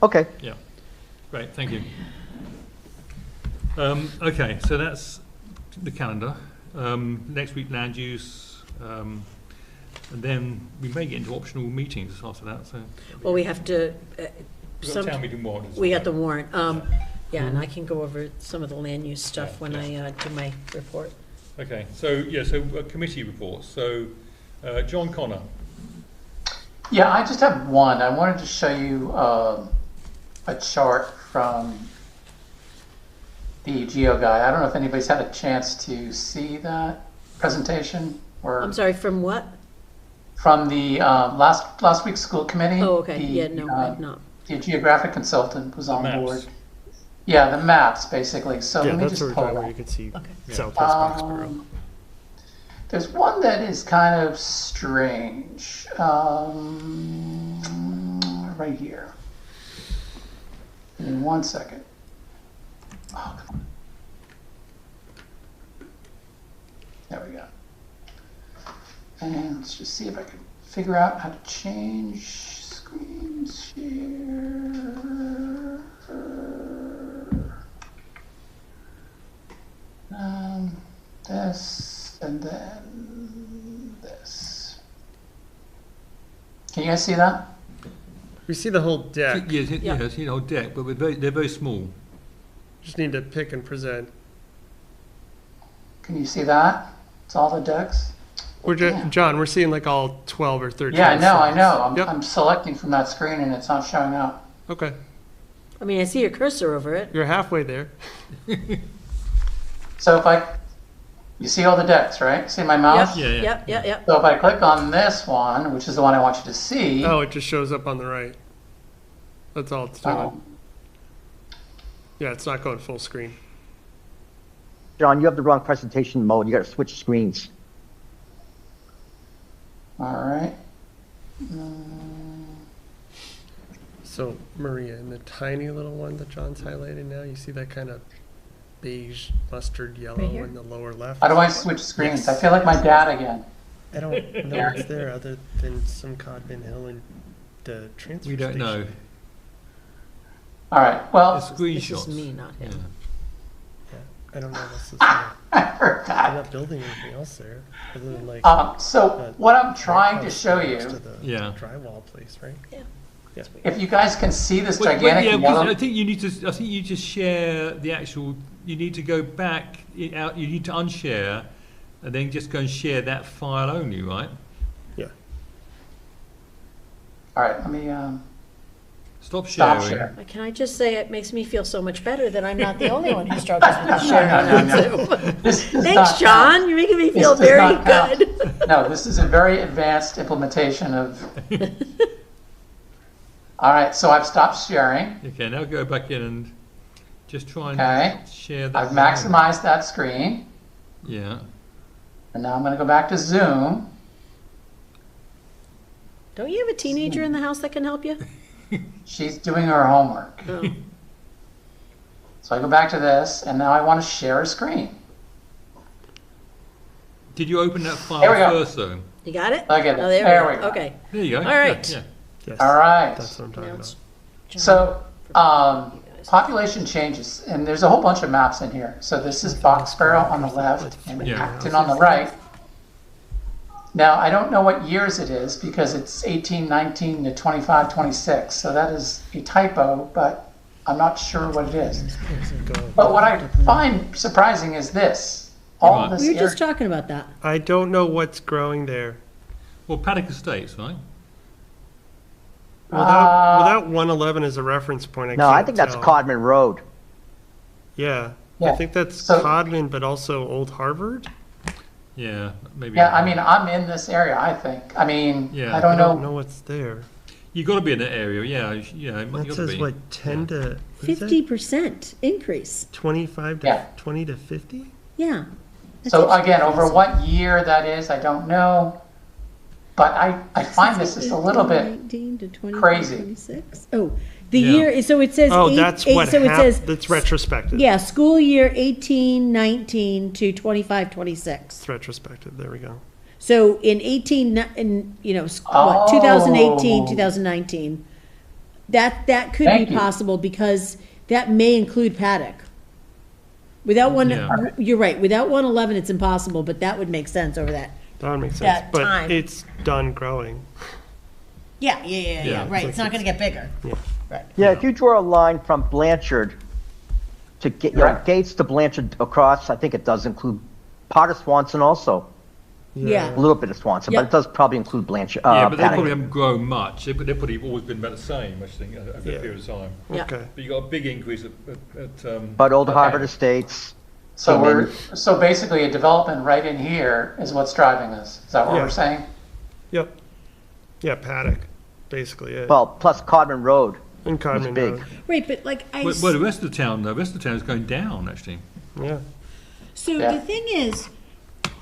Okay. Yeah, great, thank you. Okay, so that's the calendar. Next week, land use, and then we may get into optional meetings after that, so. Well, we have to, We've got town meeting warrant. we got the warrant. Yeah, and I can go over some of the land use stuff Yeah, when yeah. I do my report. Okay, so committee reports. So, John Connor. Yeah, I just have one. I wanted to show you a chart from the Geo guy. I don't know if anybody's had a chance to see that presentation or I'm sorry, from what? from the last week's school committee. Oh, okay, the, yeah, no, I've not. The geographic consultant was on maps. board. Yeah, the maps, basically. So Yeah, let me that's just what we're pull talking it about. up. You can see Okay. Southwest Foxborough. There's one that is kind of strange. Right here. Give me 1 second. Oh, come on. There we go. And let's just see if I can figure out how to change screen share. This and then this. Can you guys see that? We see the whole deck. Yeah, see the whole deck, but they're very small. Just need to pick and present. Can you see that? It's all the decks. John, we're seeing like all 12 or 13. Yeah, I know. slides. Yep. I'm selecting from that screen and it's not showing up. Okay. I mean, I see your cursor over it. You're halfway there. So you see all the decks, right? See my mouse? Yep, yep. So if I click on this one, which is the one I want you to see. Oh, it just shows up on the right. That's all it's doing. Oh. Yeah, it's not going full screen. John, you have the wrong presentation mode. You got to switch screens. All right. So, Maria, in the tiny little one that John's highlighting now, you see that kind of beige, mustard yellow Right here? in the lower left? How do I switch screens? I feel like my dad again. I don't know what's there other than some Codman Hill and the transfer We don't station. know. All right. Well, The This screenshots. is me, not him. Yeah, I don't know what's this. I heard They're that. not building anything else there, other than like. So what I'm trying to show next to you, the Yeah. drywall place, right? Yeah. Yeah. if you guys can see this Wait, gigantic yeah, because yellow. I think you need to. I think you just share the actual. You need to go back out. You need to unshare, and then just go and share that file only, right? Yeah. All right. Let me Stop stop sharing. share. Can I just say, it makes me feel so much better that I'm not the only one who struggles with the sharing on Zoom. This does Thanks, not John. count. You're making me This feel does very not count. good. No, this is a very advanced implementation of. All right. So I've stopped sharing. Okay, now go back in and just try and Okay. share that. I've file. maximized that screen. Yeah. And now I'm going to go back to Zoom. Don't you have a teenager in the house that can help you? She's doing her homework. Oh. So I go back to this, and now I want to share a screen. Did you open that file There we go. first, though? You got it? I get it. Oh, There we we go. go. Okay. There you go. All right. Yeah. Yes. All right. That's what I'm talking Now about. it's John. So population changes, and there's a whole bunch of maps in here. So this is Boxborough on the left and Yeah. Acton on the right. Now, I don't know what years it is because it's 18, 19 to 25, 26. So that is a typo, but I'm not sure what it is. But what I find surprising is this. All of this We were area- just talking about that. I don't know what's growing there. Well, Paddock Estates, right? Without 111 as a reference point, I No, can't I think that's tell. Codman Road. Yeah. Yeah. I think that's So- Codman, but also Old Harvard. Yeah, maybe. Yeah, I mean, I'm in this area, I think. I mean, Yeah. I don't I don't know. know what's there. You got to be in that area. Yeah, yeah. That You got to says be. what 10 to what is that? 50% increase. 25 to Yeah. 20 to 50. Yeah. So again, over what year that is, I don't know. But I find this just a little bit 19 to 20, crazy. 26. Oh, the Yeah. year, so it says. Oh, that's what so it says, happened. That's retrospective. yeah, school year 18, 19 to 25, 26. It's retrospective. There we go. So in 18, in, Oh. 2018, 2019, that could Thank be you. possible because that may include Paddock. Without one, Yeah. you're right, without 111, it's impossible, but that would make sense over that. That would make sense. That But time. it's done growing. Yeah, Yeah. right. It's not going to get bigger. Yeah. Right. Yeah, if you draw a line from Blanchard to get, Right. Gates to Blanchard across, I think it does include Potter Swanson also. Yeah. A little bit of Swanson, but Yep. it does probably include Blanchard. Yeah, but they Paddock. probably haven't grown much. They've probably always been about the same, I think, over a Yeah. period of time. Yeah. Okay. But you got a big increase But Old Okay. Harvard Estates. So came we're, in- so basically a development right in here is what's driving this. Is that what Yeah. we're saying? Yep. Yeah, Paddock, basically, yeah. Well, plus Codman Road And was Codman big. Road. Right, but like well, the rest of the town, though, the rest of the town is going down, actually. Yeah. So Yeah. the thing is,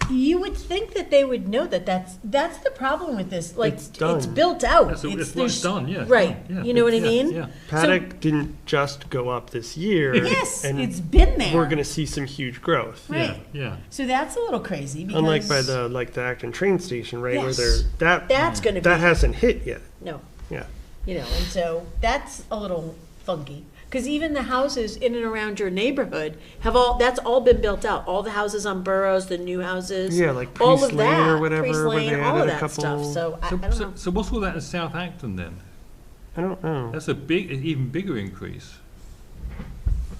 you would think that they would know that that's the problem with this. Like It's done. built out. It's there's- done, yeah. Right. Yeah, You know what I yeah, mean? Yeah. Paddock didn't just go up this year. Yes, and it's been there. we're going to see some huge growth. Right. Yeah. So that's a little crazy because Unlike by the Acton train station, right, where Yes. that's going to be that hasn't hit yet. no, Yeah. you know, and so that's a little funky. Because even the houses in and around your neighborhood that's all been built out. All the houses on Burroughs, the new houses. Yeah, like all Priest of Lane that, or whatever, Priest where Lane, they all of added a that couple- stuff. So I So, don't so, know. so what's all that in South Acton then? I don't know. That's an even bigger increase.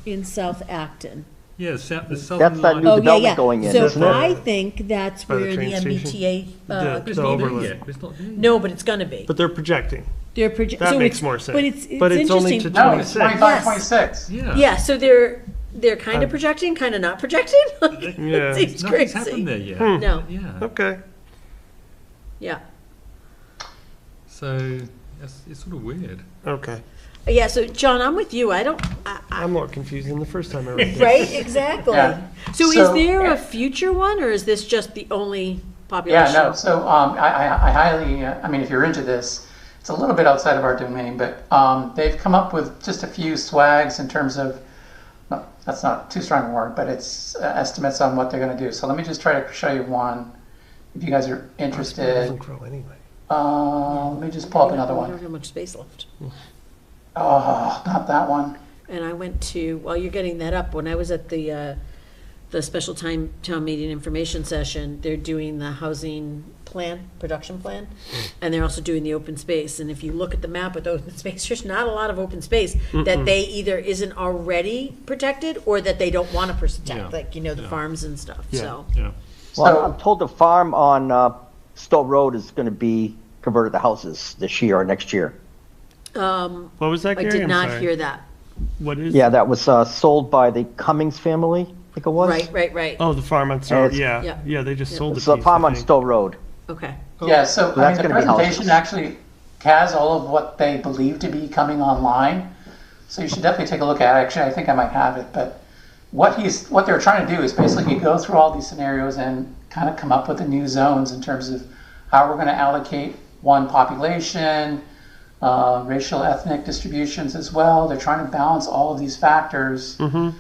In South Acton. Yeah, the southern That's that line. new Oh, yeah, development yeah. going in, So isn't it? I think that's By the where the train station? MBTA, The- It's the not there overlay. yet. It's not there yet. no, but it's gonna be. But they're projecting. They're That so makes it's- more sense. But it's But it's only interesting. to No, it's 26. 25, Yes. 26. Yeah. Yeah, so they're kind of projecting, kind of not projecting. Yeah. It seems Nothing's crazy. happened there yet. No. Yeah. Okay. Yeah. So it's sort of weird. Okay. Yeah, so John, I'm with you. I'm more confused than the first time I read this. Right, exactly. Yeah. So is So- there a future one, or is this just the only population? Yeah, no, so I highly, I mean, if you're into this, it's a little bit outside of our domain, but they've come up with just a few swags in terms of, no, that's not too strong a word, but it's estimates on what they're going to do. So let me just try to show you one, if you guys are It interested. doesn't grow anyway. Let me just pull up another We one. don't have much space left. Oh, not that one. And I went to, while you're getting that up, when I was at the special town meeting information session, they're doing the housing plan, production plan, and they're also doing the open space. And if you look at the map with open space, there's not a lot of open space that they either isn't already protected or that they don't want to protect, Yeah. like, you know, the farms and stuff, Yeah. so. Yeah. Well, So- I'm told the farm on Stowe Road is going to be converted to houses this year or next year. What was that, I Gary? did I'm not sorry. hear that. What is? Yeah, that was sold by the Cummings family, I think it was. Right. Oh, the farm on Stowe. it's- Yeah. Yeah. Yeah, they just sold the It's the piece, farm I on think. Stowe Road. Okay. Yeah, so I mean, that's the gonna be presentation houses. actually has all of what they believe to be coming online. So you should definitely take a look at it. Actually, I think I might have it, but what they're trying to do is basically go through all these scenarios and kind of come up with the new zones in terms of how we're going to allocate one population, racial, ethnic distributions as well. They're trying to balance all of these factors to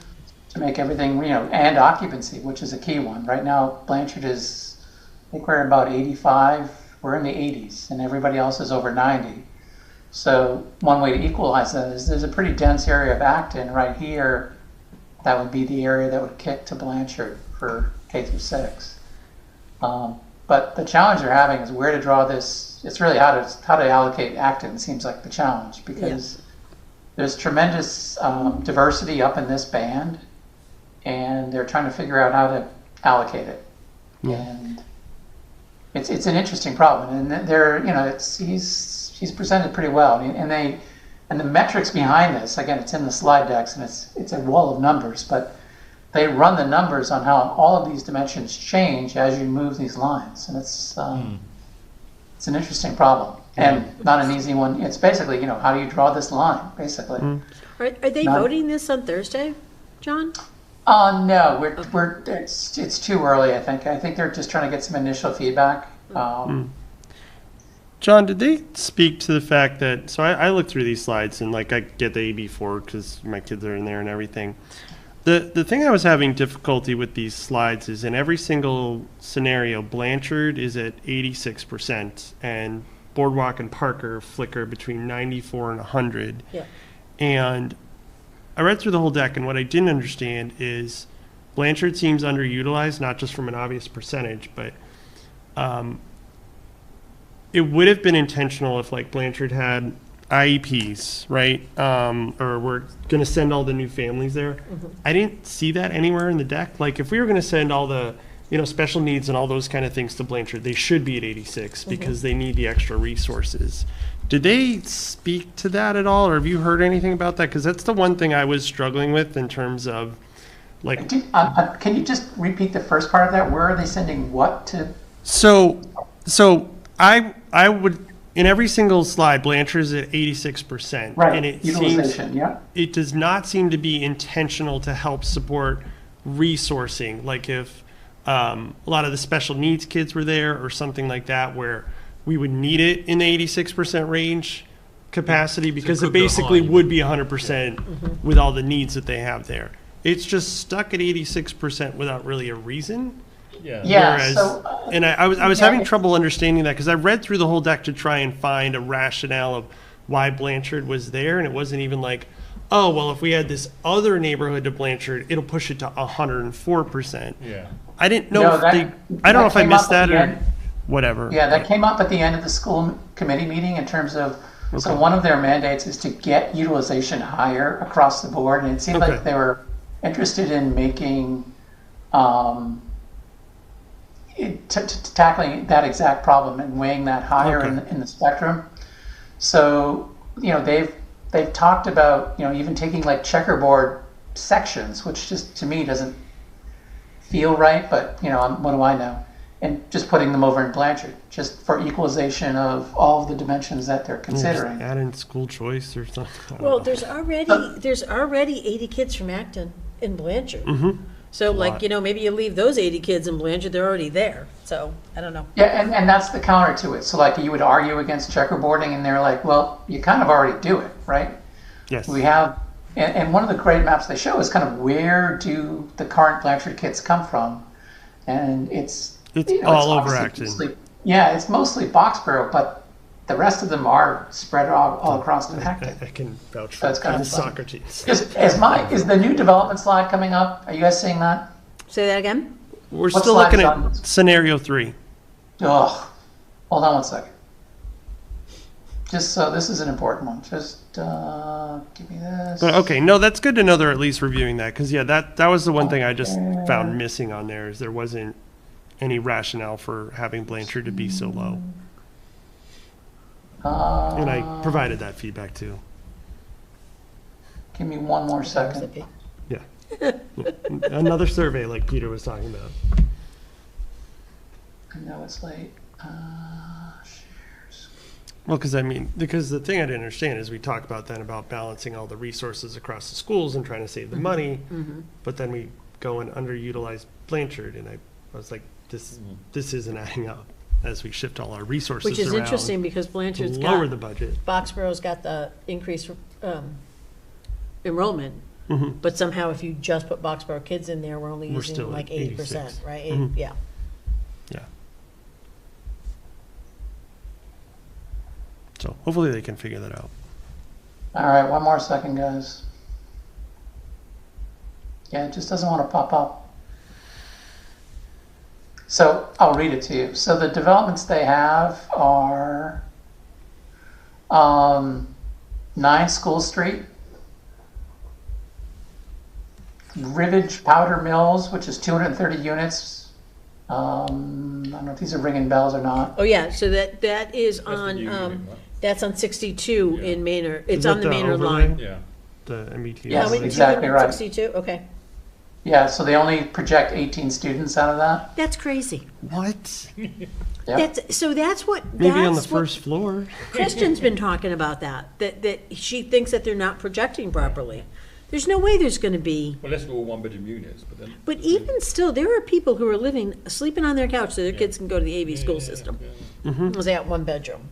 make everything, and occupancy, which is a key one. Right now, Blanchard is, I think we're about 85, we're in the 80s, and everybody else is over 90. So one way to equalize that is there's a pretty dense area of Acton right here. That would be the area that would kick to Blanchard for K through 6. But the challenge they're having is where to draw this. It's really how to allocate Acton seems like the challenge, because there's tremendous diversity up in this band, and they're trying to figure out how to allocate it. And it's an interesting problem, and they're he's presented pretty well, and the metrics behind this, again, it's in the slide decks, and it's a wall of numbers, but they run the numbers on how all of these dimensions change as you move these lines, and it's an interesting problem and not an easy one. It's basically, how do you draw this line, basically? Are they None. voting this on Thursday, John? No, it's too early. I think they're just trying to get some initial feedback. John, did they speak to the fact that, so I looked through these slides and I get the AB4 because my kids are in there and everything. The thing I was having difficulty with these slides is in every single scenario, Blanchard is at 86% and Boardwalk and Parker flicker between 94 and 100. Yeah. And I read through the whole deck, and what I didn't understand is Blanchard seems underutilized, not just from an obvious percentage, but it would have been intentional if Blanchard had IEPs, right? Or we're going to send all the new families there. I didn't see that anywhere in the deck. If we were going to send all the special needs and all those kind of things to Blanchard, they should be at 86 because they need the extra resources. Did they speak to that at all, or have you heard anything about that? Because that's the one thing I was struggling with in terms of, like... Can you just repeat the first part of that? Where are they sending what to? So I would, in every single slide, Blanchard's at 86%. Right, and it utilization, yeah. It does not seem to be intentional to help support resourcing. Like if a lot of the special needs kids were there or something like that, where we would need it in the 86% range capacity, because it basically would be 100% with all the needs that they have there. It's just stuck at 86% without really a reason. Yeah. Whereas, So, and I was having trouble understanding that, because I read through the whole deck to try and find a rationale of why Blanchard was there, and it wasn't even like, oh, well, if we add this other neighborhood to Blanchard, it'll push it to 104%. Yeah. I didn't know No, if that- I don't know that if I came missed up at that the or end. whatever. Yeah, that came up at the end of the school committee meeting in terms of, so one of their mandates is to get utilization higher across the board, and it seemed like they were interested in making, tackling that exact problem and weighing that higher in the spectrum. So, they've talked about, even taking like checkerboard sections, which just to me doesn't feel right, but what do I know? And just putting them over in Blanchard, just for equalization of all of the dimensions that they're considering. Add in school choice or something. Well, there's already 80 kids from Acton in Blanchard. So maybe you leave those 80 kids in Blanchard, they're already there. So I don't know. Yeah, and that's the counter to it. So like you would argue against checkerboarding, and they're like, well, you kind of already do it, right? Yes. We have, and one of the great maps they show is kind of where do the current Blanchard kids come from, and it's all over Acton. Yeah, it's mostly Boxborough, but the rest of them are spread all across the Acton. I can vouch So for it's kind the of fun. soccer teams. Is the new development slide coming up? Are you guys seeing that? Say that again? We're What still slide looking is at on this? scenario 3. Oh, hold on one second. Just so this is an important one. Just give me this. But okay, no, that's good to know they're at least reviewing that, because that was the one thing I just found missing on there, is there wasn't any rationale for having Blanchard to be so low. And I provided that feedback too. Give me one more second. Yeah. Another survey like Peter was talking about. I know it's late. Shares. Well, because the thing I didn't understand is we talk about balancing all the resources across the schools and trying to save the money, but then we go and underutilize Blanchard, and I was like, this isn't adding up as we shift all our resources Which is around interesting, because Blanchard's to got, lower the budget. Boxborough's got the increased enrollment, but somehow if you just put Boxborough kids in there, we're only We're using still like at 80%, 86. right? Yeah. Yeah. So hopefully they can figure that out. All right, one more second, guys. Yeah, it just doesn't want to pop up. So I'll read it to you. So the developments they have are 9 School Street, Rivage Powder Mills, which is 230 units. I don't know if these are ringing bells or not. Oh, yeah, so that is on, new unit, right? that's on 62 in Maynard. It's Is on that the the Maynard overlay? line. Yeah. The MBTA. Yes, How many- exactly right. 62, okay. Yeah, so they only project 18 students out of that. That's crazy. What? Yep. That's what. Maybe on the that's what first floor. Christian's been talking about that she thinks that they're not projecting properly. There's no way there's gonna be, Well, let's go all one-bedroom units, but then. but even still, there are people who are sleeping on their couch so their kids can go to the AB school system. Because they got one bedroom.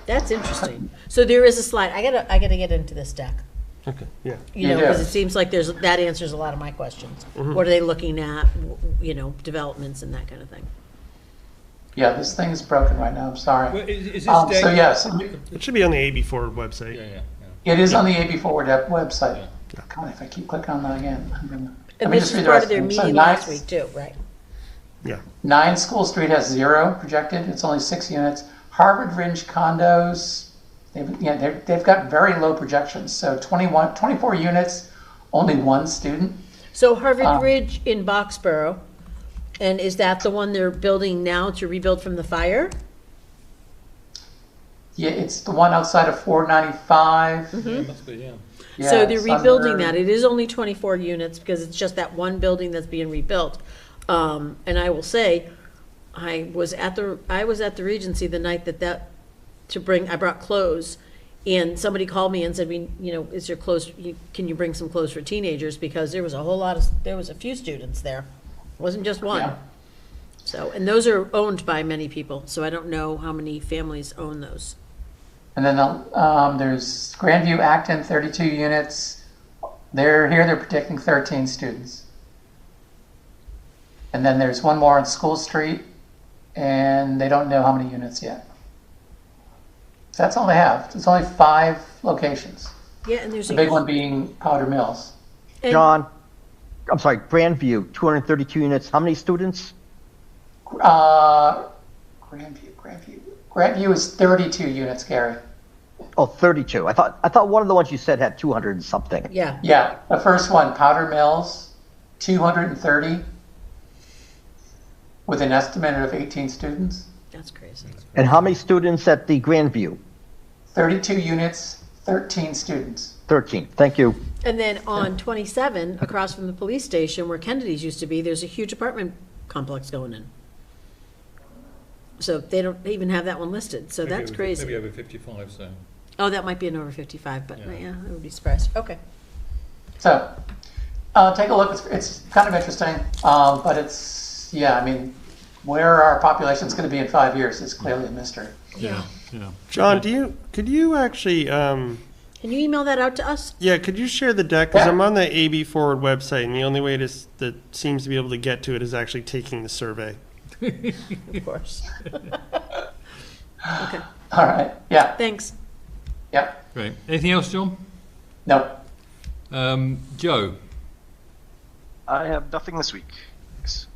That's interesting. So there is a slide, I gotta get into this deck. Okay, yeah. You Because do. it seems like that answers a lot of my questions. What are they looking at, developments and that kind of thing. Yeah, this thing is broken right now. I'm sorry. Well, is this So data- yes, It should be on the AB Forward website. Yeah. it is on the AB Forward website. God, if I keep clicking on that again, I'm gonna. Let And me this just is read the part rest of their them. So meeting last week too, right? Yeah. 9 School Street has 0 projected. It's only 6 units. Harvard Ridge condos, they've got very low projections. So 24 units, only 1 student. So Harvard Ridge in Boxborough, and is that the one they're building now to rebuild from the fire? Yeah, it's the one outside of 495. Yeah, it must be, yeah. Yeah, So they're it's rebuilding under- that. It is only 24 units because it's just that one building that's being rebuilt. And I will say, I was at the Regency the night I brought clothes, and somebody called me and said, is your clothes, can you bring some clothes for teenagers? Because there was a few students there. It wasn't just one. Yeah. So, and those are owned by many people, so I don't know how many families own those. And then there's Grandview Acton, 32 units. They're predicting 13 students. And then there's one more on School Street, and they don't know how many units yet. So that's all they have. It's only 5 locations. Yeah, and there's The big one being Powder Mills. and- John, I'm sorry, Grandview, 232 units. How many students? Grandview is 32 units, Gary. Oh, 32. I thought one of the ones you said had 200 and something. Yeah. Yeah, the first one, Powder Mills, 230, with an estimate of 18 students. That's crazy. And how many students at the Grandview? 32 units, 13 students. 13. Thank you. And then on 27, across from the police station where Kennedy's used to be, there's a huge apartment complex going in. So they don't even have that one listed, so that's crazy. Maybe over 55, so. Oh, that might be an over 55, but Yeah. yeah, I would be surprised. Okay. So, take a look. It's kind of interesting, but it's, where our population's going to be in 5 years is clearly a mystery. Yeah. John, could you actually, Can you email that out to us? could you share the deck? Because Yeah. I'm on the AB Forward website, and the only way that seems to be able to get to it is actually taking the survey. Of course. Okay, All right. Yeah. thanks. Yeah. Great. Anything else, John? No. Joe? I have nothing this week. Thanks.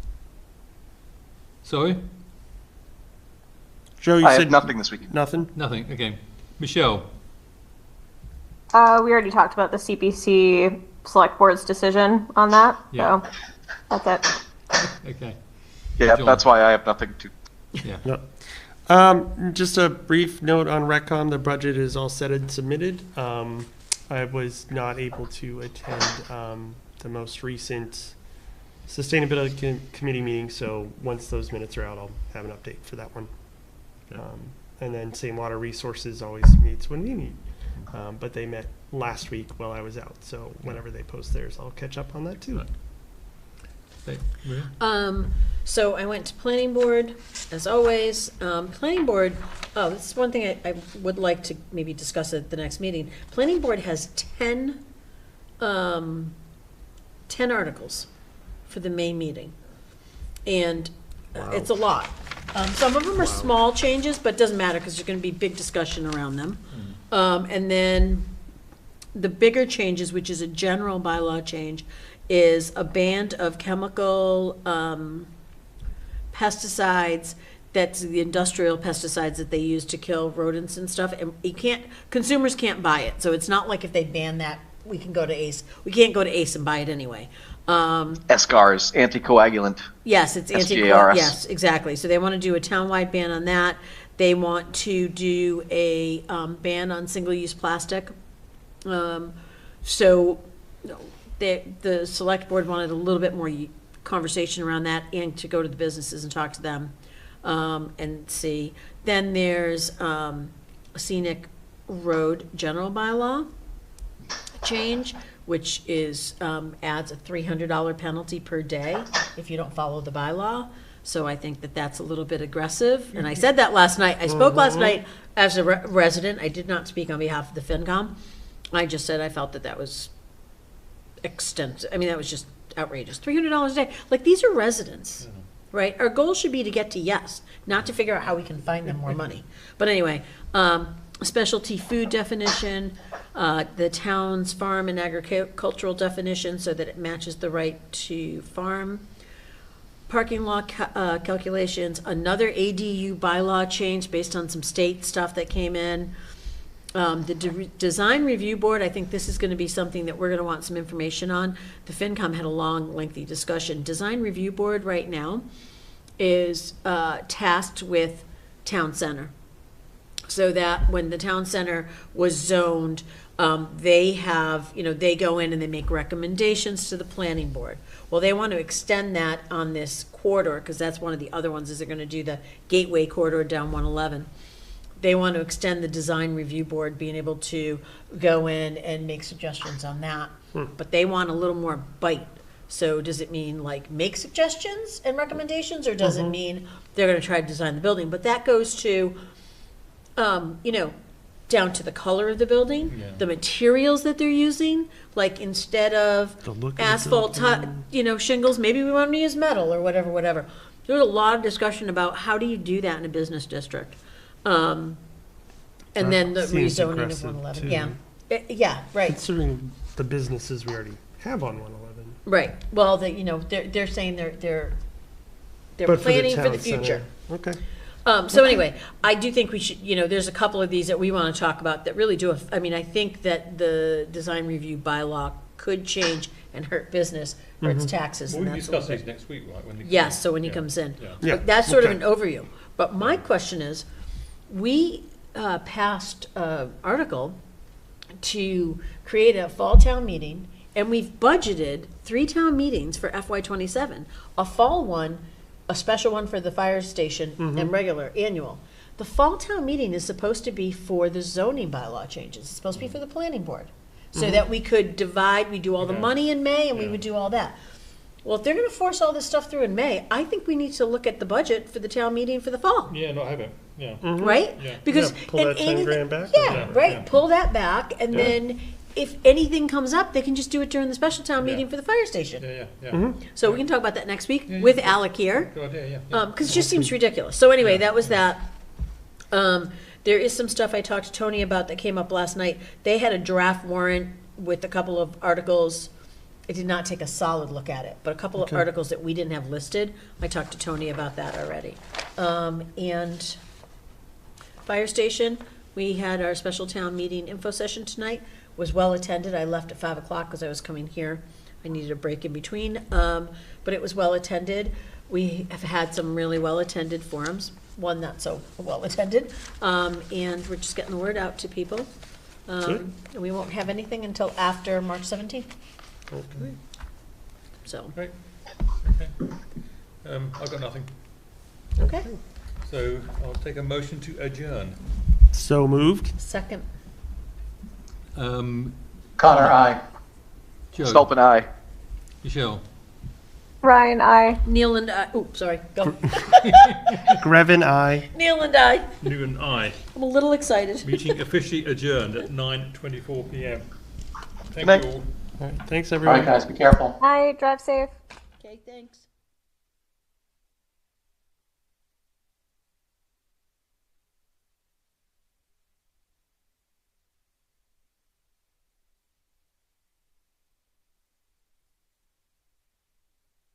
Sorry? Joe, you I said have nothing this week. Nothing? Nothing. Okay. Michelle? We already talked about the CPC Select Board's decision on that, Yeah. so that's it. Okay. Yeah, John. that's why I have nothing to. Yeah. No. Just a brief note on Retcom, the budget is all set and submitted. I was not able to attend the most recent Sustainability Committee meeting, so once those minutes are out, I'll have an update for that one. And then Same Water Resources always meets when we meet, but they met last week while I was out, so whenever they post theirs, I'll catch up on that too. Right. Okay. Maria? So I went to planning board, as always. Planning board, this is one thing I would like to maybe discuss at the next meeting. Planning board has 10 articles for the May meeting. And it's a lot. Some of them are small changes, but it doesn't matter because there's going to be big discussion around them. And then the bigger changes, which is a general bylaw change, is a ban of chemical pesticides, that's the industrial pesticides that they use to kill rodents and stuff, and consumers can't buy it, so it's not like if they ban that, we can't go to ACE and buy it anyway. SCARs, anticoagulant. Yes, it's SGARS. yes, exactly, so they want to do a townwide ban on that. They want to do a ban on single-use plastic. So the select board wanted a little bit more conversation around that and to go to the businesses and talk to them and see. Then there's a scenic road general bylaw change, which is adds a $300 penalty per day if you don't follow the bylaw. So I think that that's a little bit aggressive. And I said that last night. I spoke last night as a resident. I did not speak on behalf of the FinCom. I just said I felt that was extensive. I mean, that was just outrageous. $300 a day. Like, these are residents, right? Our goal should be to get to yes, not to figure out how we can find them more money. But anyway, specialty food definition, the town's farm and agricultural definition so that it matches the right to farm. Parking lot calculations, another ADU bylaw change based on some state stuff that came in. Design Review Board, I think this is gonna be something that we're gonna want some information on. The FinCom had a long, lengthy discussion. Design Review Board right now is tasked with town center. So that when the town center was zoned, they have, they go in and they make recommendations to the planning board. Well, they want to extend that on this corridor, because that's one of the other ones, is they're gonna do the Gateway corridor down 111. They want to extend the design review board being able to go in and make suggestions on that. But they want a little more bite. So does it mean like make suggestions and recommendations, or does it mean they're going to try to design the building? But that goes to, down to the color of the building, the materials that they're using. Like instead of asphalt, shingles, maybe we want to use metal or whatever. There's a lot of discussion about how do you do that in a business district. And then the Seems rezoning of aggressive, 111. too. Yeah, right. Considering the businesses we already have on 111. Right. Well, they're saying they're But planning for the town future. center. Okay. So anyway, I do think we should, there's a couple of these that we want to talk about that really do, I think that the design review bylaw could change and hurt business, hurts taxes. Well, and we that's a discuss little these bit. next week, right? When they Yes, come so in. when he Yeah. comes in. Yeah. Yeah, But that's sort of okay. an overview. But my question is, we passed an article to create a fall town meeting, and we've budgeted 3 town meetings for FY27. A fall one, a special one for the fire station, and regular, annual. The fall town meeting is supposed to be for the zoning bylaw changes. It's supposed to be for the planning board. So that we could divide, we do all the Yeah. money in May, and we Yeah. would do all that. Well, if they're gonna force all this stuff through in May, I think we need to look at the budget for the town meeting for the fall. Yeah, not have it, yeah. Right? Yeah. Because Yeah, pull and that 10 anything- grand back? Yeah, Yeah, right. yeah. Pull that back, and then if anything comes up, they can just do it during the special town meeting Yeah. for the fire station. Yeah. So we can talk about that next week Yeah, with Alec here, Good idea, yeah. because it just seems ridiculous. So anyway, Yeah. that was that. There is some stuff I talked to Tony about that came up last night. They had a draft warrant with a couple of articles. I did not take a solid look at it, but a couple of articles that we didn't have listed. I talked to Tony about that already. And fire station, we had our special town meeting info session tonight, was well attended. I left at 5 o'clock because I was coming here. I needed a break in between, but it was well attended. We have had some really well attended forums, one not so well attended, and we're just getting the word out to people. And we won't have anything until after March 17th. Okay. So, Great, okay. I've got nothing, okay, so I'll take a motion to adjourn. So moved. second. Um, Connor, aye. Joe, Stolpen, aye. Michelle, Ryan, I. Neil and I, sorry, go. Grevin, aye. Neil and I, Newton, aye. I'm a little excited. Meeting officially adjourned at 9:24 PM. Thank night. you all. All right, thanks, All everyone. right, guys, be careful. I drive safe. Okay, thanks.